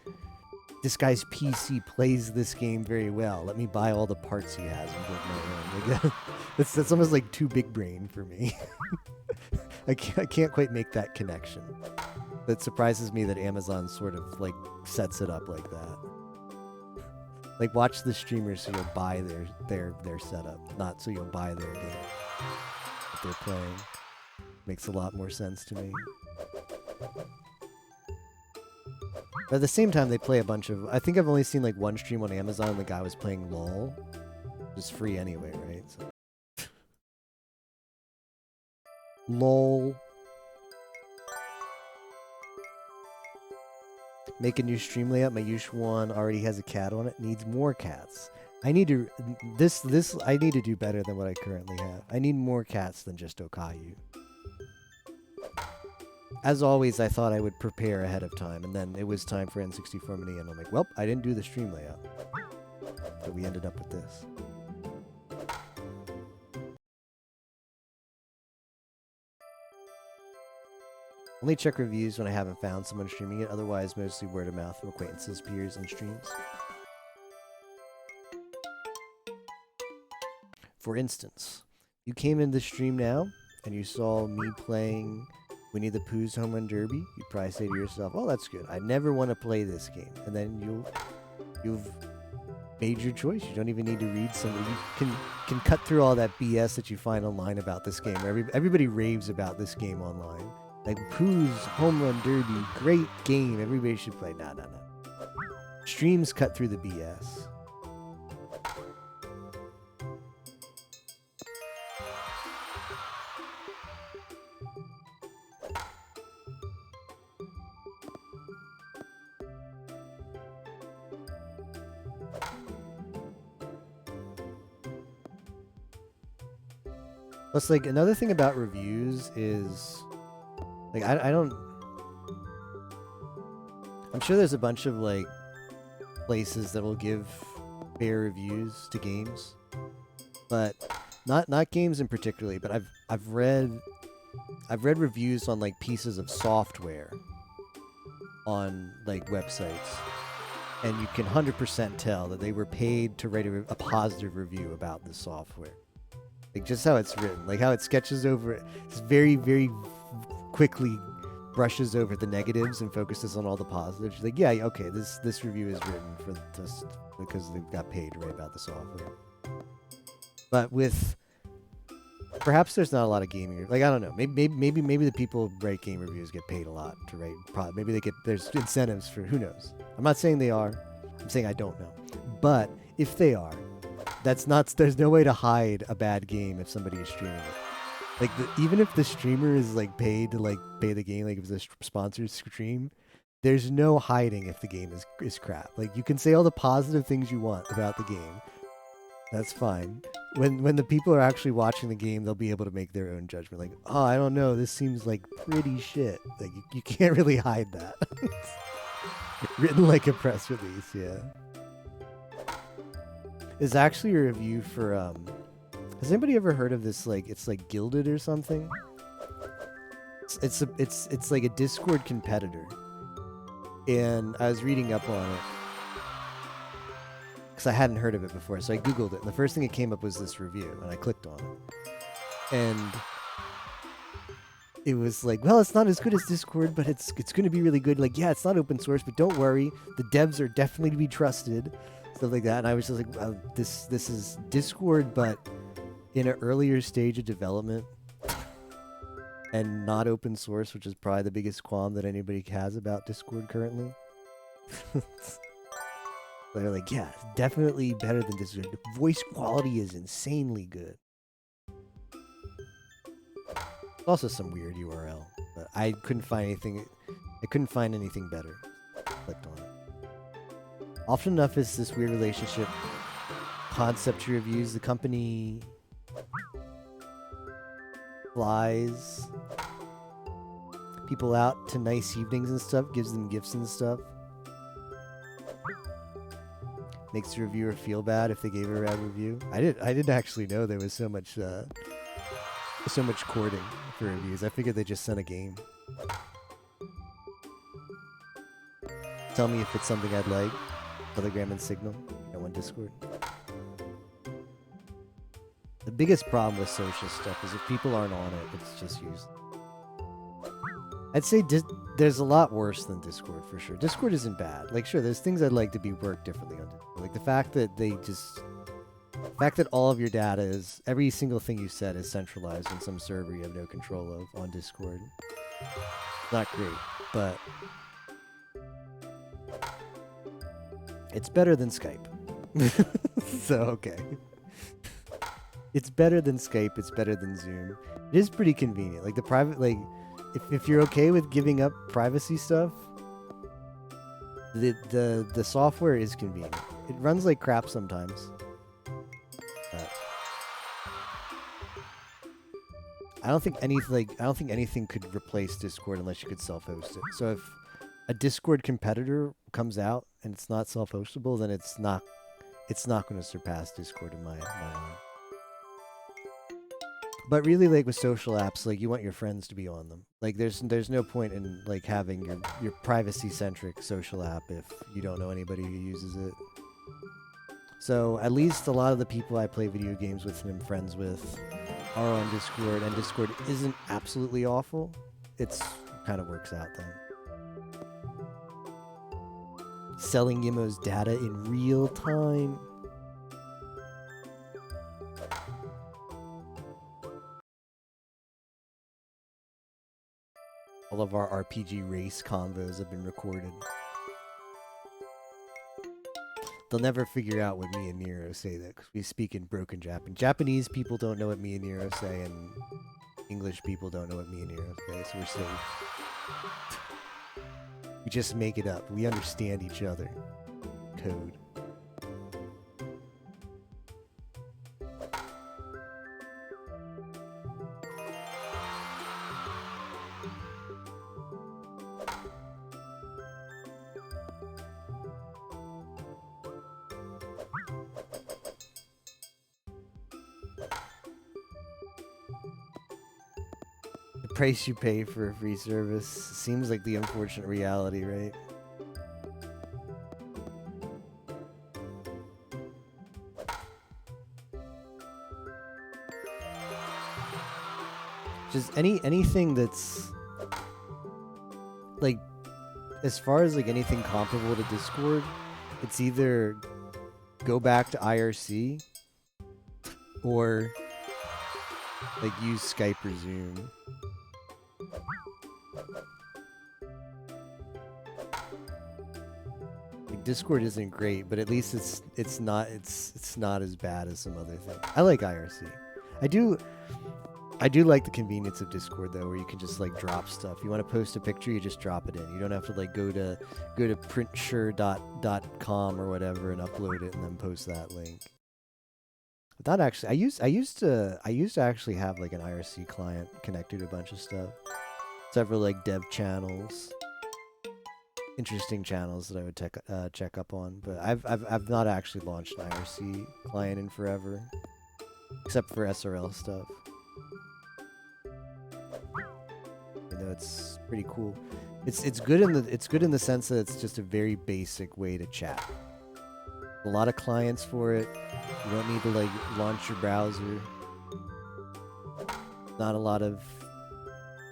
PC plays this game very well. Let me buy all the parts he has and build my own. Like, that's almost like too big brain for me. I can't quite make that connection. It surprises me that Amazon sort of like sets it up like that. Like, watch the streamers so you'll buy their setup, not so you'll buy their game that they're playing. Makes a lot more sense to me. But at the same time, they play a bunch of... I think I've only seen like one stream on Amazon and the guy was playing LOL. Just free anyway, right? So. LOL. Make a new stream layout. My usual one already has a cat on it. Needs more cats. I need to... I need to do better than what I currently have. I need more cats than just Okayu. As always, I thought I would prepare ahead of time, and then it was time for N64 Mini, and I'm like, well, I didn't do the stream layout. So we ended up with this. Only check reviews when I haven't found someone streaming it, otherwise mostly word of mouth from acquaintances, peers, and streams. For instance, you came in the stream now, and you saw me playing Winnie the Pooh's Home Run Derby, you probably say to yourself, oh, that's good. I never want to play this game. And then you've made your choice. You don't even need to read something. You can cut through all that BS that you find online about this game. Everybody raves about this game online. Like, Pooh's Home Run Derby, great game. Everybody should play. No. Streams cut through the BS. Plus, like, another thing about reviews is, like, I don't... I'm sure there's a bunch of, like, places that will give fair reviews to games. But, not games in particularly, but I've read reviews on, like, pieces of software on, like, websites. And you can 100% tell that they were paid to write a positive review about the software. Like, just how it's written, like how it sketches over it, just very, very quickly brushes over the negatives and focuses on all the positives. She's like, yeah, okay, this review is written for just because they got paid to write about the software. But with perhaps there's not a lot of gaming, like, I don't know, maybe the people who write game reviews get paid a lot to write. Maybe they get, there's incentives for, who knows? I'm not saying they are. I'm saying I don't know. But if they are, there's no way to hide a bad game if somebody is streaming it. Like, even if the streamer is, like, paid to, like, pay the game, like, if it's a sponsored stream, there's no hiding if the game is crap. Like, you can say all the positive things you want about the game. That's fine. When the people are actually watching the game, they'll be able to make their own judgment. Like, oh, I don't know, this seems like pretty shit. Like, you can't really hide that. Written like a press release, yeah. There's actually a review for, has anybody ever heard of this, like, it's like Gilded or something? It's like a Discord competitor. And I was reading up on it, because I hadn't heard of it before, so I Googled it, and the first thing that came up was this review, and I clicked on it. And it was like, well, it's not as good as Discord, but it's going to be really good. Like, yeah, it's not open source, but don't worry, the devs are definitely to be trusted. Stuff like that, and I was just like, well, this is Discord, but in an earlier stage of development, and not open source, which is probably the biggest qualm that anybody has about Discord currently. They're like, yeah, it's definitely better than Discord. The voice quality is insanely good. Also, some weird URL, but I couldn't find anything. I couldn't find anything better. Clicked on it. Often enough, it's this weird relationship concept to reviews. The company flies people out to nice evenings and stuff, gives them gifts and stuff. Makes the reviewer feel bad if they gave a bad review. I didn't actually know there was so much courting for reviews. I figured they just sent a game. Tell me if it's something I'd like. Telegram and Signal. No one Discord. The biggest problem with social stuff is if people aren't on it, it's just useless. I'd say there's a lot worse than Discord for sure. Discord isn't bad. Like, sure, there's things I'd like to be worked differently on Discord. Like the fact that all of your data is, every single thing you said is centralized in some server you have no control of on Discord. Not great, but it's better than Skype. So, okay. It's better than Skype, it's better than Zoom. It is pretty convenient. Like the private, like, if you're okay with giving up privacy stuff, the software is convenient. It runs like crap sometimes. I don't think anything could replace Discord unless you could self-host it. So if a Discord competitor comes out and it's not self-hostable, then it's not going to surpass Discord in my mind. But really, like with social apps, like you want your friends to be on them. Like there's no point in like having your privacy-centric social app if you don't know anybody who uses it. So at least a lot of the people I play video games with and am friends with are on Discord, and Discord isn't absolutely awful. It's kind of works out then. Selling Yimo's data in real time. All of our RPG race convos have been recorded. They'll never figure out what me and Nero say that because we speak in broken Japanese. Japanese people don't know what me and Nero say, and English people don't know what me and Nero say, so we're safe. We just make it up. We understand each other. Code. Price you pay for a free service seems like the unfortunate reality, right? Just anything that's like, as far as like anything comparable to Discord, it's either go back to IRC or like use Skype or Zoom. Discord isn't great, but at least it's not as bad as some other things. I like IRC. I do like the convenience of Discord though, where you can just like drop stuff. You want to post a picture, you just drop it in. You don't have to like go to printsure.com or whatever and upload it and then post that link. But that actually, I used to actually have like an IRC client connected to a bunch of stuff. Several like dev channels. Interesting channels that I would check up on, but I've not actually launched an IRC client in forever, except for SRL stuff. You know, it's pretty cool. It's good in the sense that it's just a very basic way to chat. A lot of clients for it. You don't need to like launch your browser. Not a lot of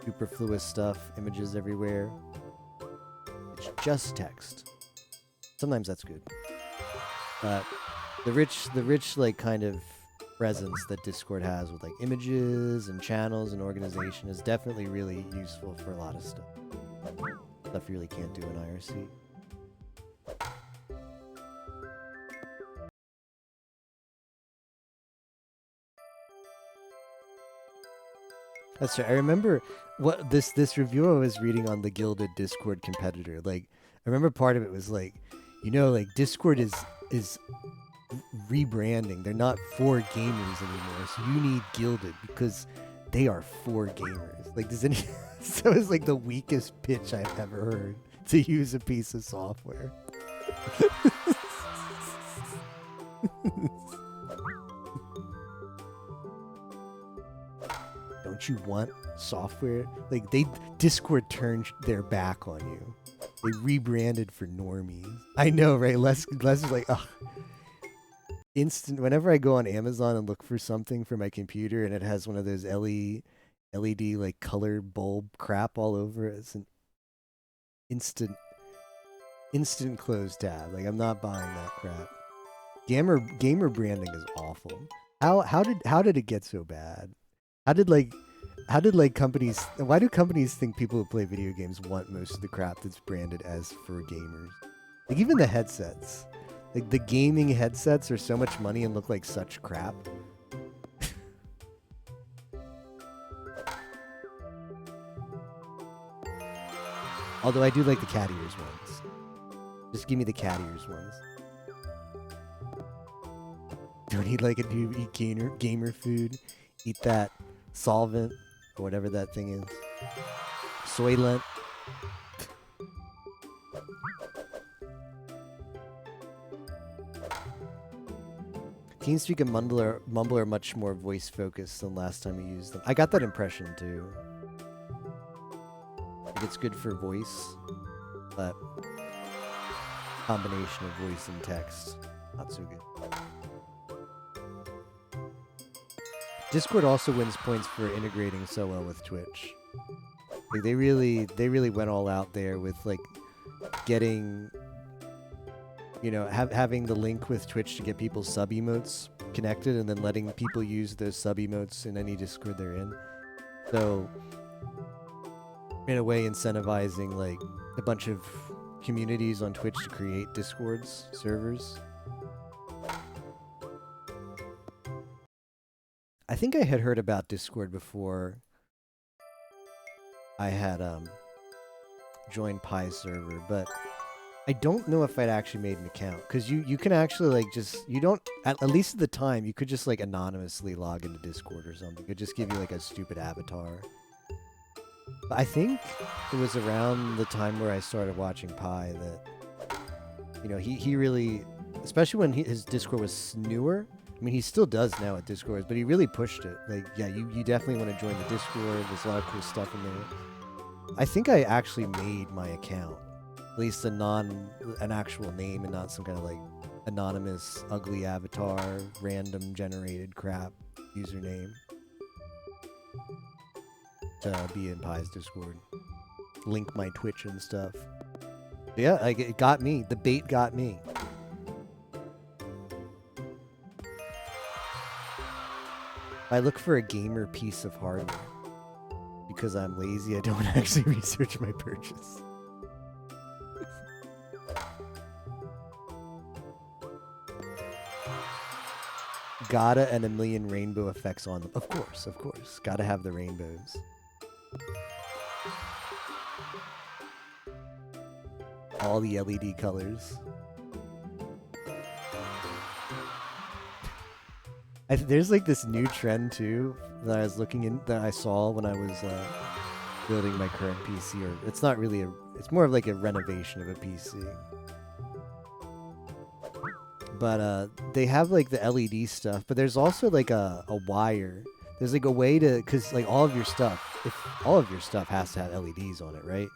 superfluous stuff. Images everywhere. It's just text. Sometimes that's good. The rich like kind of presence that Discord has with like images and channels and organization is definitely really useful for a lot of stuff. Stuff you really can't do in IRC. That's right. I remember what this review I was reading on the Gilded Discord competitor. Like, I remember part of it was like, You know, like Discord is rebranding. They're not for gamers anymore. So you need Gilded because they are for gamers. Like, does any? So it's like the weakest pitch I've ever heard to use a piece of software. Don't you want software? Like Discord turned their back on you. They rebranded for normies. I know, right? Les is like, ugh. Instant. Whenever I go on Amazon and look for something for my computer, and it has one of those LED like color bulb crap all over it, it's an instant close tab. Like, I'm not buying that crap. Gamer branding is awful. How did it get so bad? How did companies? Why do companies think people who play video games want most of the crap that's branded as for gamers? Like, even the headsets. Like, the gaming headsets are so much money and look like such crap. Although I do like the cat ears ones. Just give me the cat ears ones. Don't eat like a dude. Eat gamer food. Eat that solvent or whatever that thing is. Soylent. TeamSpeak and Mumble are much more voice focused than last time we used them. I got that impression too. Like, it's good for voice, but combination of voice and text, not so good. Discord also wins points for integrating so well with Twitch. Like, they really went all out there with like getting, you know, having the link with Twitch to get people's sub emotes connected, and then letting people use those sub emotes in any Discord they're in. So, in a way, incentivizing like a bunch of communities on Twitch to create Discords servers. I think I had heard about Discord before I had joined Pi's server, but I don't know if I'd actually made an account, because you can actually like you don't, at least at the time, you could just like anonymously log into Discord or something. It could just give you like a stupid avatar. But I think it was around the time where I started watching Pi that, you know, he really, especially when his Discord was newer. I mean, he still does now at Discord, but he really pushed it. Like, yeah, you definitely want to join the Discord. There's a lot of cool stuff in there. I think I actually made my account. At least an actual name and not some kind of like anonymous, ugly avatar, random generated crap username to be in Pi's Discord. Link my Twitch and stuff. But yeah, like, it got me. The bait got me. I look for a gamer piece of hardware. Because I'm lazy, I don't actually research my purchase. Gotta and a million rainbow effects on them. Of course, of course. Gotta have the rainbows. All the LED colors. There's like this new trend too that I saw when I was building my current PC. Or it's not really it's more of like a renovation of a PC. But they have like the LED stuff, but there's also like a wire. There's like a way to, because like all of your stuff has to have LEDs on it, right?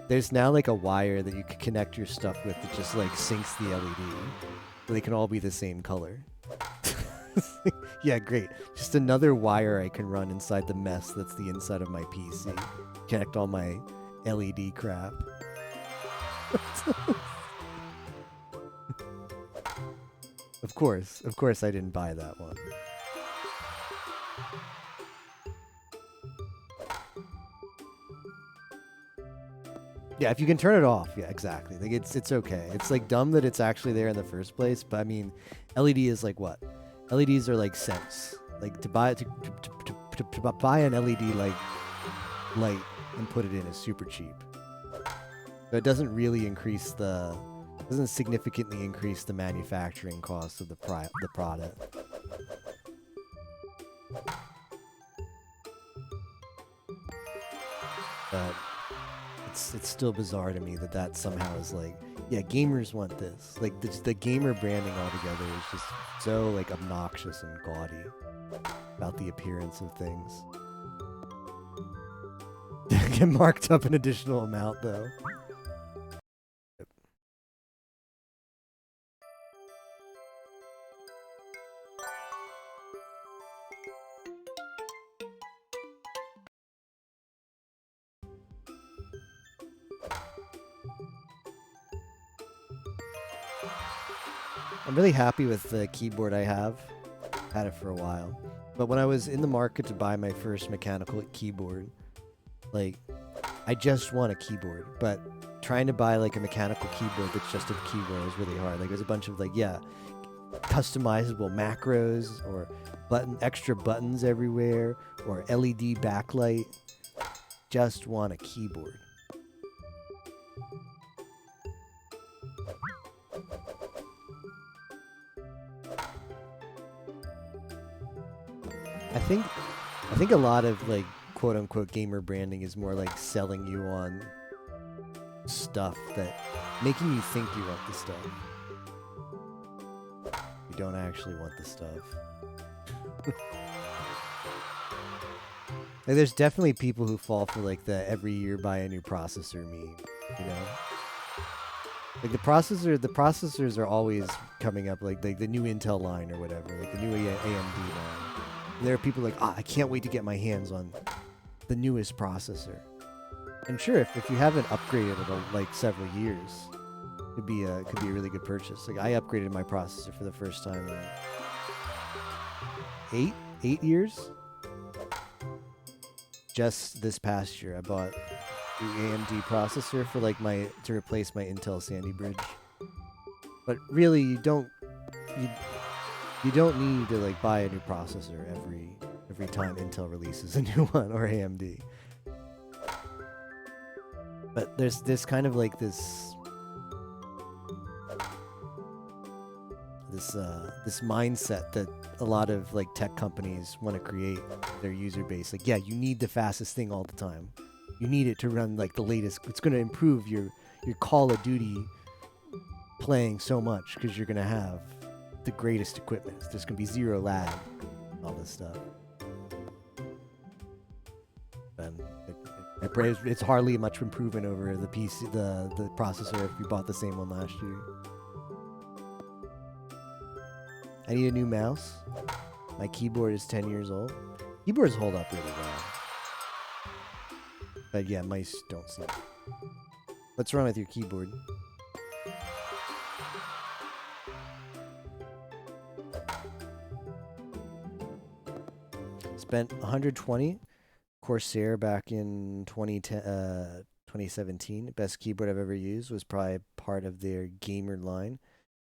There's now like a wire that you can connect your stuff with that just like syncs the LED. So they can all be the same color. Yeah, great. Just another wire I can run inside the mess that's the inside of my PC. Connect all my LED crap. Of course I didn't buy that one. Yeah, if you can turn it off, yeah, exactly. Like, it's okay. It's like dumb that it's actually there in the first place, but I mean, LED is like what? LEDs are like cents. Like, to buy an LED like light and put it in is super cheap. So it doesn't really increase the Doesn't significantly increase the manufacturing cost of the product. But it's still bizarre to me that somehow is like, yeah, gamers want this. Like the gamer branding altogether is just so like obnoxious and gaudy about the appearance of things. Get marked up an additional amount though. I'm really happy with the keyboard I have. Had it for a while. But when I was in the market to buy my first mechanical keyboard, like, I just want a keyboard. But trying to buy, like, a mechanical keyboard that's just a keyboard was really hard. Like, there's a bunch of, like, yeah, customizable macros or extra buttons everywhere or LED backlight. Just want a keyboard. I think a lot of like quote unquote gamer branding is more like selling you on stuff that making you think you want the stuff. You don't actually want the stuff. Like, there's definitely people who fall for like the every year buy a new processor meme, you know? Like the processors are always coming up like the new Intel line or whatever, like the new AMD line. And there are people like, I can't wait to get my hands on the newest processor. And sure, if you haven't upgraded in like several years, could be a really good purchase. Like I upgraded my processor for the first time in 8 years. Just this past year, I bought the AMD processor for like to replace my Intel Sandy Bridge. But really, you don't need to like buy a new processor every time Intel releases a new one or AMD. But there's this kind of like this mindset that a lot of like tech companies want to create their user base. Like, yeah, you need the fastest thing all the time. You need it to run like the latest. It's going to improve your Call of Duty playing so much because you're going to have the greatest equipment. There's going to be zero lag, all this stuff. And it's hardly much improvement over the PC, the processor if you bought the same one last year. I need a new mouse. My keyboard is 10 years old. Keyboards hold up really well. But yeah, mice don't seem. What's wrong with your keyboard? Spent 120 Corsair back in 2017. Best keyboard I've ever used. Was probably part of their gamer line.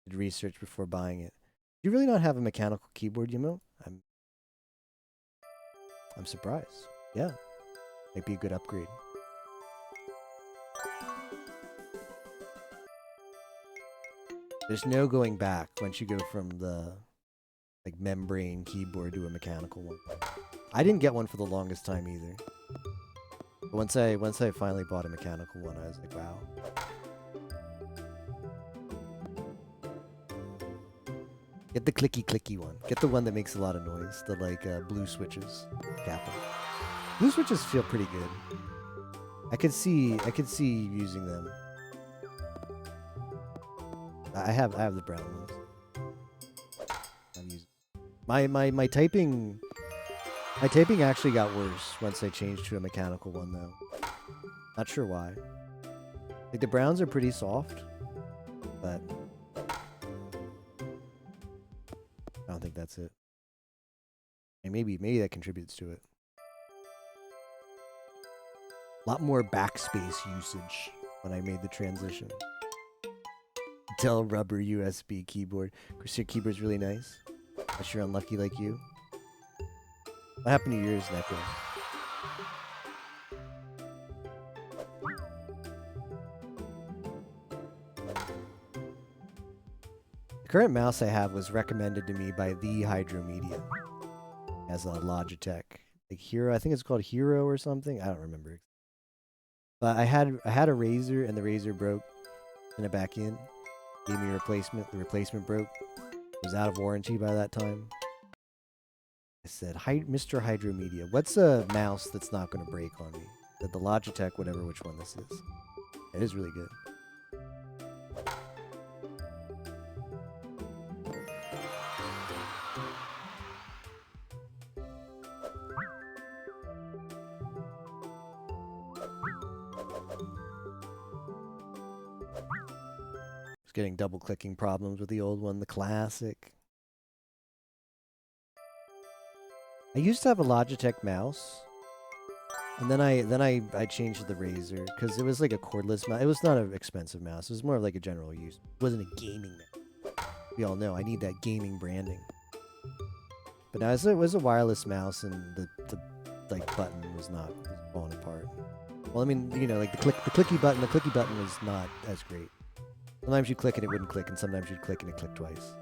Did research before buying it. Do you really not have a mechanical keyboard, Yimo? I'm surprised. Yeah. Might be a good upgrade. There's no going back once you go from the like membrane keyboard to a mechanical one. I didn't get one for the longest time either. But once I finally bought a mechanical one, I was like, wow. Get the clicky one. Get the one that makes a lot of noise. The like blue switches. Kappa. Blue switches feel pretty good. I could see using them. I have the brown ones. I'm using my typing. My typing actually got worse once I changed to a mechanical one though. Not sure why. Like the browns are pretty soft, but I don't think that's it. And maybe that contributes to it. A lot more backspace usage when I made the transition. Dell rubber USB keyboard. Corsair keyboard's really nice. Unless you're unlucky like you. What happened to yours, Neko? current mouse I have was recommended to me by the Hydro Media as a Logitech. Like Hero, I think it's called Hero or something. I don't remember. But I had a Razer and the Razer broke. Sent it back in. Gave me a replacement. The replacement broke. It was out of warranty by that time. I said, Mr. Hydro Media, what's a mouse that's not going to break on me? The Logitech, whatever which one this is. It is really good. Just getting double clicking problems with the old one, the classic. I used to have a Logitech mouse, and then I changed to the Razer because it was like a cordless mouse. It was not an expensive mouse. It was more of like a general use. It wasn't a gaming mouse. We all know I need that gaming branding. But now it was a wireless mouse, and the like button was falling apart. Well, I mean, you know, like the clicky button. The clicky button was not as great. Sometimes you click and it wouldn't click, and sometimes you'd click and it clicked twice.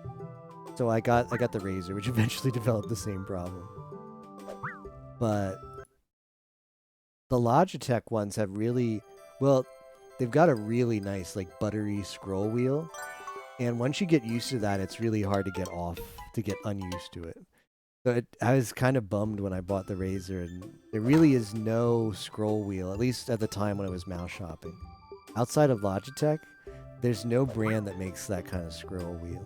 So I got the Razer, which eventually developed the same problem. But the Logitech ones have really, well, they've got a really nice, like, buttery scroll wheel. And once you get used to that, it's really hard to get unused to it. So I was kind of bummed when I bought the Razer, and there really is no scroll wheel, at least at the time when I was mouse shopping. Outside of Logitech, there's no brand that makes that kind of scroll wheel.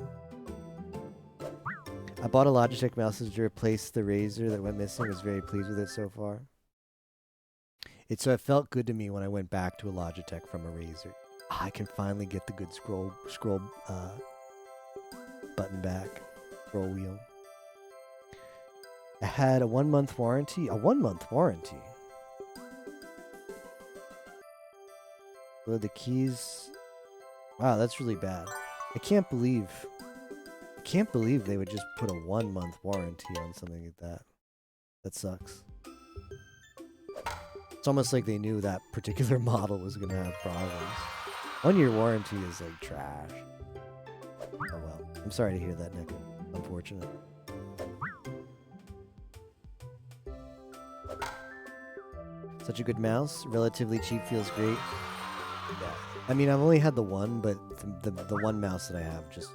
I bought a Logitech mouse to replace the Razer that went missing. I was very pleased with it so far. So it felt good to me when I went back to a Logitech from a Razer. I can finally get the good scroll button back, scroll wheel. I had a 1 month warranty. A 1 month warranty. Well, the keys. Wow, that's really bad. I can't believe they would just put a 1 month warranty on something like that. That sucks. It's almost like they knew that particular model was going to have problems. 1 year warranty is like trash. Oh well. I'm sorry to hear that, Nick. Unfortunate. Such a good mouse. Relatively cheap, feels great. Yeah. I mean, I've only had the one, but the one mouse that I have just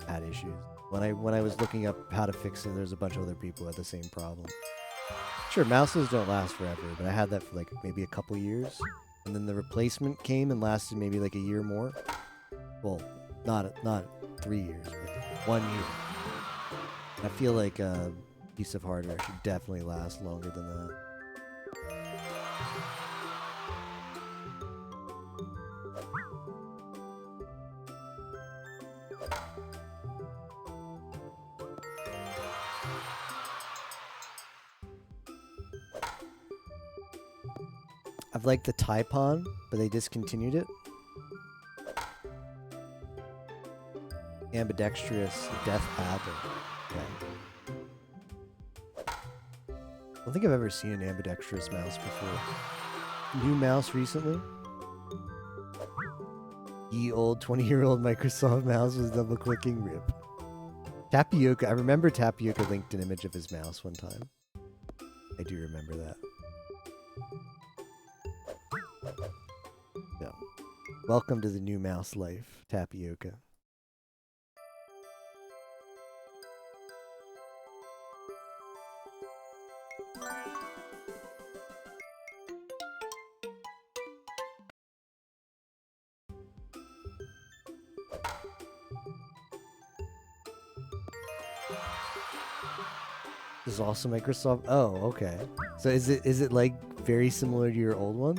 had issues. When I was looking up how to fix it, there's a bunch of other people who had the same problem. Sure, mouses don't last forever, but I had that for like maybe a couple years. And then the replacement came and lasted maybe like a year more. Well, not 3 years, but 1 year. I feel like a piece of hardware should definitely last longer than that. I've liked the Taipon, but they discontinued it. Ambidextrous Death Adder. Yeah. I don't think I've ever seen an ambidextrous mouse before. New mouse recently. Ye old 20-year-old Microsoft mouse was double clicking. Rip. Tapioca. I remember Tapioca linked an image of his mouse one time. I do remember that. Yeah. Welcome to the new mouse life, Tapioca. This is also Microsoft. Oh, okay. So is it like very similar to your old one?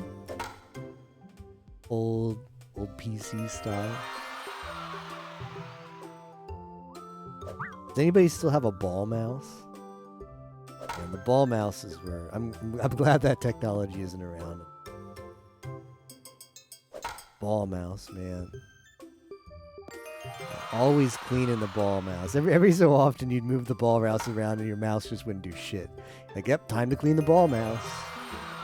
Old PC style. Does anybody still have a ball mouse? And the ball mouse is where I'm glad that technology isn't around. Ball mouse, man. Always cleaning the ball mouse. Every so often you'd move the ball mouse around and your mouse just wouldn't do shit. Like, yep, time to clean the ball mouse.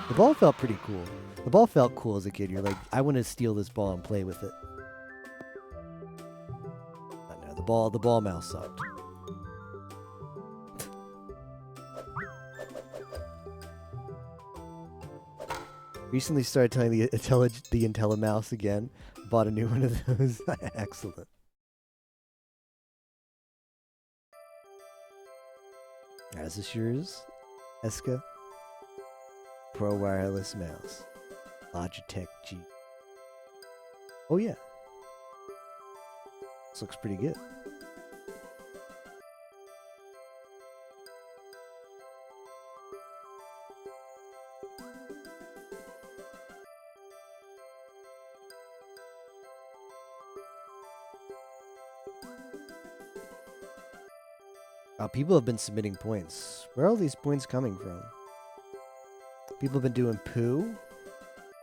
The ball felt pretty cool. The ball felt cool as a kid. You're like, I want to steal this ball and play with it. But no, the the ball mouse sucked. Recently started telling the IntelliMouse again. Bought a new one of those. Excellent. Is this yours, Eska? Pro wireless mouse. Logitech G. Oh yeah. This looks pretty good. People have been submitting points. Where are all these points coming from? People have been doing Pooh.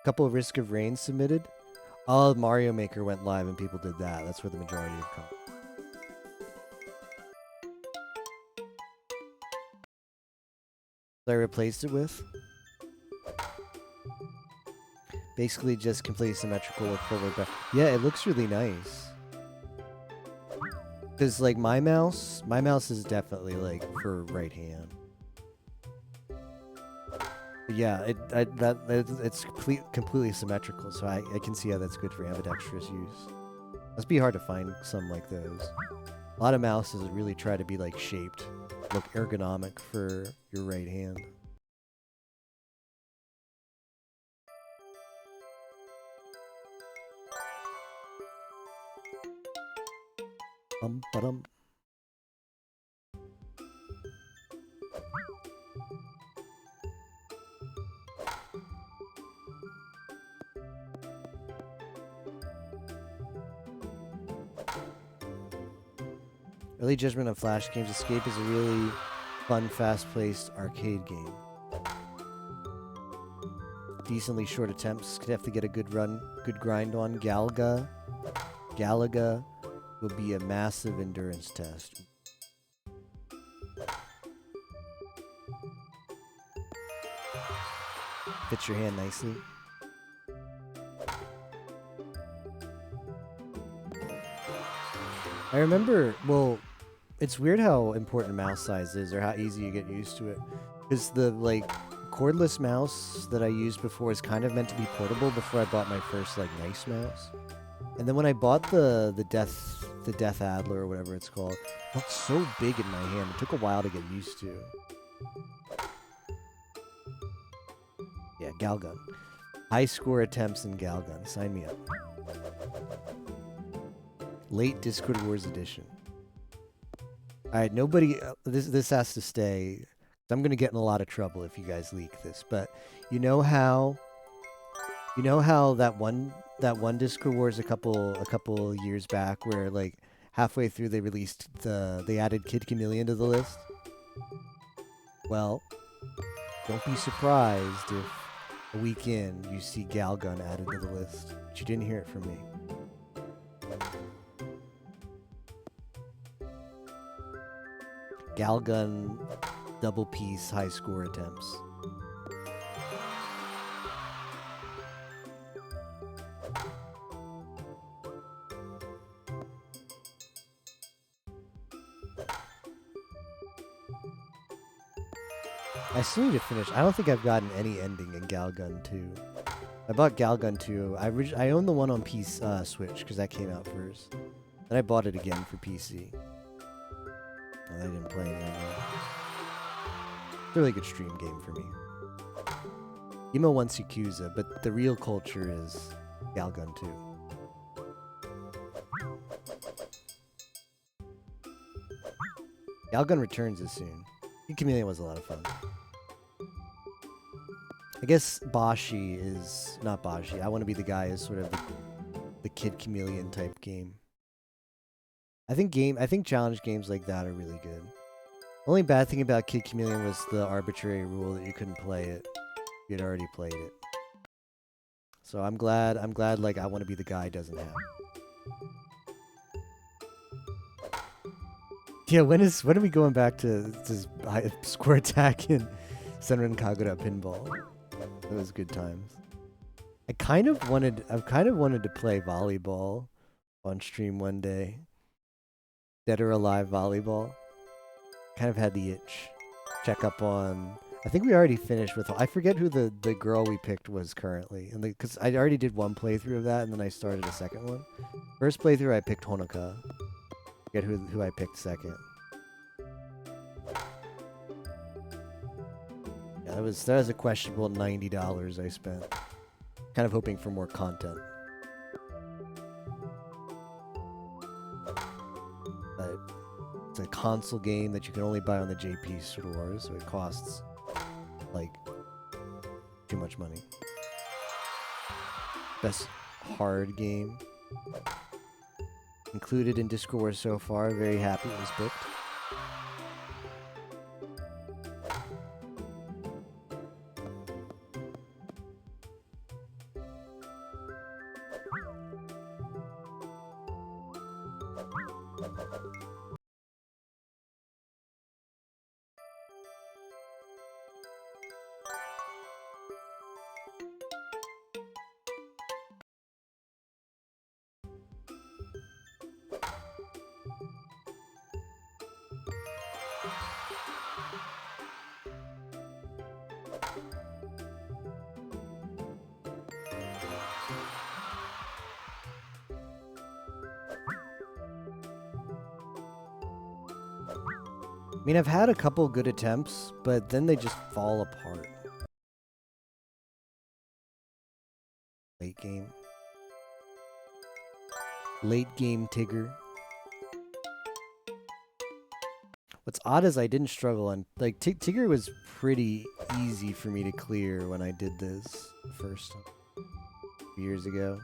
A couple of Risk of Rain submitted. Oh, Mario Maker went live and people did that. That's where the majority have come. What I replaced it with? Basically just completely symmetrical with forward back. Yeah, it looks really nice. Because, like, my mouse is definitely, like, for right hand. But yeah, it's completely symmetrical, so I can see how that's good for ambidextrous use. Must be hard to find some like those. A lot of mouses really try to be, like, shaped, look ergonomic for your right hand. Ba-dum. Early Judgment on Flash games. Escape is a really fun, fast-paced arcade game. Decently short attempts. Could have to get a good grind on. Galaga will be a massive endurance test. Fits your hand nicely. I remember, well, it's weird how important mouse size is or how easy you get used to it. Because the, like, cordless mouse that I used before is kind of meant to be portable before I bought my first, like, nice mouse. And then when I bought the Death Adler or whatever it's called, it felt so big in my hand. It took a while to get used to. Yeah, Galgun. High score attempts in Galgun. Sign me up. Late Discord Wars edition. Alright, nobody... this has to stay. I'm going to get in a lot of trouble if you guys leak this. But you know how... that one Discord Wars a couple years back where, like, halfway through they released they added Kid Chameleon to the list? Well, don't be surprised if a week in you see Galgun added to the list. But you didn't hear it from me. Galgun double piece high score attempts. I still need to finish. I don't think I've gotten any ending in Galgun 2. I bought Galgun 2. I own the one on Switch because that came out first. Then I bought it again for PC. Well, I didn't play it anymore. It's a really good stream game for me. Emo wants Yakuza, but the real culture is Galgun 2. Galgun Returns is soon. Kid Chameleon was a lot of fun. I guess Bashi is... not Bashi. I Want to Be the Guy is sort of the Kid Chameleon type game. I think challenge games like that are really good. The only bad thing about Kid Chameleon was the arbitrary rule that you couldn't play it. You had already played it. So I'm glad like I Want to Be the Guy doesn't have it. Yeah, when are we going back to Square Attack and Senran Kagura Pinball? That was good times. I've kind of wanted to play volleyball on stream one day. Dead or Alive volleyball. Kind of had the itch. Check up on. I think we already finished with. I forget who the girl we picked was currently, and because I already did one playthrough of that, and then I started a second one. First playthrough, I picked Honoka. Forget who I picked second. Yeah, that was a questionable $90 I spent. Kind of hoping for more content. But it's a console game that you can only buy on the JP store, so it costs like too much money. Best hard game. Included in Discord so far. Very happy it was booked. I mean, I've had a couple good attempts, but then they just fall apart. Late game. Late game Tigger. What's odd is I didn't struggle on... Like, Tigger was pretty easy for me to clear when I did this the first time. Years ago.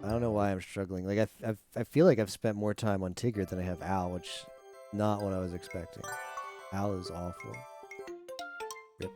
I don't know why I'm struggling. Like, I feel like I've spent more time on Tigger than I have Al, which... Not what I was expecting. Al is awful. Yep.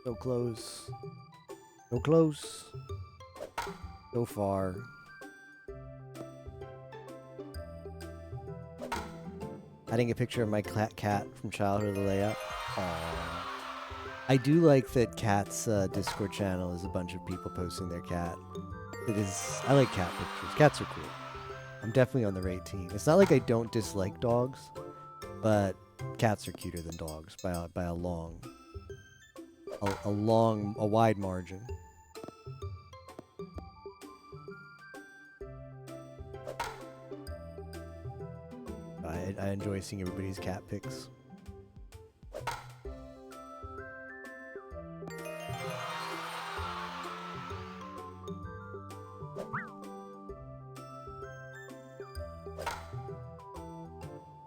So close. So close. So far. Adding a picture of my cat from childhood layout. Aww. I do like that Cat's Discord channel is a bunch of people posting their cat. It is. I like cat pictures. Cats are cool. I'm definitely on the right team. It's not like I don't dislike dogs, but cats are cuter than dogs by a wide margin. I enjoy seeing everybody's cat pics.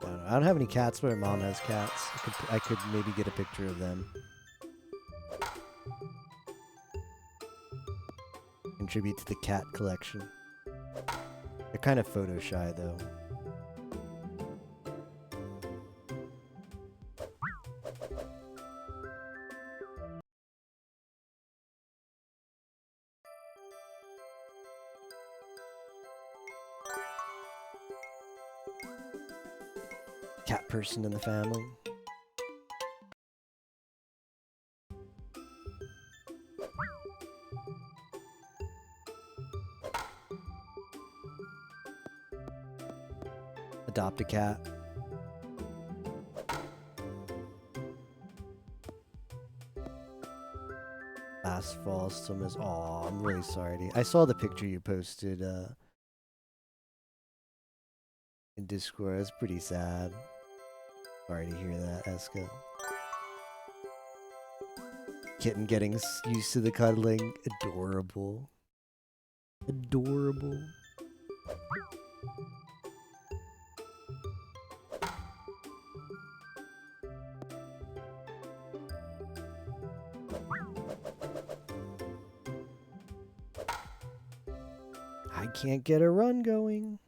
I don't have any cats, but my mom has cats. I could maybe get a picture of them. Contribute to the cat collection. They're kind of photo shy, though. Cat person in the family. Adopt a cat. Last fall, still miss. Aw, I'm really sorry. I saw the picture you posted in Discord. It's pretty sad. Sorry to hear that, Eska. Kitten getting used to the cuddling. Adorable. Adorable. I can't get a run going.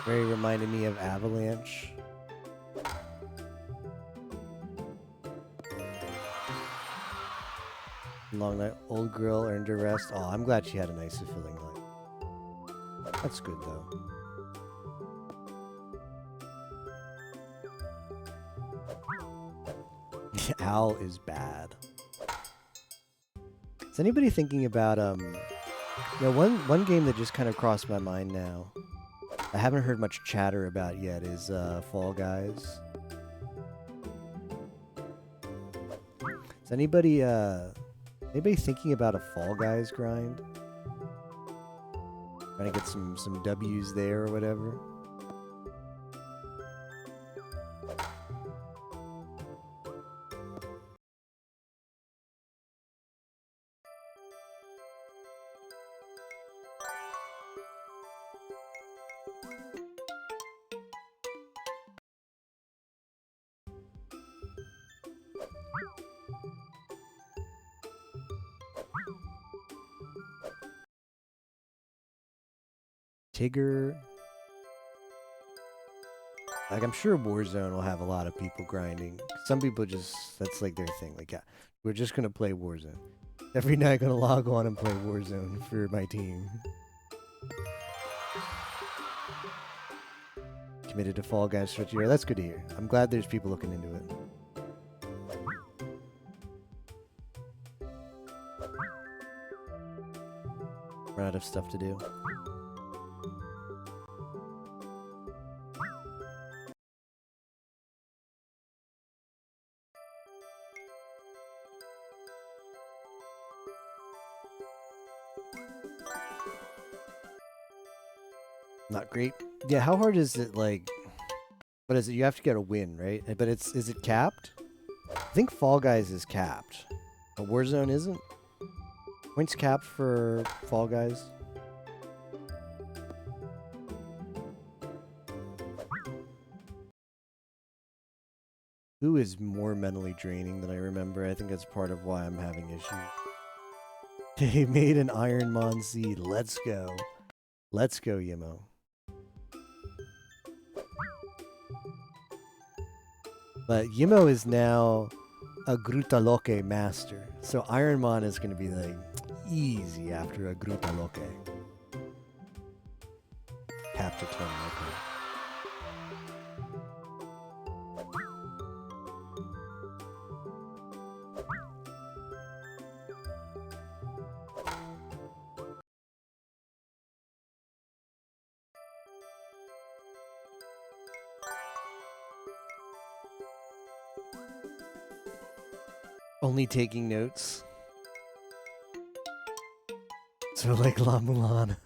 Very reminded me of Avalanche. Long night, old girl earned her rest. Oh, I'm glad she had a nice fulfilling life. That's good though. Owl is bad. Is anybody thinking about one game that just kind of crossed my mind now? I haven't heard much chatter about yet is Fall Guys. Is anybody thinking about a Fall Guys grind? Trying to get some W's there or whatever. Tigger. Like, I'm sure Warzone will have a lot of people grinding. Some people just, that's like their thing. Like, yeah, we're just going to play Warzone. Every night going to log on and play Warzone for my team. Committed to Fall Guys stretch year. That's good to hear. I'm glad there's people looking into it. Run out of stuff to do. Not great. Yeah, how hard is it, like... What is it? You have to get a win, right? But is it capped? I think Fall Guys is capped. But Warzone isn't? Points capped for Fall Guys? Pooh is more mentally draining than I remember. I think that's part of why I'm having issues. They made an Ironmon seed. Let's go. Let's go, Yimo. But Yimo is now a Grutaloke master. So Ironmon is going to be like easy after a Grutaloke. Cap to 20, okay. Only taking notes. So like La Mulan.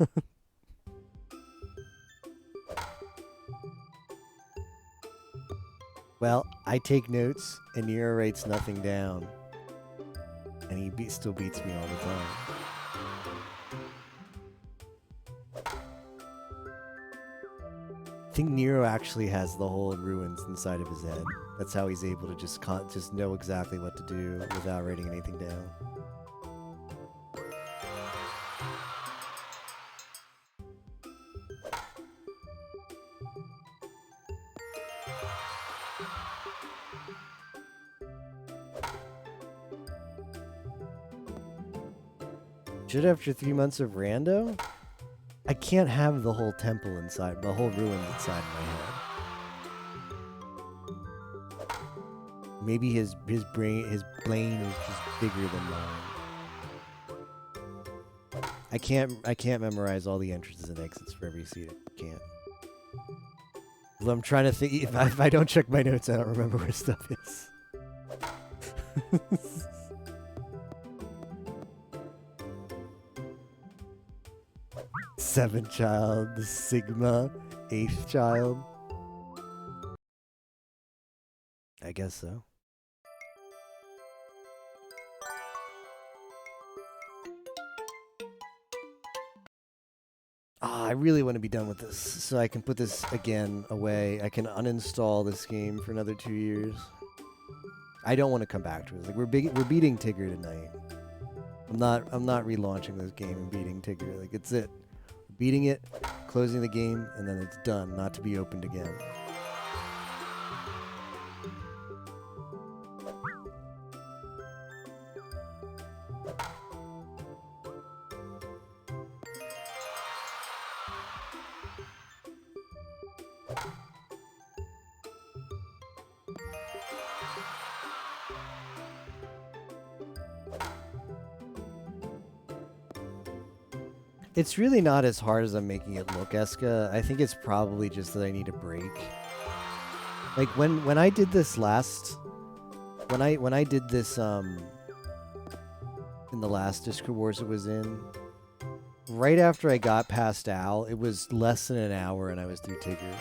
Well, I take notes and Nero writes nothing down. And he still beats me all the time. I think Nero actually has the whole ruins inside of his head. That's how he's able to just know exactly what to do without writing anything down. Should after 3 months of rando? I can't have the whole temple inside, the whole ruin inside my head. Maybe his brain is just bigger than mine. I can't memorize all the entrances and exits for every seat. I can't. Well, I'm trying to think. If I don't check my notes, I don't remember where stuff is. Seventh child, the Sigma, 8th child. I guess so. I really want to be done with this so I can put this again away. I can uninstall this game for another 2 years. I don't want to come back to it. Like we're beating Tigger tonight. I'm not relaunching this game and beating Tigger. Like it's it. Beating it, closing the game, and then it's done, not to be opened again. It's really not as hard as I'm making it look, Eska. I think it's probably just that I need a break. Like when I did this last, when I did this in the last Discord Wars it was in, right after I got past Al, it was less than an hour and I was through Tigger.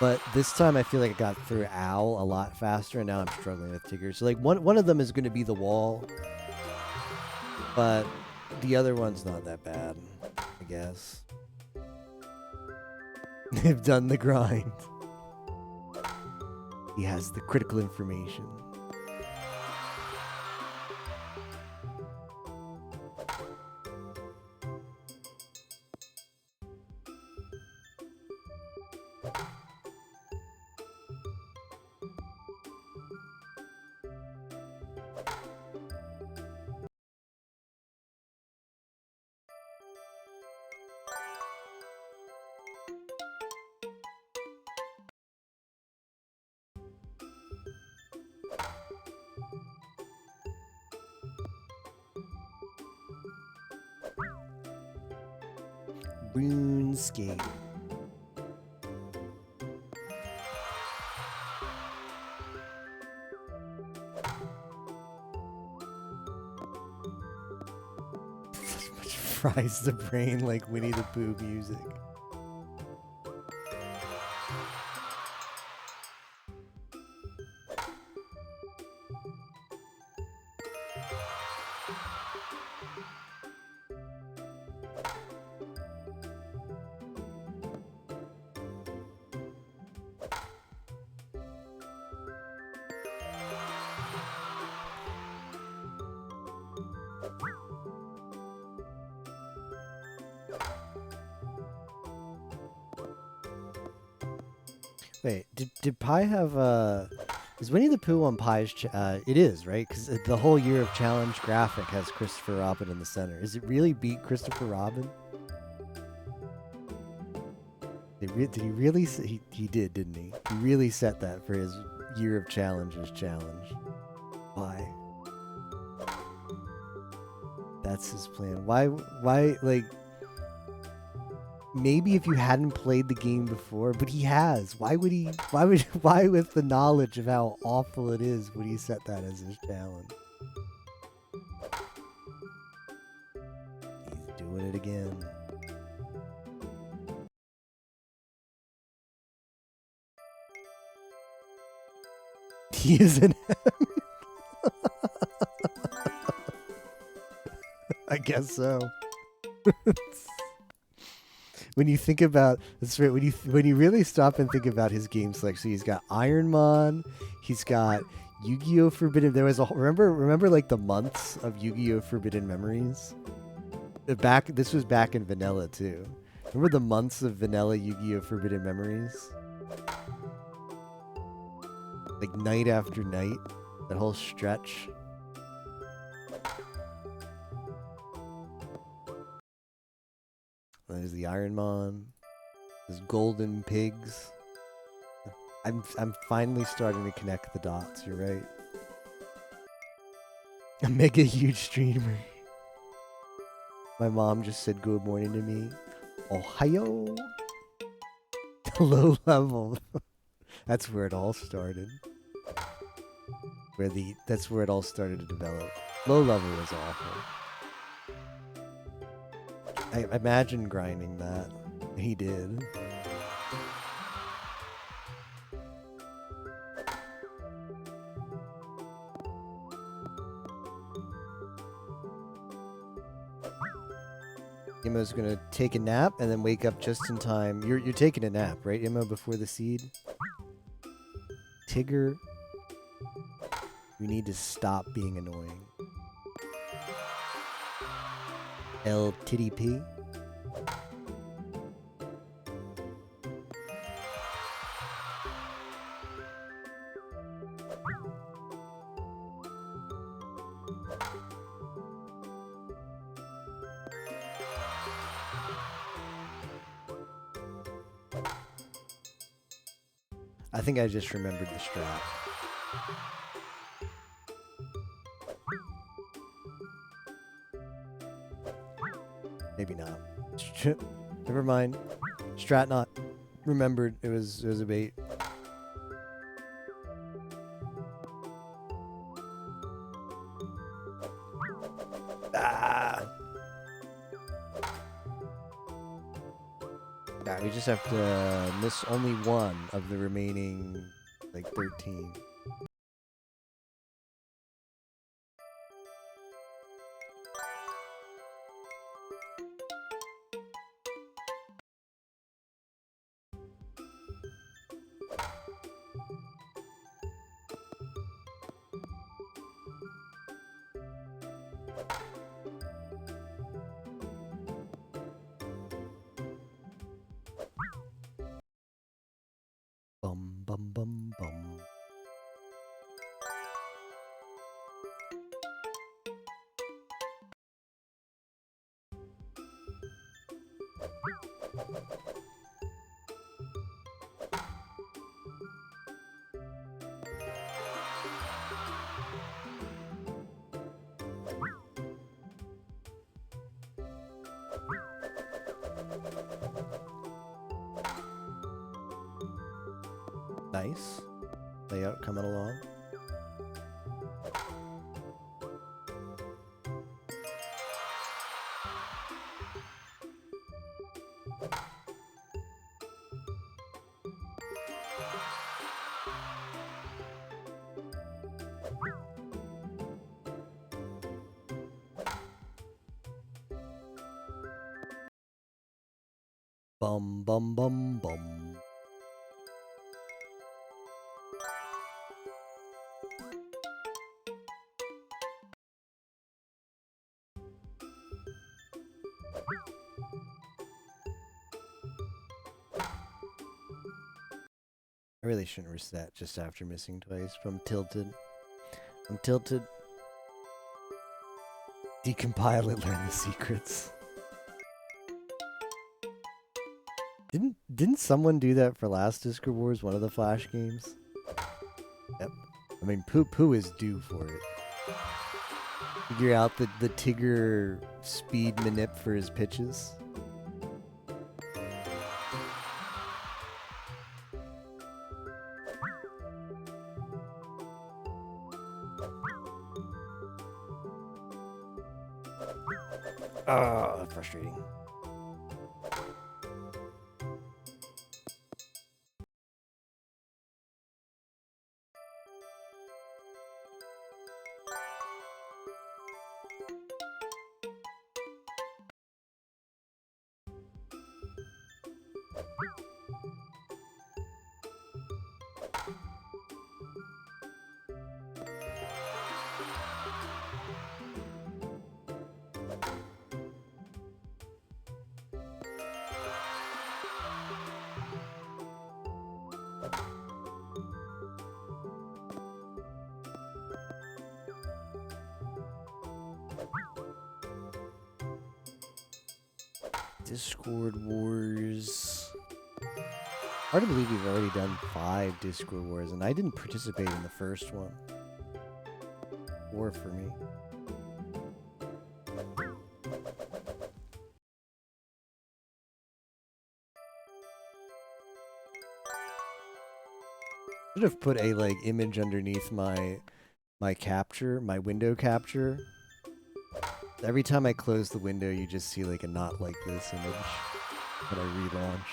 But this time I feel like I got through Al a lot faster, and now I'm struggling with Tigger. So like one of them is going to be the wall, but the other one's not that bad, I guess. They've done the grind. He has the critical information. RuneScape. Fries the brain like Winnie the Pooh music. Wait, did Pi have is Winnie the Pooh on Pi's it is, right? Because the whole Year of Challenge graphic has Christopher Robin in the center. Is it really beat Christopher Robin? Did he really? He did, didn't he? He really set that for his Year of Challenges challenge. Why? That's his plan. Why, like... Maybe if you hadn't played the game before, but he has. Why with the knowledge of how awful it is, would he set that as his challenge? He's doing it again. He is an I guess so. When you think about that's right, when you really stop and think about his game selection, he's got Ironmon, he's got Yu-Gi-Oh! Forbidden. There was a remember like the months of Yu-Gi-Oh! Forbidden Memories. This was back in vanilla too. Remember the months of vanilla Yu-Gi-Oh! Forbidden Memories? Like night after night, that whole stretch. There's the Ironmon. There's Golden Pigs. I'm finally starting to connect the dots. You're right. A mega huge streamer. My mom just said good morning to me. Ohio. Low level. That's where it all started. That's where it all started to develop. Low level was awful. I imagine grinding that. He did. Immo's gonna take a nap and then wake up just in time. You're taking a nap, right, Immo, before the seed? Tigger, you need to stop being annoying. LTDP. I think I just remembered the strat. Maybe not. Never mind. Strat not remembered. It was a bait. Ah. Yeah, we just have to miss only one of the remaining, like, 13. Bum bum bum bum. Nice. Layout coming along. Bum bum bum bum. I really shouldn't reset just after missing twice, but I'm tilted. I'm tilted. Decompile it, learn the secrets. Didn't someone do that for last Discord Wars, one of the Flash games? Yep. I mean, Pooh is due for it. Figure out the Tigger speed manip for his pitches. Ah, frustrating. Discord Wars. Hard to believe we've already done 5 Discord Wars, and I didn't participate in the first one. 4 for me. Should have put a like image underneath my capture, my window capture. Every time I close the window, you just see like a not like this image when I relaunch.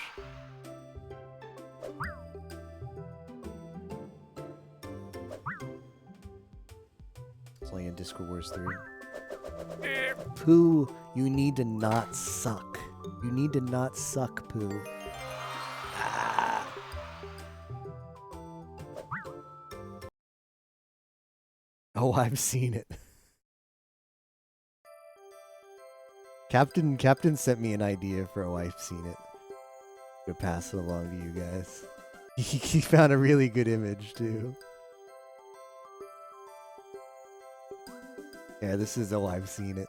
It's only in Discord Wars 3. Pooh, you need to not suck. You need to not suck, Pooh. Ah. Oh, I've seen it. Captain sent me an idea for "Oh, I've seen it." To pass it along to you guys. He found a really good image too. Yeah, this is "Oh, I've seen it."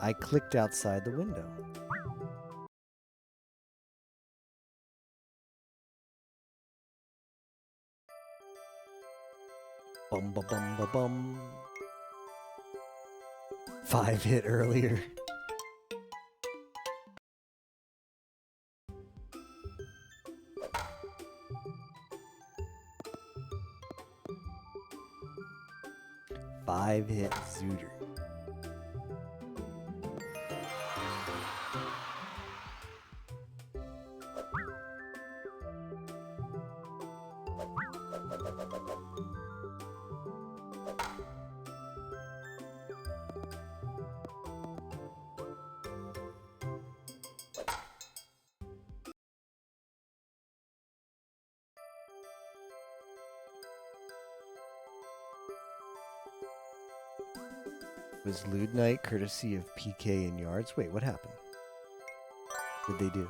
I clicked outside the window. Bum ba bum ba bum. 5 hit earlier. Five hit Zooter. Was Lewd Night courtesy of PK and Yards? Wait, what happened? What did they do?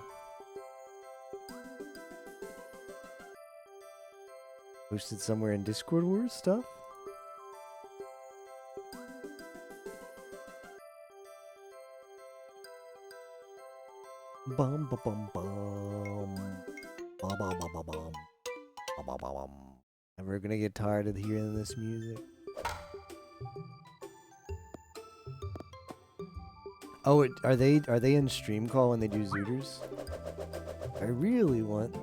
Posted somewhere in Discord Wars stuff? Bum ba bum bum. Bum bum bum bum bum. Bum bum bum bum. Never gonna get tired of hearing this music. Oh, are they in stream call when they do Zooters? I really want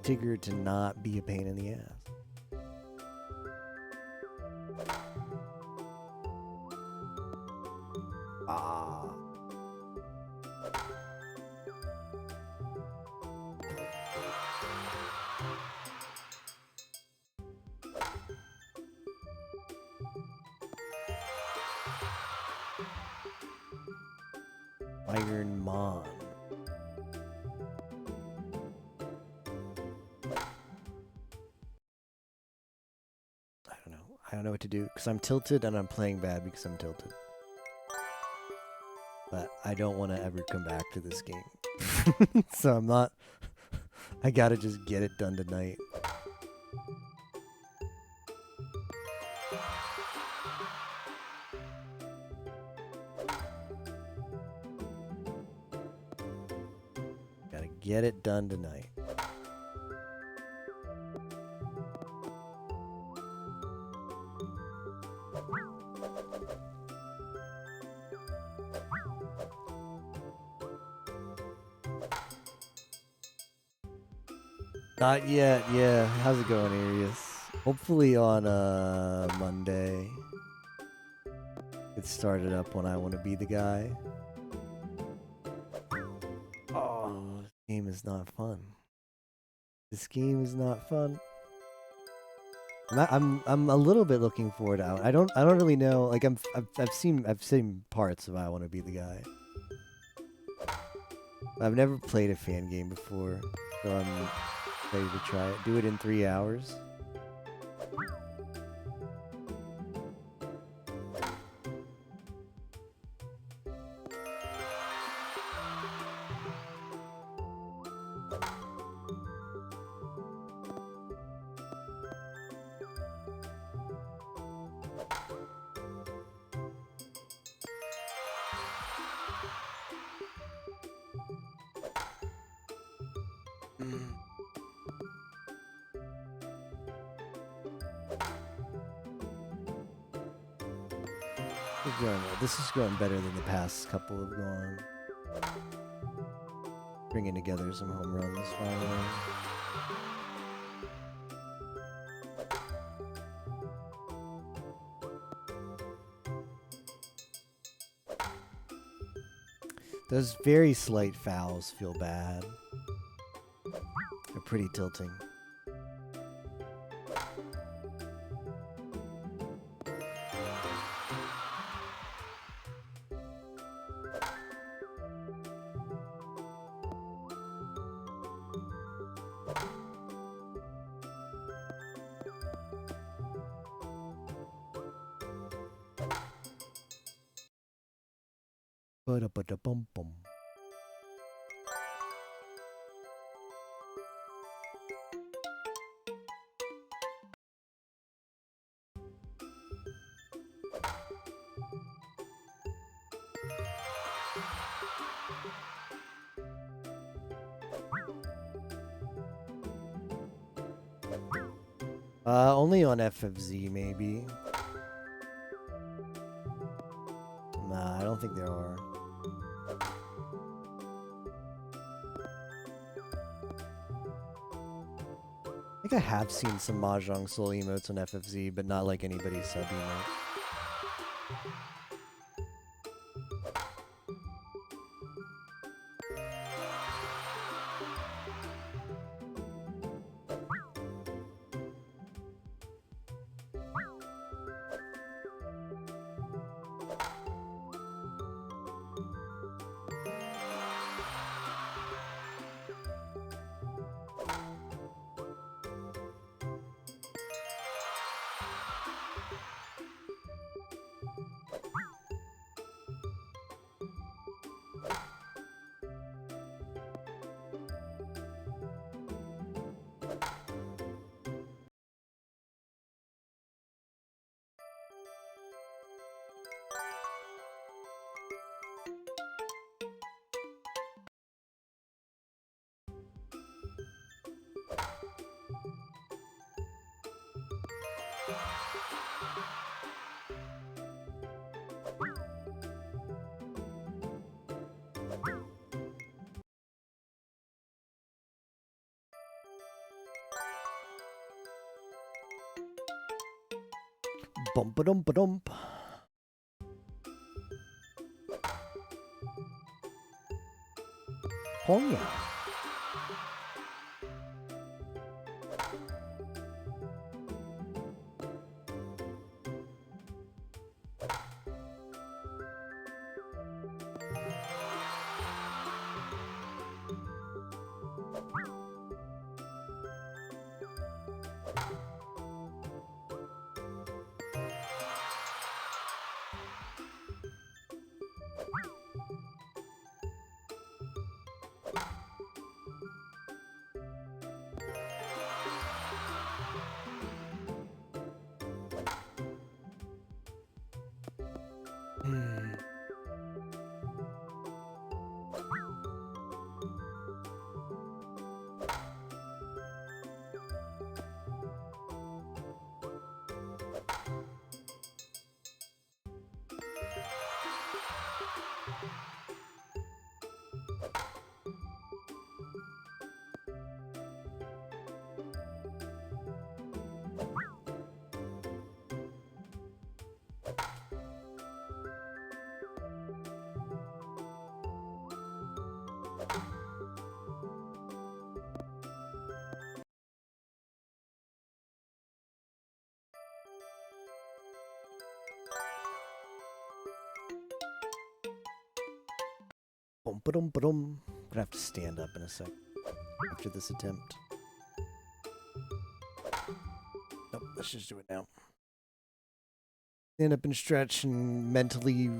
Tigger to not be a pain in the ass. Ah. Iron Mon. I don't know what to do because I'm tilted and I'm playing bad because I'm tilted. But I don't want to ever come back to this game. So I'm not... I gotta just get it done tonight. Gotta get it done tonight. Not yet, yeah. How's it going, Arius? Hopefully on Monday. It started up when I want to be the guy. Oh, this game is not fun. This game is not fun. I'm a little bit looking forward to it. I don't really know. Like I've seen parts of I want to be the guy. I've never played a fan game before, so I'm ready to try it. Do it in 3 hours. This is going better than the past couple have gone. Bringing together some home runs finally. Those very slight fouls feel bad. They're pretty tilting. Ba-da-ba-da-bum-bum. Only on FFZ, maybe. Nah, I don't think there are. I think I have seen some Mahjong Soul emotes on FFZ, but not like anybody's sub emote. Bum-ba-dum-ba-dum. Honya. Bum-ba-dum-ba-dum. Gonna have to stand up in a sec after this attempt. Nope, let's just do it now. Stand up and stretch and mentally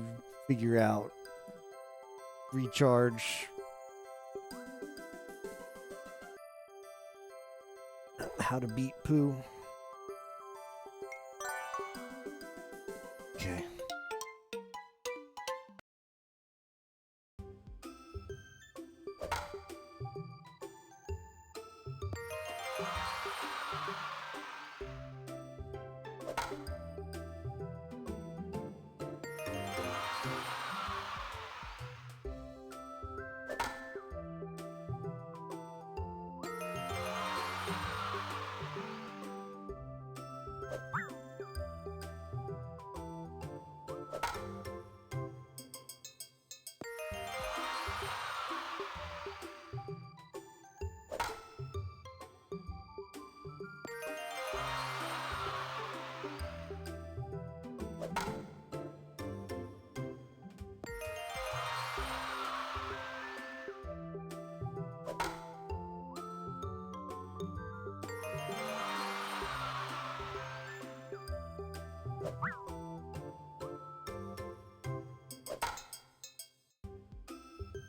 figure out. Recharge. How to beat Pooh. Okay.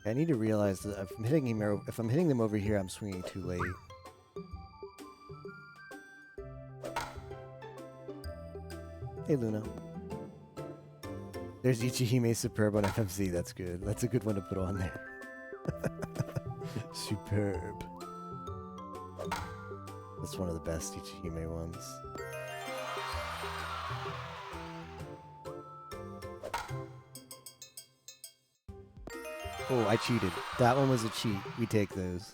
I need to realize that if I'm hitting them over here, I'm swinging too late. Hey, Luna. There's Ichihime Superb on FMC. That's good. That's a good one to put on there. Superb. That's one of the best Ichihime ones. Oh, I cheated. That one was a cheat. We take those.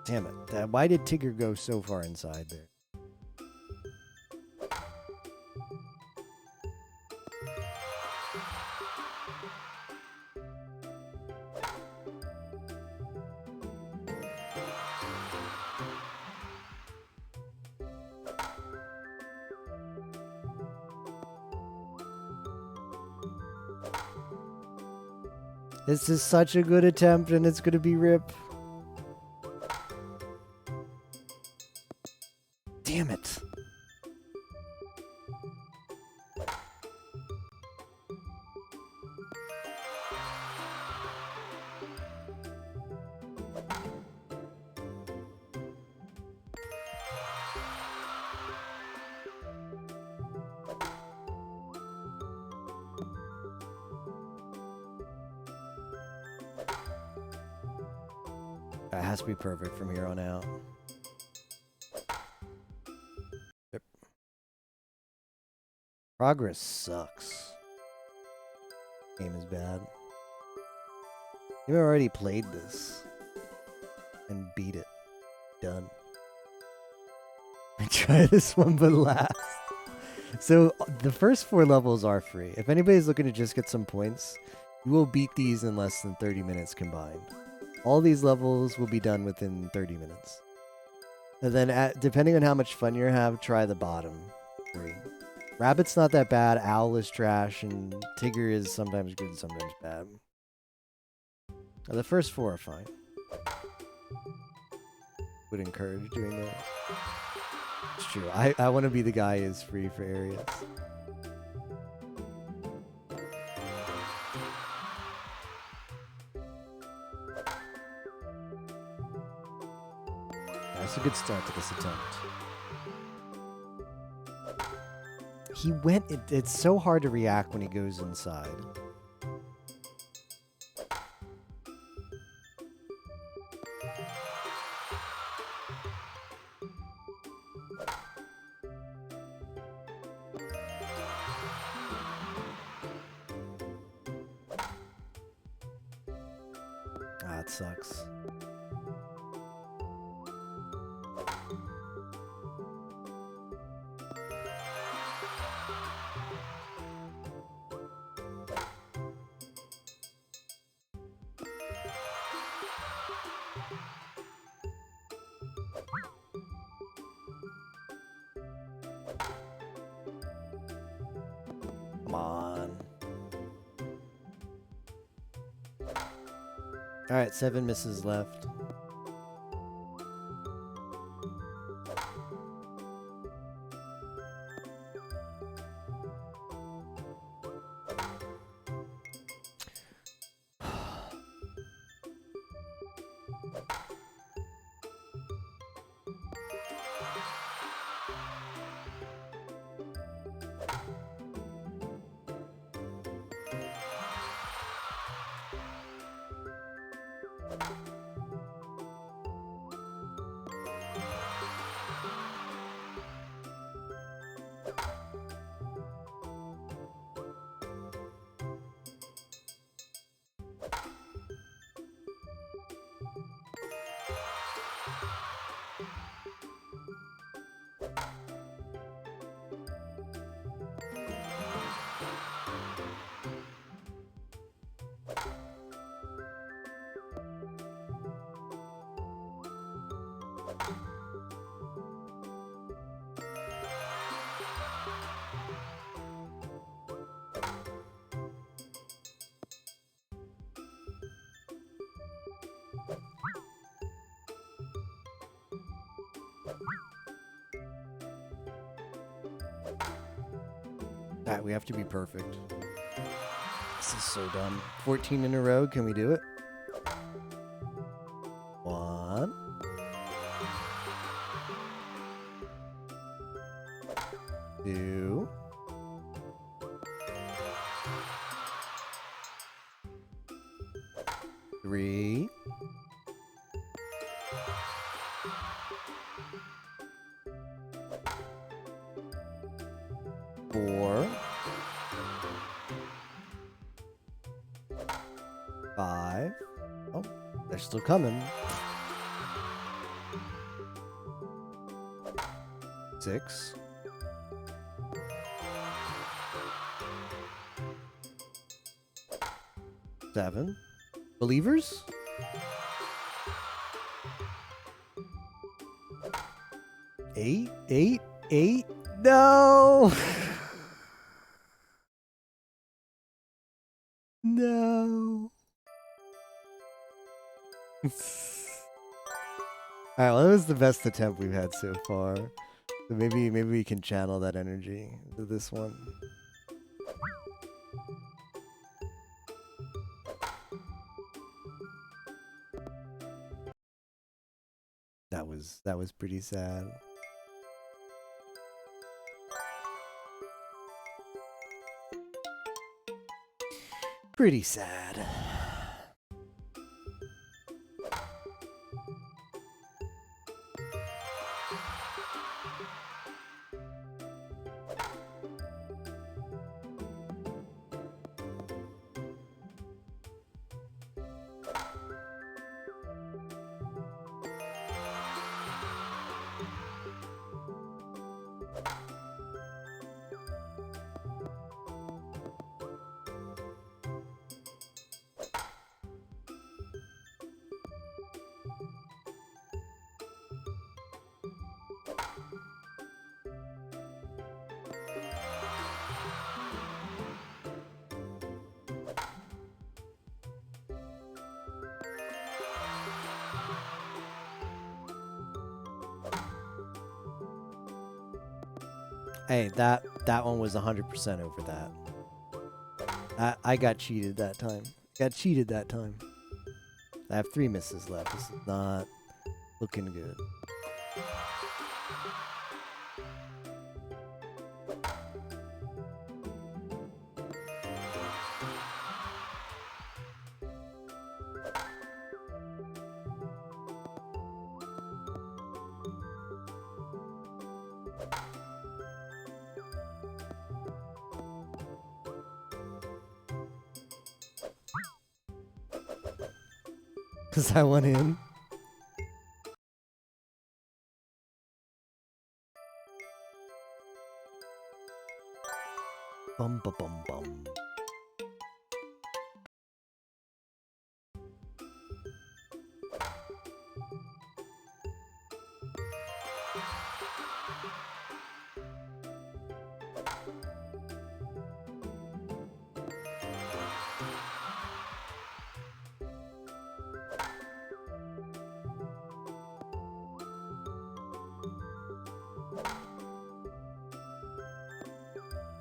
Damn it. Why did Tigger go so far inside there? This is such a good attempt, and it's gonna be rip. Damn it. It has to be perfect from here on out. Yep. Progress sucks. Game is bad. You already played this and beat it. Done. I try this one but last. So the first 4 levels are free. If anybody's looking to just get some points, you will beat these in less than 30 minutes combined. All these levels will be done within 30 minutes. And then depending on how much fun you have, try the bottom 3. Rabbit's not that bad, Owl is trash, and Tigger is sometimes good, sometimes bad. The first 4 are fine. Would encourage doing those. It's true. I want to be the guy who's free for areas. That's a good start to this attempt. He went... It's so hard to react when he goes inside. Ah, it sucks. Come on. Alright, 7 misses left. Alright, we have to be perfect. This is so dumb. 14 in a row, can we do it? 1. 2. 3. 4. 5. Oh, they're still coming. 6. 7. Believers? 8. 8. 8. No! No. Alright, well, that was the best attempt we've had so far. So maybe we can channel that energy to this one. That was pretty sad. Pretty sad. Hey, that one was 100% over that. I got cheated that time. Got cheated that time. I have 3 misses left. This is not looking good. Cause I went in. Bum ba bum bum.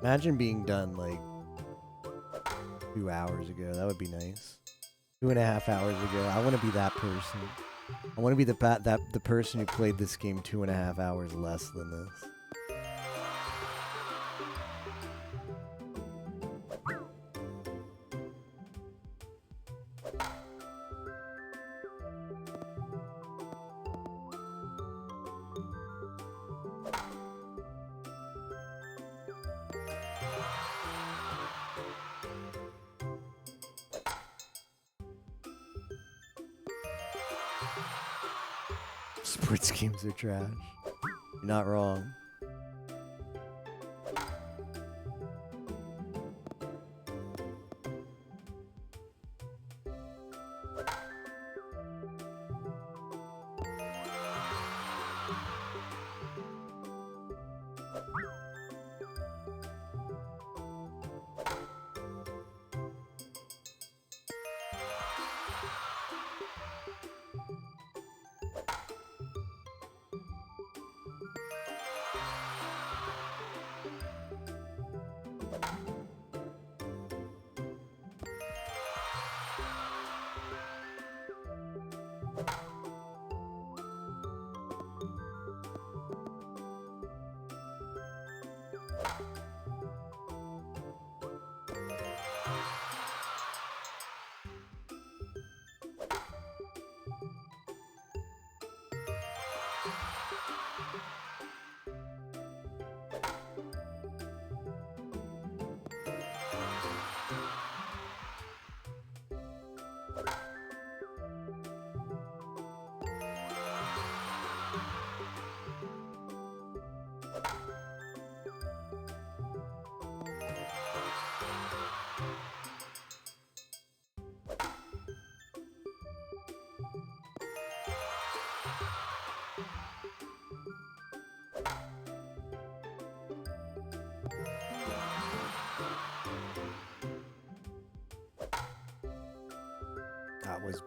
Imagine being done like 2 hours ago. That would be nice. 2.5 hours ago. I want to be that person. I want to be the person who played this game 2.5 hours less than this. Sports games are trash. You're not wrong.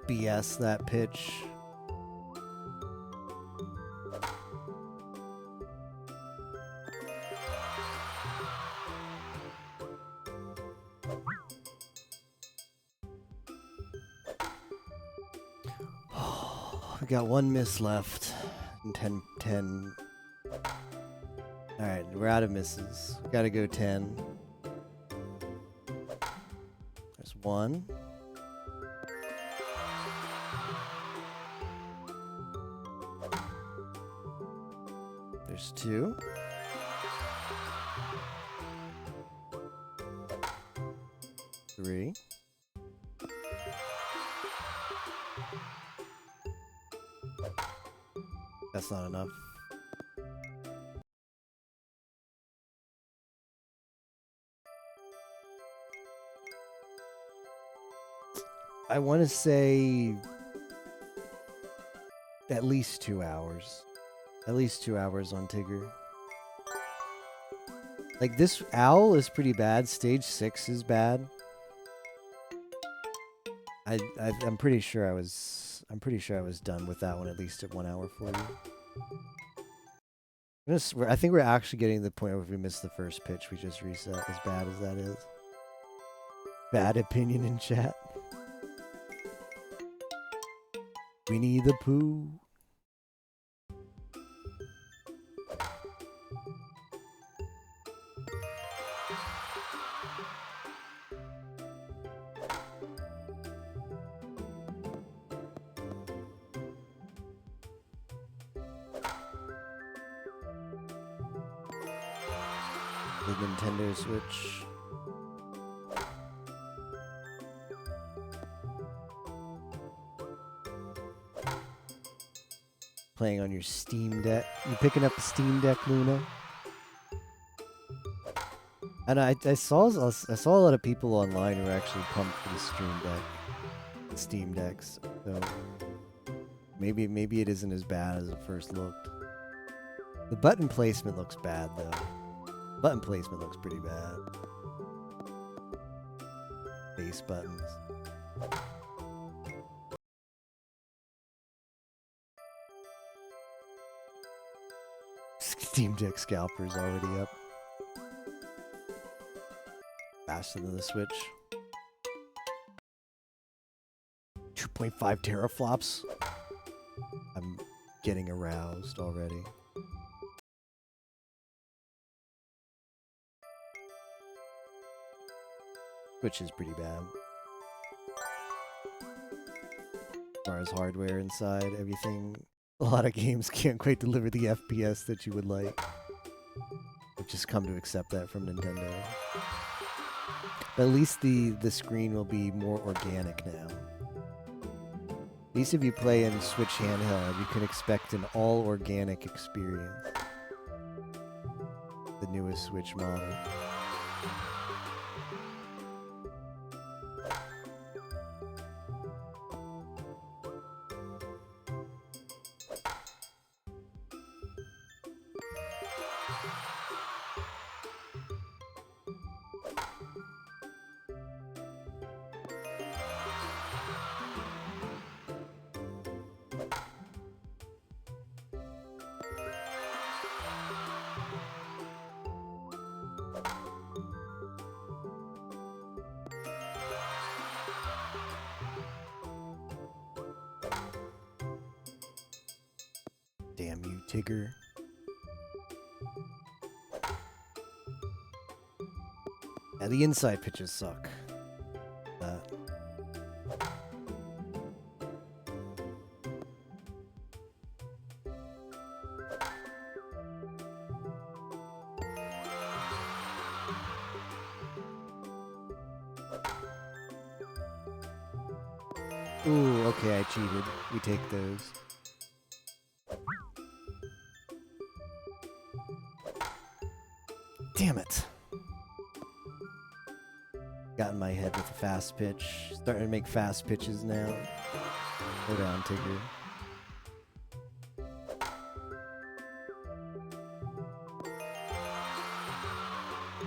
BS that pitch. We got one miss left. And 10. Alright, we're out of misses. We gotta go 10. There's 1. There's 2. Three. That's not enough. I want to say at least 2 hours. At least 2 hours on Tigger. Like, this owl is pretty bad. Stage 6 is bad. I'm pretty sure I was done with that one at least at 1 hour 40. I think we're actually getting to the point where if we miss the first pitch, we just reset, as bad as that is. Bad opinion in chat. Winnie the Pooh. The Nintendo Switch. Playing on your Steam Deck. You picking up the Steam Deck, Luna? And I saw a lot of people online who were actually pumped for the Steam Decks. So maybe it isn't as bad as it first looked. The button placement looks bad though. Button placement looks pretty bad. Base buttons. Steam Deck scalper's already up. Faster than the Switch. 2.5 teraflops. I'm getting aroused already. Which is pretty bad. As far as hardware inside, everything, a lot of games can't quite deliver the FPS that you would like. I've just come to accept that from Nintendo. But at least the screen will be more organic now. At least if you play in Switch handheld, you can expect an all-organic experience. The newest Switch model. Damn you, Tigger. Yeah, the inside pitches suck. Ooh, okay, I cheated. We take those. Damn it. Got in my head with a fast pitch. Starting to make fast pitches now. Go down, Tigger.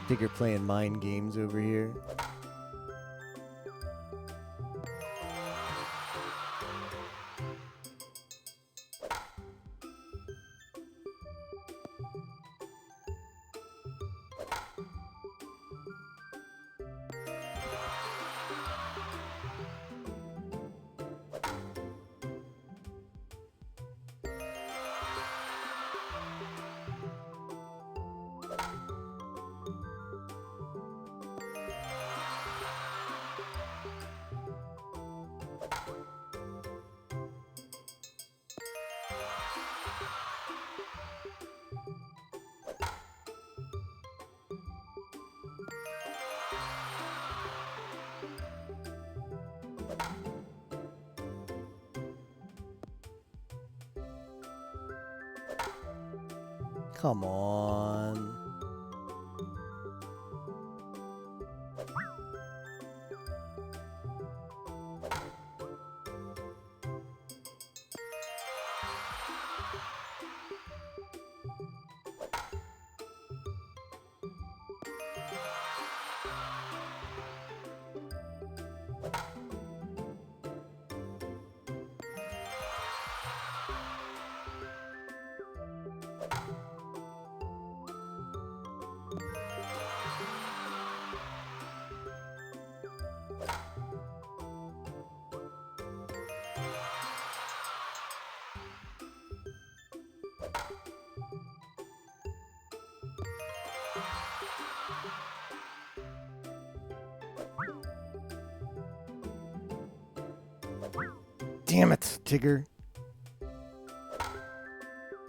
Tigger playing mind games over here. Come on. Damn it, Tigger.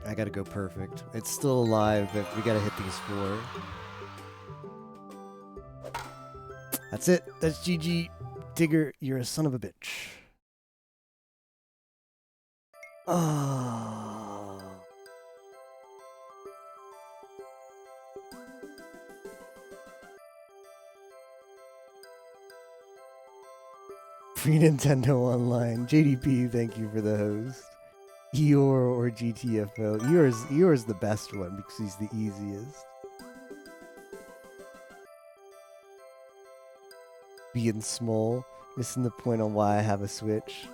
I gotta go perfect. It's still alive, but we gotta hit these 4. That's it. That's GG. Tigger, you're a son of a bitch. Oh. Free Nintendo Online. JDP, thank you for the host. Eeyore or GTFO. Eeyore's the best one because he's the easiest. Being small. Missing the point on why I have a Switch.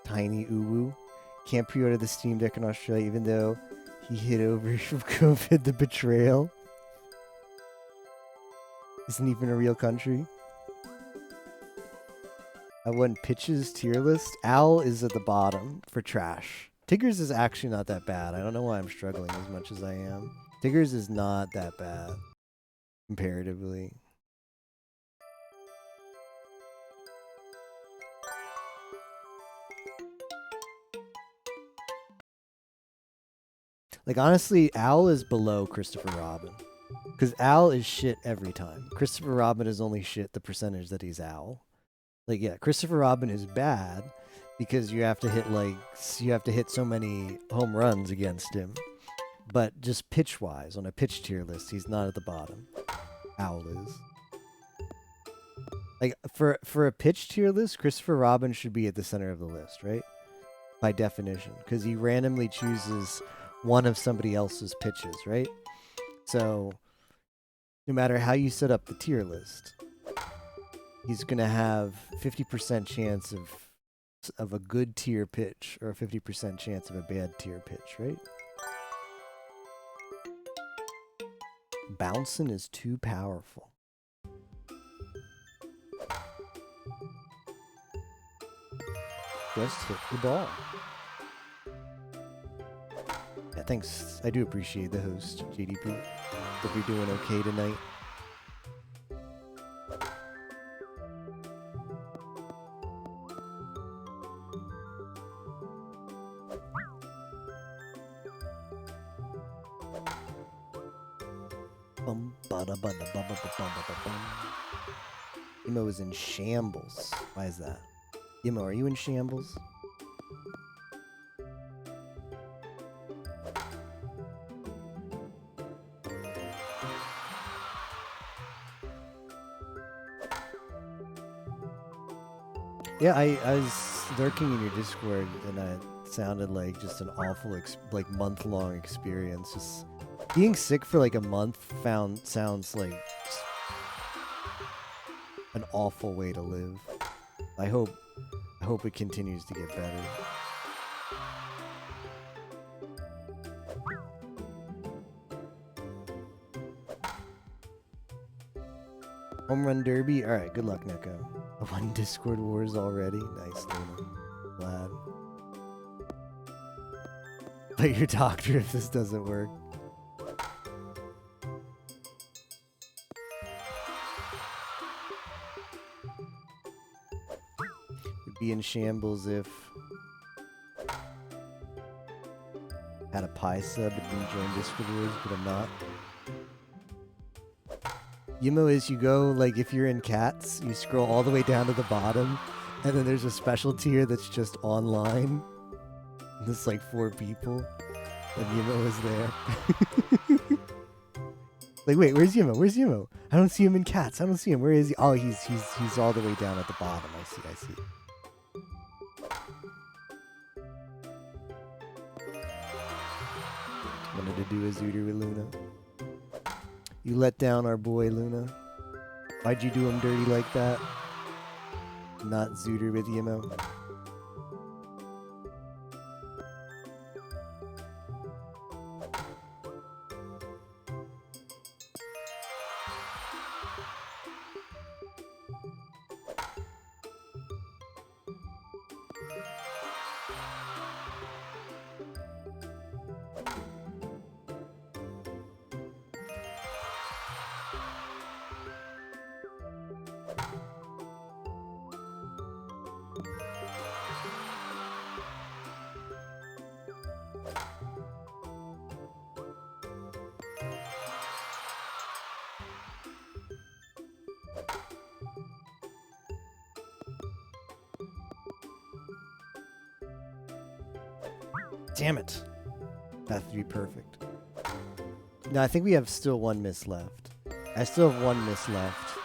Tiny Uwu. Can't pre-order the Steam Deck in Australia even though he hid over from COVID. The betrayal. Isn't even a real country. I want Pitch's tier list. Owl is at the bottom for trash. Tigger's is actually not that bad. I don't know why I'm struggling as much as I am. Tigger's is not that bad. Comparatively. Like, honestly, Owl is below Christopher Robin. Because Owl is shit every time. Christopher Robin is only shit the percentage that he's Owl. Like, yeah, Christopher Robin is bad because you have to hit so many home runs against him. But just pitch-wise, on a pitch tier list, he's not at the bottom. Owl is. Like, for a pitch tier list, Christopher Robin should be at the center of the list, right? By definition. Because he randomly chooses one of somebody else's pitches, right? So, no matter how you set up the tier list, he's going to have 50% chance of a good tier pitch or a 50% chance of a bad tier pitch, right? Bouncing is too powerful. Just hit the ball. Yeah, thanks. I do appreciate the host, JDP. Hope you're doing okay tonight. Imo is in shambles. Why is that? Imo, are you in shambles? Yeah, I was lurking in your Discord and it sounded like just an awful, month-long experience. Just being sick for like a month sounds like an awful way to live. I hope it continues to get better. Home Run Derby? Alright, good luck, Neko. I won Discord Wars already. Nice, Luna. Glad. But your doctor if this doesn't work. Would be in shambles if had a pie sub and didn't join Discord Wars, but I'm not. Yimo is you go, like, if you're in Cats, you scroll all the way down to the bottom, and then there's a special tier that's just online. There's like 4 people. And Yimo was there. Like, wait, where's Yimo? Where's Yimo? I don't see him in cats. I don't see him. Where is he? Oh, he's all the way down at the bottom. I see. Wanted to do a Zooter with Luna. You let down our boy, Luna. Why'd you do him dirty like that? Not Zooter with Yimo. Damn it. That would be perfect. No, I think we have still 1 miss left. I still have 1 miss left.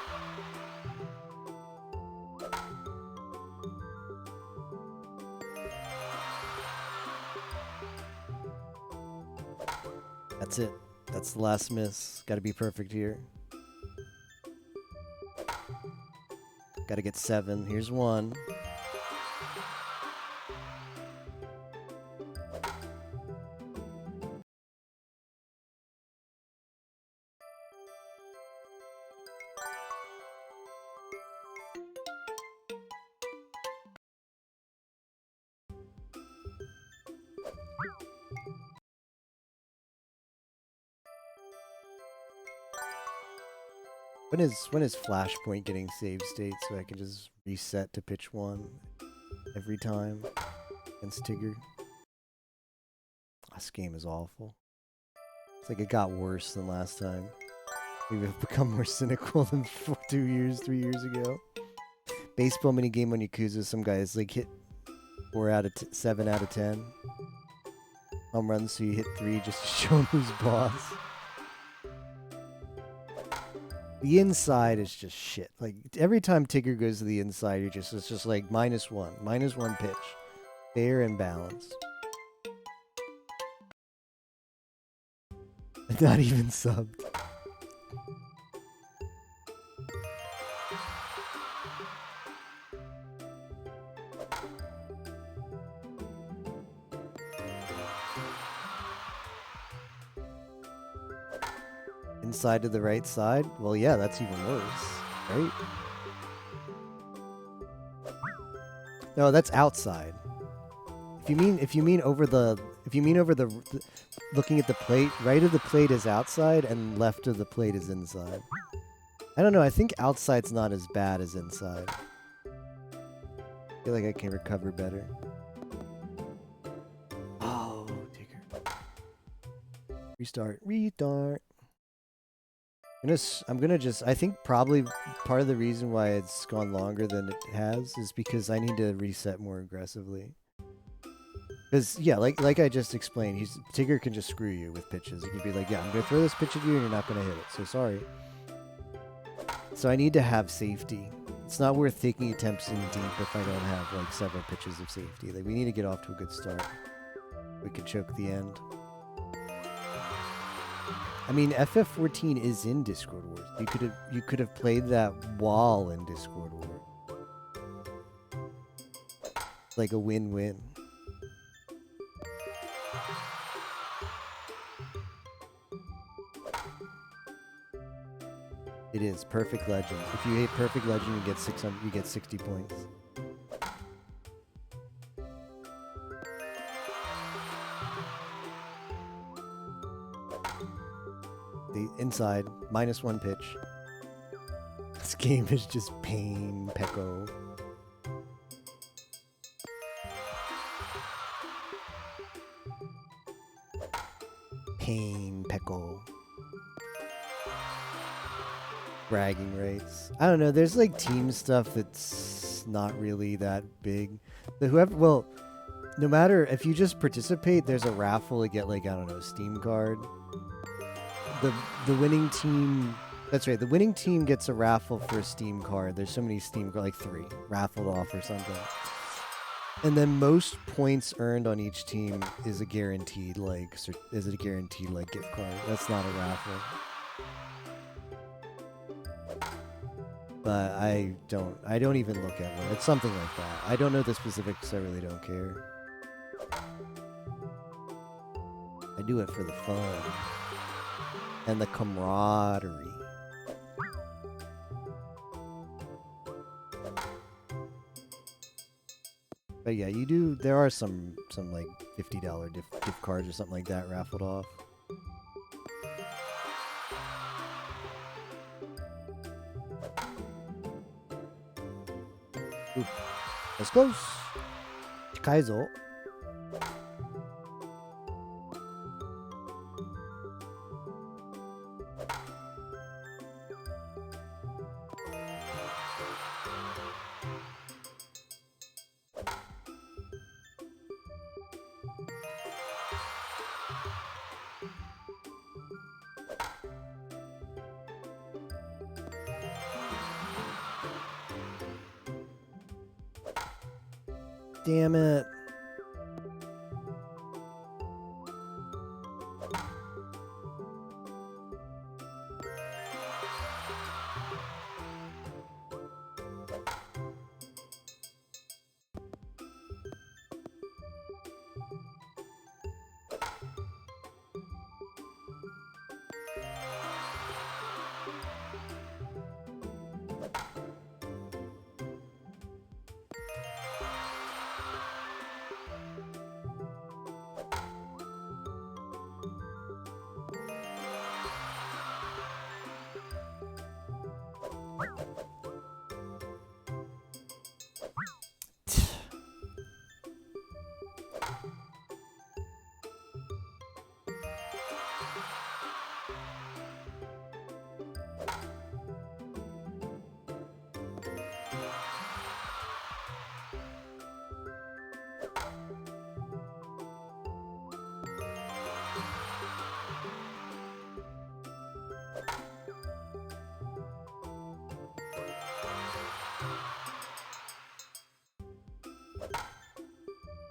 That's it. That's the last miss. Gotta be perfect here. Gotta get 7. Here's 1. When is Flashpoint getting save state so I can just reset to pitch 1 every time against Tigger? This game is awful. It's like it got worse than last time. We've become more cynical than 3 years ago. Baseball mini game on Yakuza, some guys like hit 7 out of 10 home runs, so you hit 3 just to show him who's boss. The inside is just shit. Like every time Tigger goes to the inside, it's just like -1 pitch, fair and balanced. Not even subbed. Inside to the right side? Well, yeah, that's even worse, right? No, that's outside. If you mean over the looking at the plate, right of the plate is outside and left of the plate is inside. I don't know, I think outside's not as bad as inside. I feel like I can recover better. Oh, Tigger. Restart. I think probably part of the reason why it's gone longer than it has is because I need to reset more aggressively. Because, yeah, like I just explained, Tigger can just screw you with pitches. He can be like, yeah, I'm going to throw this pitch at you and you're not going to hit it, so sorry. So I need to have safety. It's not worth taking attempts in deep if I don't have, like, several pitches of safety. Like, we need to get off to a good start. We could choke the end. I mean, FF14 is in Discord Wars. You could have played that while in Discord War. Like a win-win. It is Perfect Legend. If you hit Perfect Legend, you get 600. You get 60 points. The inside -1 pitch. This game is just pain, Pecco. Pain, Pecco. Bragging rights. I don't know. There's like team stuff that's not really that big. But no matter if you just participate, there's a raffle to get like, I don't know, a Steam card. The winning team, that's right. The winning team gets a raffle for a Steam card. There's so many Steam cards, like 3 raffled off or something. And then most points earned on each team is a guaranteed like gift card. That's not a raffle. But I don't even look at it. It's something like that. I don't know the specifics. I really don't care. I do it for the fun and the camaraderie. But yeah, you do. There are some like $50 gift cards or something like that raffled off. Oop. That's close. Kaizo. Damn it.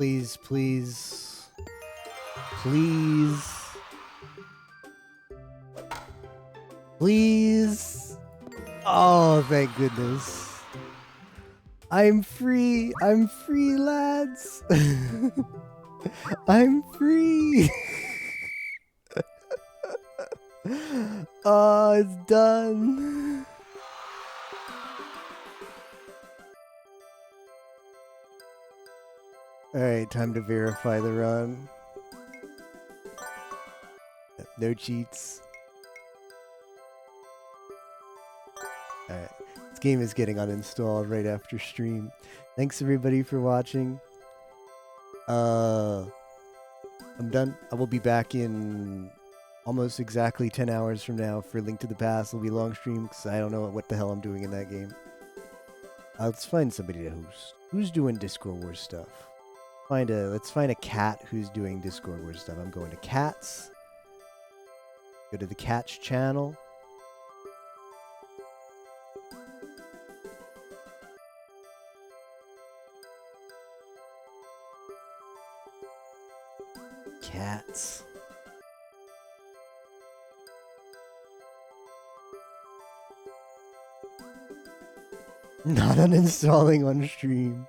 Please, please. Please. Please. Oh, thank goodness. I'm free. I'm free, lads. I'm free. Oh, it's done. Alright, time to verify the run. No cheats. Alright, this game is getting uninstalled right after stream. Thanks everybody for watching. I'm done. I will be back in almost exactly 10 hours from now for Link to the Past. It'll be a long stream because I don't know what the hell I'm doing in that game. Let's find somebody to host. Who's doing Discord Wars stuff? Let's find a cat who's doing Discord Wars stuff. I'm going to cats. Go to the cats channel. Cats. Not uninstalling on stream.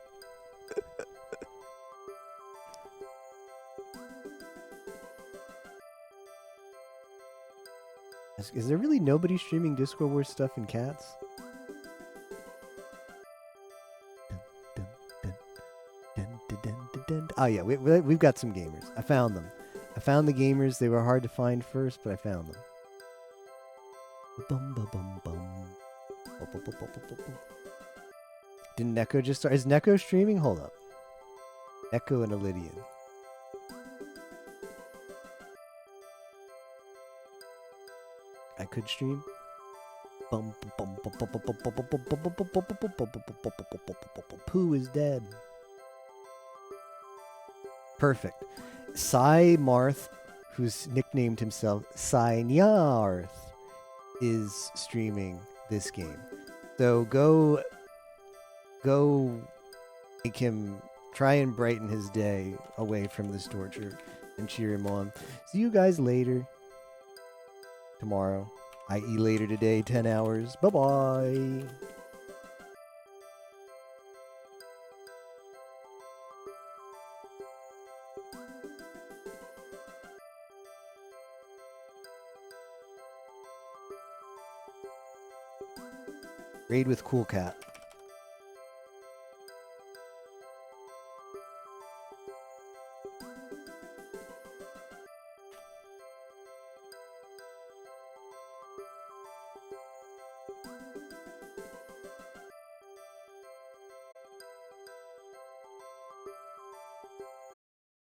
Is there really nobody streaming Discord Wars stuff in cats? Oh yeah, we've got some gamers. I found them. I found the gamers. They were hard to find first, but I found them. Didn't Neko just start? Is Neko streaming? Hold up. Neko and Elidian. I could stream. Pooh is dead. Perfect. Cy Marth, who's nicknamed himself Cy Nyarth, is streaming this game. So go make him try and brighten his day away from this torture and cheer him on. See you guys later. Tomorrow, i.e. later today, 10 hours. Bye-bye. Raid with Cool Cat.